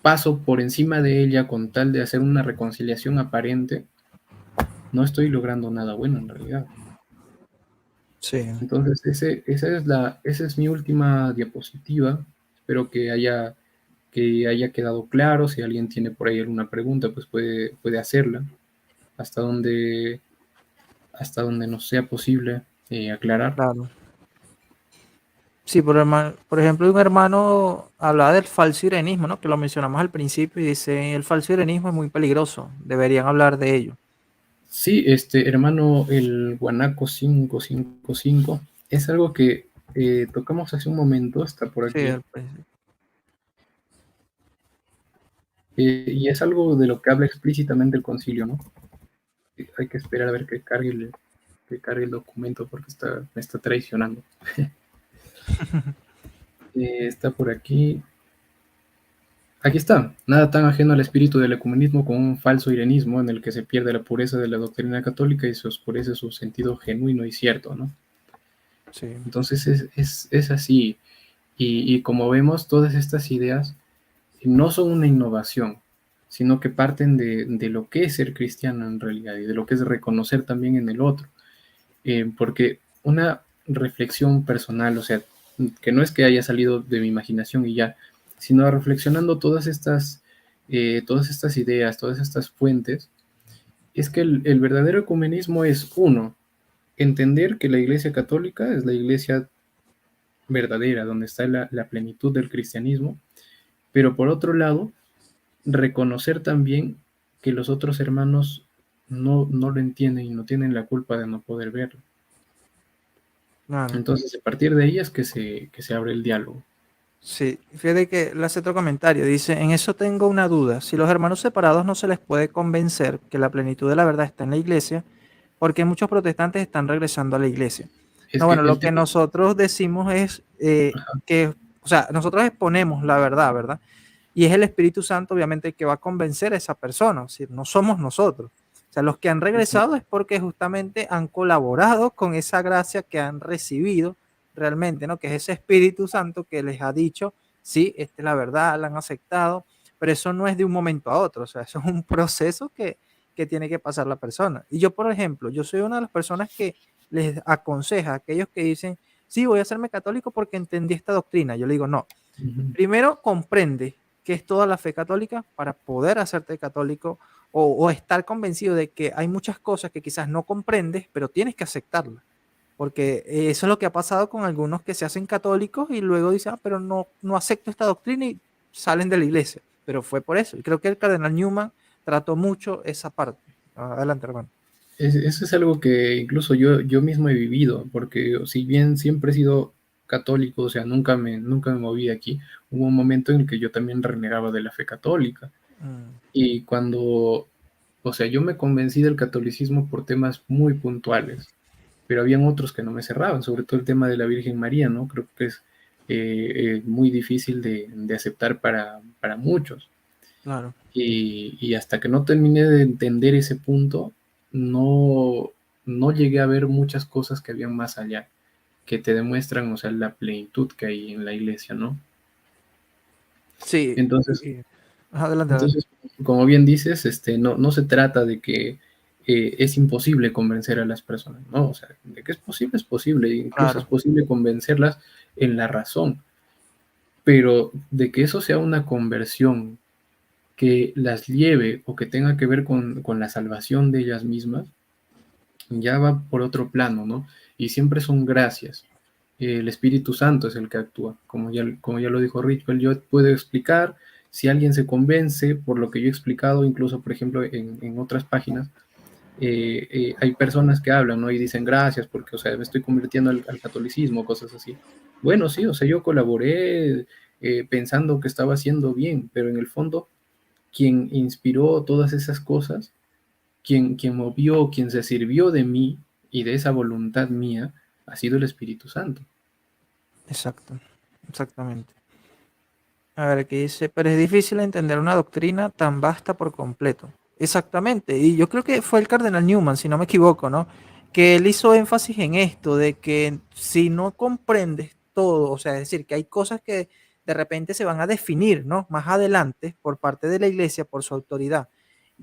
Speaker 4: paso por encima de ella con tal de hacer una reconciliación aparente, no estoy logrando nada bueno en realidad.
Speaker 3: Sí.
Speaker 4: Entonces, esa es mi última diapositiva. Espero que haya quedado claro. Si alguien tiene por ahí alguna pregunta, pues puede hacerla hasta donde nos sea posible aclarar.
Speaker 3: Claro. Sí, por ejemplo, un hermano hablaba del falso irenismo, ¿no? Que lo mencionamos al principio y dice, el falso irenismo es muy peligroso, deberían hablar de ello.
Speaker 4: Sí, hermano, el Guanaco 555 es algo que tocamos hace un momento, está por
Speaker 3: Sí,
Speaker 4: aquí. Y es algo de lo que habla explícitamente el concilio, ¿no? Hay que esperar a ver que cargue el documento porque me está traicionando. Está por aquí. Aquí está. Nada tan ajeno al espíritu del ecumenismo como un falso irenismo en el que se pierde la pureza de la doctrina católica y se oscurece su sentido genuino y cierto, ¿no?
Speaker 3: Sí.
Speaker 4: Entonces es así. Y como vemos, todas estas ideas no son una innovación, sino que parten de lo que es ser cristiano en realidad y de lo que es reconocer también en el otro. Porque una reflexión personal, o sea, que no es que haya salido de mi imaginación y ya, sino reflexionando todas estas ideas, todas estas fuentes, es que el verdadero ecumenismo es, uno, entender que la Iglesia Católica es la Iglesia verdadera, donde está la plenitud del cristianismo, pero por otro lado, reconocer también que los otros hermanos no lo entienden y no tienen la culpa de no poder verlo.
Speaker 3: Claro.
Speaker 4: Entonces, a partir de ahí es que se abre el diálogo.
Speaker 3: Sí, fíjate que le hace otro comentario, dice, en eso tengo una duda, si los hermanos separados no se les puede convencer que la plenitud de la verdad está en la iglesia, porque muchos protestantes están regresando a la iglesia.
Speaker 4: Es
Speaker 3: No,
Speaker 4: que
Speaker 3: bueno,
Speaker 4: el
Speaker 3: lo que
Speaker 4: tema,
Speaker 3: nosotros decimos es que, o sea, nosotros exponemos la verdad, ¿verdad? Y es el Espíritu Santo, obviamente, el que va a convencer a esa persona, es decir, no somos nosotros. O sea, los que han regresado es porque justamente han colaborado con esa gracia que han recibido realmente, ¿no? Que es ese Espíritu Santo que les ha dicho, sí, esta es la verdad, la han aceptado, pero eso no es de un momento a otro, o sea, eso es un proceso que tiene que pasar la persona. Y yo, por ejemplo, yo soy una de las personas que les aconseja a aquellos que dicen, sí, voy a hacerme católico porque entendí esta doctrina. Yo le digo, no, primero comprende qué es toda la fe católica para poder hacerte católico o estar convencido de que hay muchas cosas que quizás no comprendes, pero tienes que aceptarlas. Porque eso es lo que ha pasado con algunos que se hacen católicos y luego dicen, pero no acepto esta doctrina y salen de la iglesia. Pero fue por eso. Y creo que el cardenal Newman trató mucho esa parte. Adelante, hermano.
Speaker 4: Eso es algo que incluso yo mismo he vivido, porque si bien siempre he sido católico, o sea, nunca me moví de aquí, hubo un momento en el que yo también renegaba de la fe católica. Y cuando, o sea, yo me convencí del catolicismo por temas muy puntuales. pero habían otros que no me cerraban, sobre todo el tema de la Virgen María, ¿no? Creo que es muy difícil de aceptar para muchos.
Speaker 3: Claro.
Speaker 4: Y hasta que no terminé de entender ese punto, no, no llegué a ver muchas cosas que habían más allá, que te demuestran, o sea, la plenitud que hay en la iglesia, ¿no?
Speaker 3: Sí.
Speaker 4: Entonces,
Speaker 3: Adelante, adelante.
Speaker 4: entonces, como bien dices, no, no se trata de que es imposible convencer a las personas, ¿no? O sea, de que es posible, incluso es
Speaker 3: Claro.
Speaker 4: posible convencerlas en la razón, pero de que eso sea una conversión que las lleve o que tenga que ver con la salvación de ellas mismas, ya va por otro plano, ¿no? Y siempre son gracias. El Espíritu Santo es el que actúa, como ya lo dijo Richwell, yo puedo explicar, si alguien se convence por lo que yo he explicado, incluso, por ejemplo, en otras páginas, hay personas que hablan, ¿no? Y dicen gracias porque, o sea, me estoy convirtiendo al catolicismo, cosas así. Bueno, sí, o sea, yo colaboré pensando que estaba haciendo bien, pero en el fondo, quien inspiró todas esas cosas, quien movió, quien se sirvió de mí y de esa voluntad mía, ha sido el Espíritu Santo.
Speaker 3: Exacto. Exactamente. A ver, aquí dice, pero es difícil entender una doctrina tan vasta por completo. Exactamente. Y yo creo que fue el cardenal Newman, si no me equivoco, ¿no? Que él hizo énfasis en esto, de que si no comprendes todo, o sea, es decir, que hay cosas que de repente se van a definir, ¿no? Más adelante por parte de la iglesia, por su autoridad.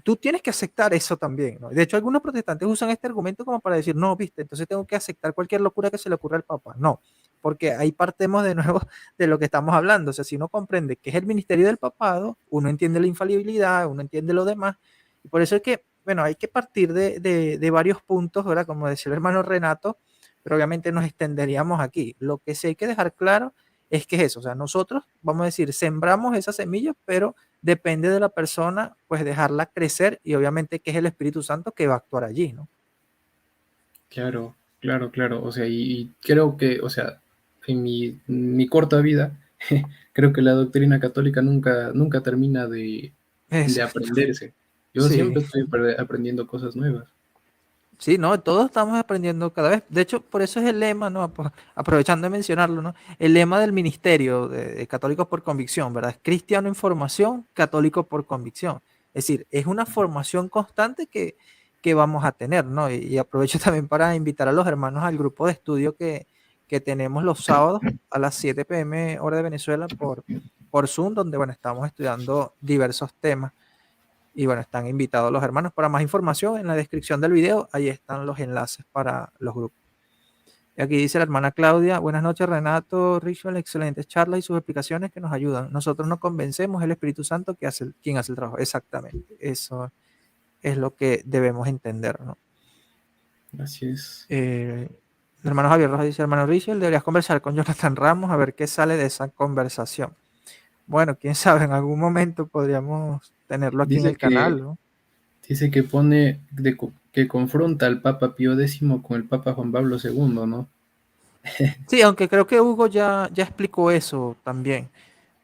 Speaker 3: Tú tienes que aceptar eso también, ¿no? De hecho, algunos protestantes usan este argumento como para decir, no, viste, entonces tengo que aceptar cualquier locura que se le ocurra al Papa. No, porque ahí partemos de nuevo de lo que estamos hablando. O sea, si uno comprende qué es el ministerio del papado, uno entiende la infalibilidad, uno entiende lo demás. Y por eso es que, bueno, hay que partir de varios puntos, ¿verdad? Como decía el hermano Renato, pero obviamente nos extenderíamos aquí. Lo que sí hay que dejar claro es que es eso. O sea, nosotros, vamos a decir, sembramos esas semillas, pero depende de la persona, pues dejarla crecer y obviamente que es el Espíritu Santo que va a actuar allí, ¿no?
Speaker 4: Claro, claro, claro. O sea, y creo que, o sea, en mi corta vida, creo que la doctrina católica nunca termina de
Speaker 3: Exacto.
Speaker 4: aprenderse. Yo
Speaker 3: Sí.
Speaker 4: siempre estoy aprendiendo cosas nuevas.
Speaker 3: Sí, no, todos estamos aprendiendo cada vez. De hecho, por eso es el lema, ¿no? Aprovechando de mencionarlo, ¿no? El lema del ministerio de Católicos por Convicción, ¿verdad? Es cristiano en formación, católico por convicción. Es decir, es una formación constante que vamos a tener, ¿no? Y aprovecho también para invitar a los hermanos al grupo de estudio que tenemos los sábados a las 7 p.m. hora de Venezuela por Zoom, donde, bueno, estamos estudiando diversos temas. Y bueno, están invitados los hermanos. Para más información, en la descripción del video, ahí están los enlaces para los grupos. Y aquí dice la hermana Claudia, buenas noches Renato, Richard, excelentes charlas y sus explicaciones que nos ayudan. Nosotros nos convencemos, el Espíritu Santo quien hace el trabajo. Exactamente, eso es lo que debemos entender, ¿no?
Speaker 4: Así es.
Speaker 3: El hermano Javier Rojas dice, hermano Richard, deberías conversar con Jonathan Ramos a ver qué sale de esa conversación. Bueno, quién sabe, en algún momento podríamos tenerlo aquí en
Speaker 4: Dice
Speaker 3: el
Speaker 4: que,
Speaker 3: canal, ¿no?
Speaker 4: dice que que confronta al Papa Pío X con el Papa Juan Pablo II, ¿no?
Speaker 3: Sí, aunque creo que Hugo ya explicó eso también,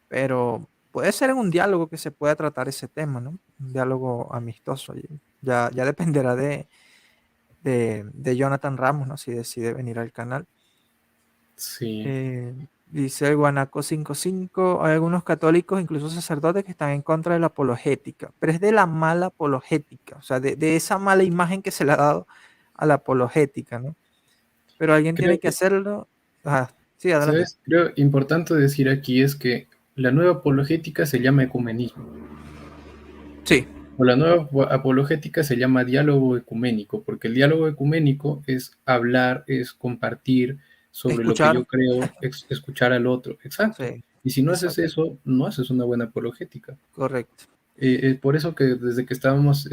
Speaker 3: pero puede ser en un diálogo que se pueda tratar ese tema, ¿no? Un diálogo amistoso. Ya dependerá de Jonathan Ramos, ¿no? Si decide venir al canal.
Speaker 4: Sí.
Speaker 3: Dice el Guanaco 55, hay algunos católicos, incluso sacerdotes, que están en contra de la apologética, pero es de la mala apologética, o sea, de esa mala imagen que se le ha dado a la apologética, ¿no? Pero alguien
Speaker 4: Creo
Speaker 3: tiene que
Speaker 4: que,
Speaker 3: hacerlo. Ah, sí, adelante.
Speaker 4: ¿sabes? Creo importante decir aquí es que la nueva apologética se llama ecumenismo.
Speaker 3: Sí,
Speaker 4: O la nueva apologética se llama diálogo ecuménico, porque el diálogo ecuménico es hablar, es compartir sobre lo que yo
Speaker 3: escuchar.
Speaker 4: creo, escuchar al otro. Exacto.
Speaker 3: Sí,
Speaker 4: Y si no haces
Speaker 3: exacto,
Speaker 4: eso, no haces una buena apologética.
Speaker 3: correcto.
Speaker 4: Por eso que desde que estábamos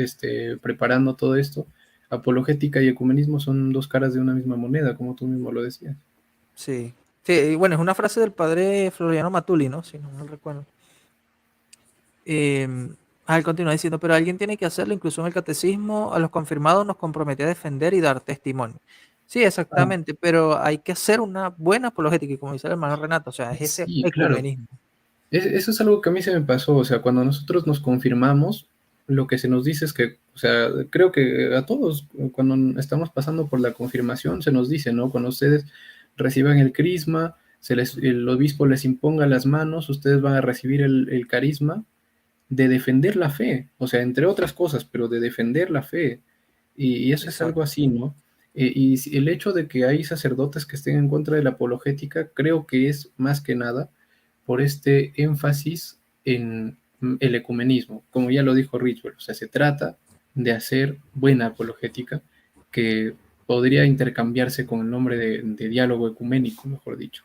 Speaker 4: preparando todo esto, apologética y ecumenismo son dos caras de una misma moneda, como tú mismo lo decías.
Speaker 3: Sí. Sí, y bueno, es una frase del padre Floriano Matuli, ¿no? Si no me recuerdo. Él continúa diciendo, pero alguien tiene que hacerlo, incluso en el catecismo, a los confirmados nos compromete a defender y dar testimonio. Sí,
Speaker 4: Ah,
Speaker 3: exactamente, pero hay que hacer una buena apologética, y como dice el hermano Renato, o sea, es ese
Speaker 4: sí, claro.
Speaker 3: ecumenismo.
Speaker 4: Eso es algo que a mí se me pasó, o sea, cuando nosotros nos confirmamos, lo que se nos dice es que, o sea, creo que a todos, cuando estamos pasando por la confirmación, se nos dice, ¿no? Cuando ustedes reciban el crisma, el obispo les imponga las manos, ustedes van a recibir el carisma de defender la fe, o sea, entre otras cosas, pero de defender la fe. Y eso es algo
Speaker 3: Exacto.
Speaker 4: así, ¿no? El hecho de que hay sacerdotes que estén en contra de la apologética, creo que es más que nada por este énfasis en el ecumenismo, como ya lo dijo Ridgwell, o sea, se trata de hacer buena apologética que podría intercambiarse con el nombre de diálogo ecuménico, mejor dicho.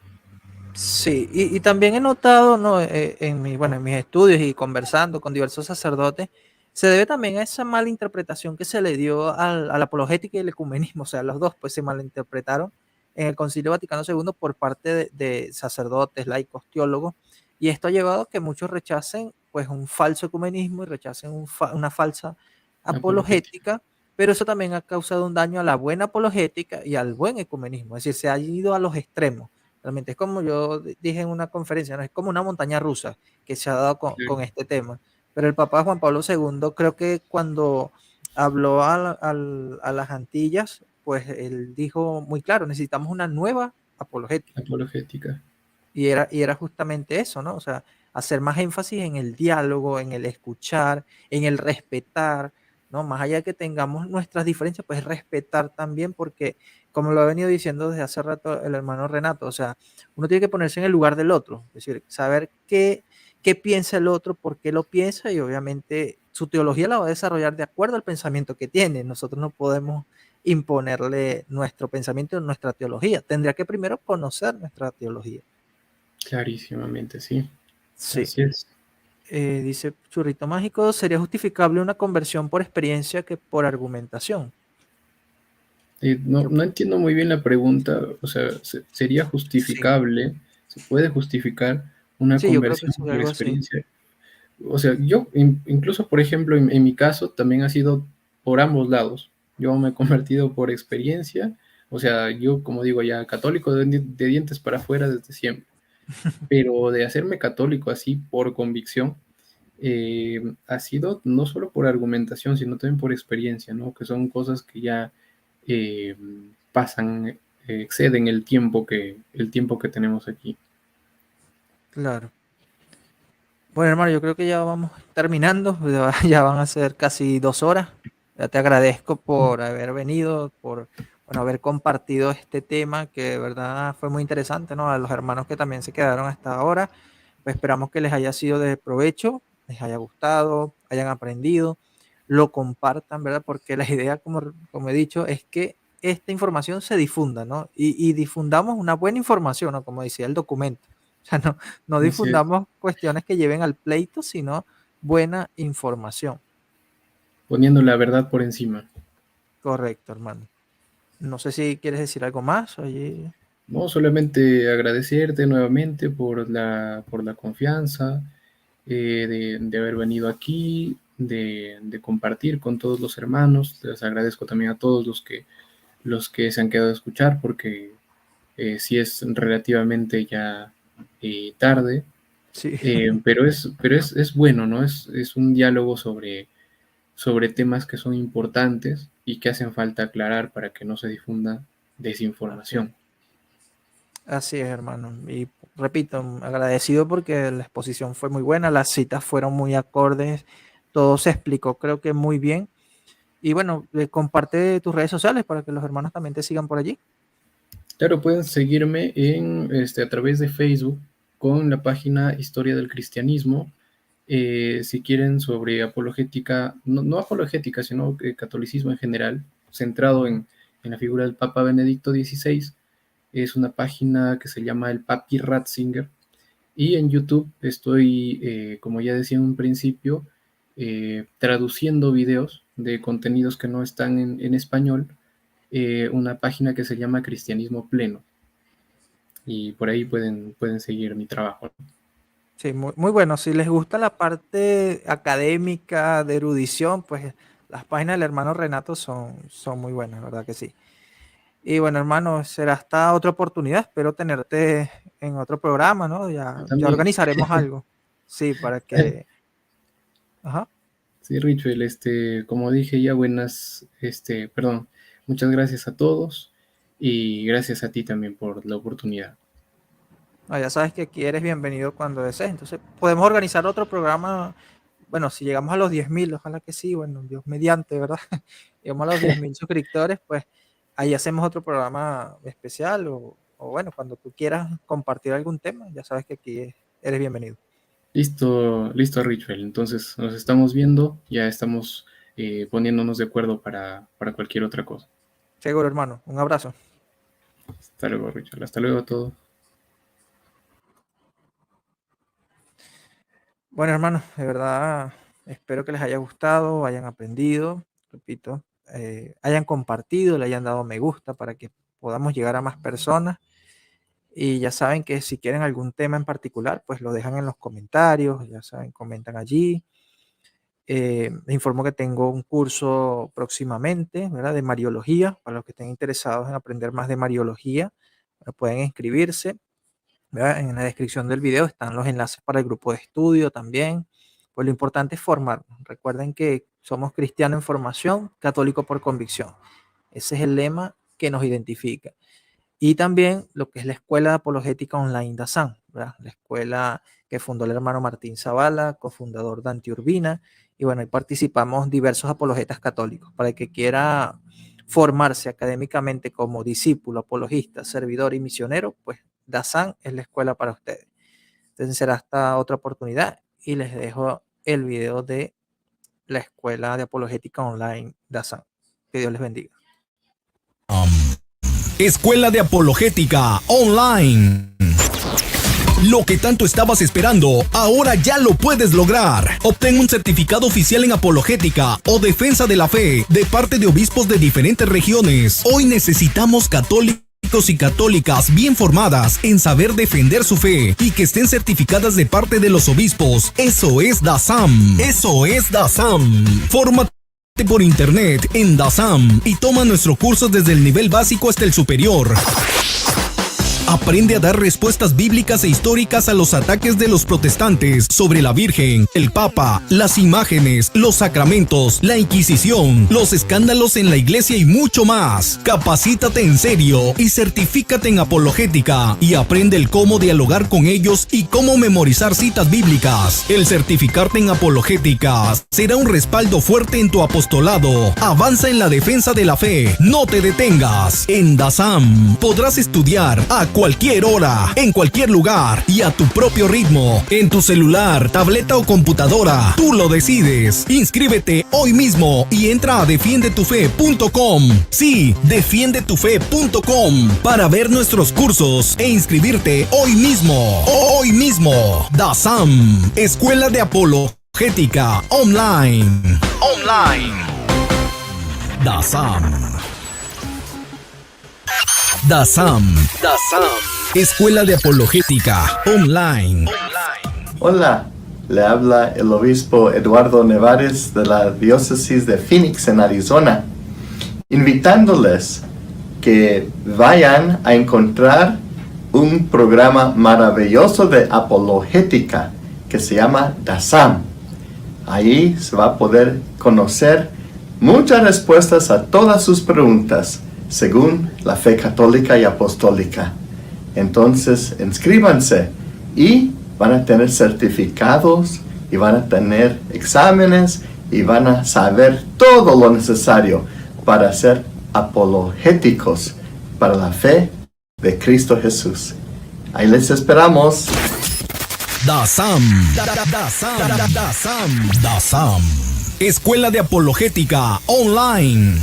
Speaker 3: Sí, y también he notado, ¿no? En mis estudios y conversando con diversos sacerdotes, se debe también a esa mala interpretación que se le dio a la apologética y el ecumenismo, o sea, los dos pues se malinterpretaron en el Concilio Vaticano II por parte de sacerdotes, laicos, teólogos, y esto ha llevado a que muchos rechacen pues un falso ecumenismo y rechacen una falsa
Speaker 4: Apologética.
Speaker 3: apologética, pero eso también ha causado un daño a la buena apologética y al buen ecumenismo, es decir, se ha ido a los extremos. Realmente es como yo dije en una conferencia, ¿no? Es como una montaña rusa que se ha dado con este tema. Pero el Papa Juan Pablo II, creo que cuando habló a las Antillas, pues él dijo muy claro, necesitamos una nueva apologética.
Speaker 4: Apologética.
Speaker 3: Y era justamente eso, ¿no? O sea, hacer más énfasis en el diálogo, en el escuchar, en el respetar, ¿no? Más allá de que tengamos nuestras diferencias, pues respetar también, porque como lo ha venido diciendo desde hace rato el hermano Renato, o sea, uno tiene que ponerse en el lugar del otro, es decir, saber qué piensa el otro, por qué lo piensa, y obviamente su teología la va a desarrollar de acuerdo al pensamiento que tiene. Nosotros no podemos imponerle nuestro pensamiento, nuestra teología. Tendría que primero conocer nuestra teología.
Speaker 4: Clarísimamente, sí.
Speaker 3: Sí.
Speaker 4: Así es.
Speaker 3: Dice Churrito Mágico, ¿sería justificable una conversión por experiencia que por argumentación?
Speaker 4: No entiendo muy bien la pregunta, o sea, ¿sería
Speaker 3: Sí,
Speaker 4: justificable, se puede justificar una
Speaker 3: sí, yo creo que
Speaker 4: conversión
Speaker 3: sería
Speaker 4: por
Speaker 3: algo así.
Speaker 4: experiencia? O sea, yo incluso, por ejemplo, en mi caso también ha sido por ambos lados. Yo me he convertido por experiencia, o sea, yo como digo ya católico de dientes para afuera desde siempre, pero de hacerme católico así por convicción, ha sido no solo por argumentación, sino también por experiencia, ¿no? Que son cosas que ya eh, pasan, exceden el tiempo que tenemos aquí.
Speaker 3: Claro. Bueno, hermano, yo creo que ya vamos terminando, ya van a ser casi 2 horas. Ya te agradezco por haber venido, por bueno, haber compartido este tema que de verdad fue muy interesante, ¿no? A los hermanos que también se quedaron hasta ahora, pues esperamos que les haya sido de provecho, les haya gustado, hayan aprendido, lo compartan, ¿verdad? Porque la idea, como he dicho, es que esta información se difunda, ¿no? Y difundamos una buena información, ¿no? Como decía el documento. O sea, no
Speaker 4: Así es,
Speaker 3: difundamos cuestiones que lleven al pleito, sino buena información.
Speaker 4: poniendo la verdad por encima.
Speaker 3: Correcto, hermano. No sé si quieres decir algo más. Oye,
Speaker 4: No, solamente agradecerte nuevamente por la confianza, de haber venido aquí, de compartir con todos los hermanos. Les agradezco también a todos los que se han quedado a escuchar, porque sí es relativamente ya tarde,
Speaker 3: sí,
Speaker 4: pero es bueno, ¿no? Es un diálogo sobre temas que son importantes y que hacen falta aclarar para que no se difunda desinformación.
Speaker 3: así es, hermano. Y repito, agradecido porque la exposición fue muy buena, las citas fueron muy acordes, todo se explicó creo que muy bien. Y bueno, comparte tus redes sociales para que los hermanos también te sigan por allí.
Speaker 4: Claro, pueden seguirme a través de Facebook con la página Historia del Cristianismo. Si quieren sobre apologética, no apologética, sino catolicismo en general, centrado en la figura del Papa Benedicto XVI, es una página que se llama el Papi Ratzinger. Y en YouTube estoy, como ya decía en un principio, traduciendo videos de contenidos que no están en español, una página que se llama Cristianismo Pleno. Y por ahí pueden seguir mi trabajo.
Speaker 3: Sí, muy, muy bueno. Si les gusta la parte académica de erudición, pues las páginas del hermano Renato son muy buenas, ¿verdad que sí? Y bueno, hermano, será hasta otra oportunidad. Espero tenerte en otro programa, ¿no? Ya
Speaker 4: También,
Speaker 3: organizaremos algo. Sí, para que... Ajá.
Speaker 4: Sí, Richel, como dije ya, muchas gracias a todos y gracias a ti también por la oportunidad.
Speaker 3: Ya sabes que aquí eres bienvenido cuando desees. Entonces, podemos organizar otro programa. Bueno, si llegamos a los 10.000, ojalá que sí, bueno, Dios mediante, ¿verdad? Llegamos a los 10.000 suscriptores, pues ahí hacemos otro programa especial o bueno, cuando tú quieras compartir algún tema, ya sabes que aquí eres bienvenido.
Speaker 4: Listo, Richel. Entonces nos estamos viendo, ya estamos poniéndonos de acuerdo para cualquier otra cosa.
Speaker 3: Seguro, hermano. Un abrazo.
Speaker 4: Hasta luego, Richel. Hasta luego a todos.
Speaker 3: Bueno, hermanos, de verdad espero que les haya gustado, hayan aprendido, repito, hayan compartido, le hayan dado me gusta para que podamos llegar a más personas. Y ya saben que si quieren algún tema en particular, pues lo dejan en los comentarios, ya saben, comentan allí. Les informo que tengo un curso próximamente, ¿verdad? De Mariología. Para los que estén interesados en aprender más de Mariología, pueden inscribirse, ¿verdad? En la descripción del video están los enlaces para el grupo de estudio también. Pues lo importante es formarnos. Recuerden que somos cristianos en formación, católico por convicción. Ese es el lema que nos identifica. Y también lo que es la Escuela de Apologética Online DASAN, ¿verdad? La escuela que fundó el hermano Martín Zavala, cofundador Dante Urbina. Y bueno, ahí participamos diversos apologetas católicos. Para el que quiera formarse académicamente como discípulo, apologista, servidor y misionero, pues DASAN es la escuela para ustedes. Entonces será hasta otra oportunidad y les dejo el video de la Escuela de Apologética Online DASAN. Que Dios les bendiga.
Speaker 1: Escuela de Apologética Online. Lo que tanto estabas esperando, ahora ya lo puedes lograr. Obtén un certificado oficial en apologética o defensa de la fe de parte de obispos de diferentes regiones. Hoy necesitamos católicos y católicas bien formadas en saber defender su fe y que estén certificadas de parte de los obispos. Eso es DASAM. Eso es DASAM. Fórmate por internet en DASAM y toma nuestro curso desde el nivel básico hasta el superior. Aprende a dar respuestas bíblicas e históricas a los ataques de los protestantes sobre la Virgen, el Papa, las imágenes, los sacramentos, la Inquisición, los escándalos en la iglesia y mucho más. Capacítate en serio y certifícate en apologética y aprende el cómo dialogar con ellos y cómo memorizar citas bíblicas. El certificarte en apologética será un respaldo fuerte en tu apostolado. Avanza en la defensa de la fe. No te detengas. En DASAM podrás estudiar a cualquier hora, en cualquier lugar y a tu propio ritmo, en tu celular, tableta o computadora. Tú lo decides. Inscríbete hoy mismo y entra a defiendetufe.com. Sí, defiendetufe.com para ver nuestros cursos e inscribirte hoy mismo. Hoy mismo. DASAM, Escuela de Apologética Online. DASAM. Escuela de Apologética Online.
Speaker 2: Hola, le habla el obispo Eduardo Nevares de la diócesis de Phoenix en Arizona, invitándoles que vayan a encontrar un programa maravilloso de apologética que se llama DASAM. Ahí se va a poder conocer muchas respuestas a todas sus preguntas según la fe católica y apostólica. Entonces, inscríbanse y van a tener certificados y van a tener exámenes y van a saber todo lo necesario para ser apologéticos para la fe de Cristo Jesús. Ahí les esperamos.
Speaker 1: DASAM. Escuela de Apologética Online.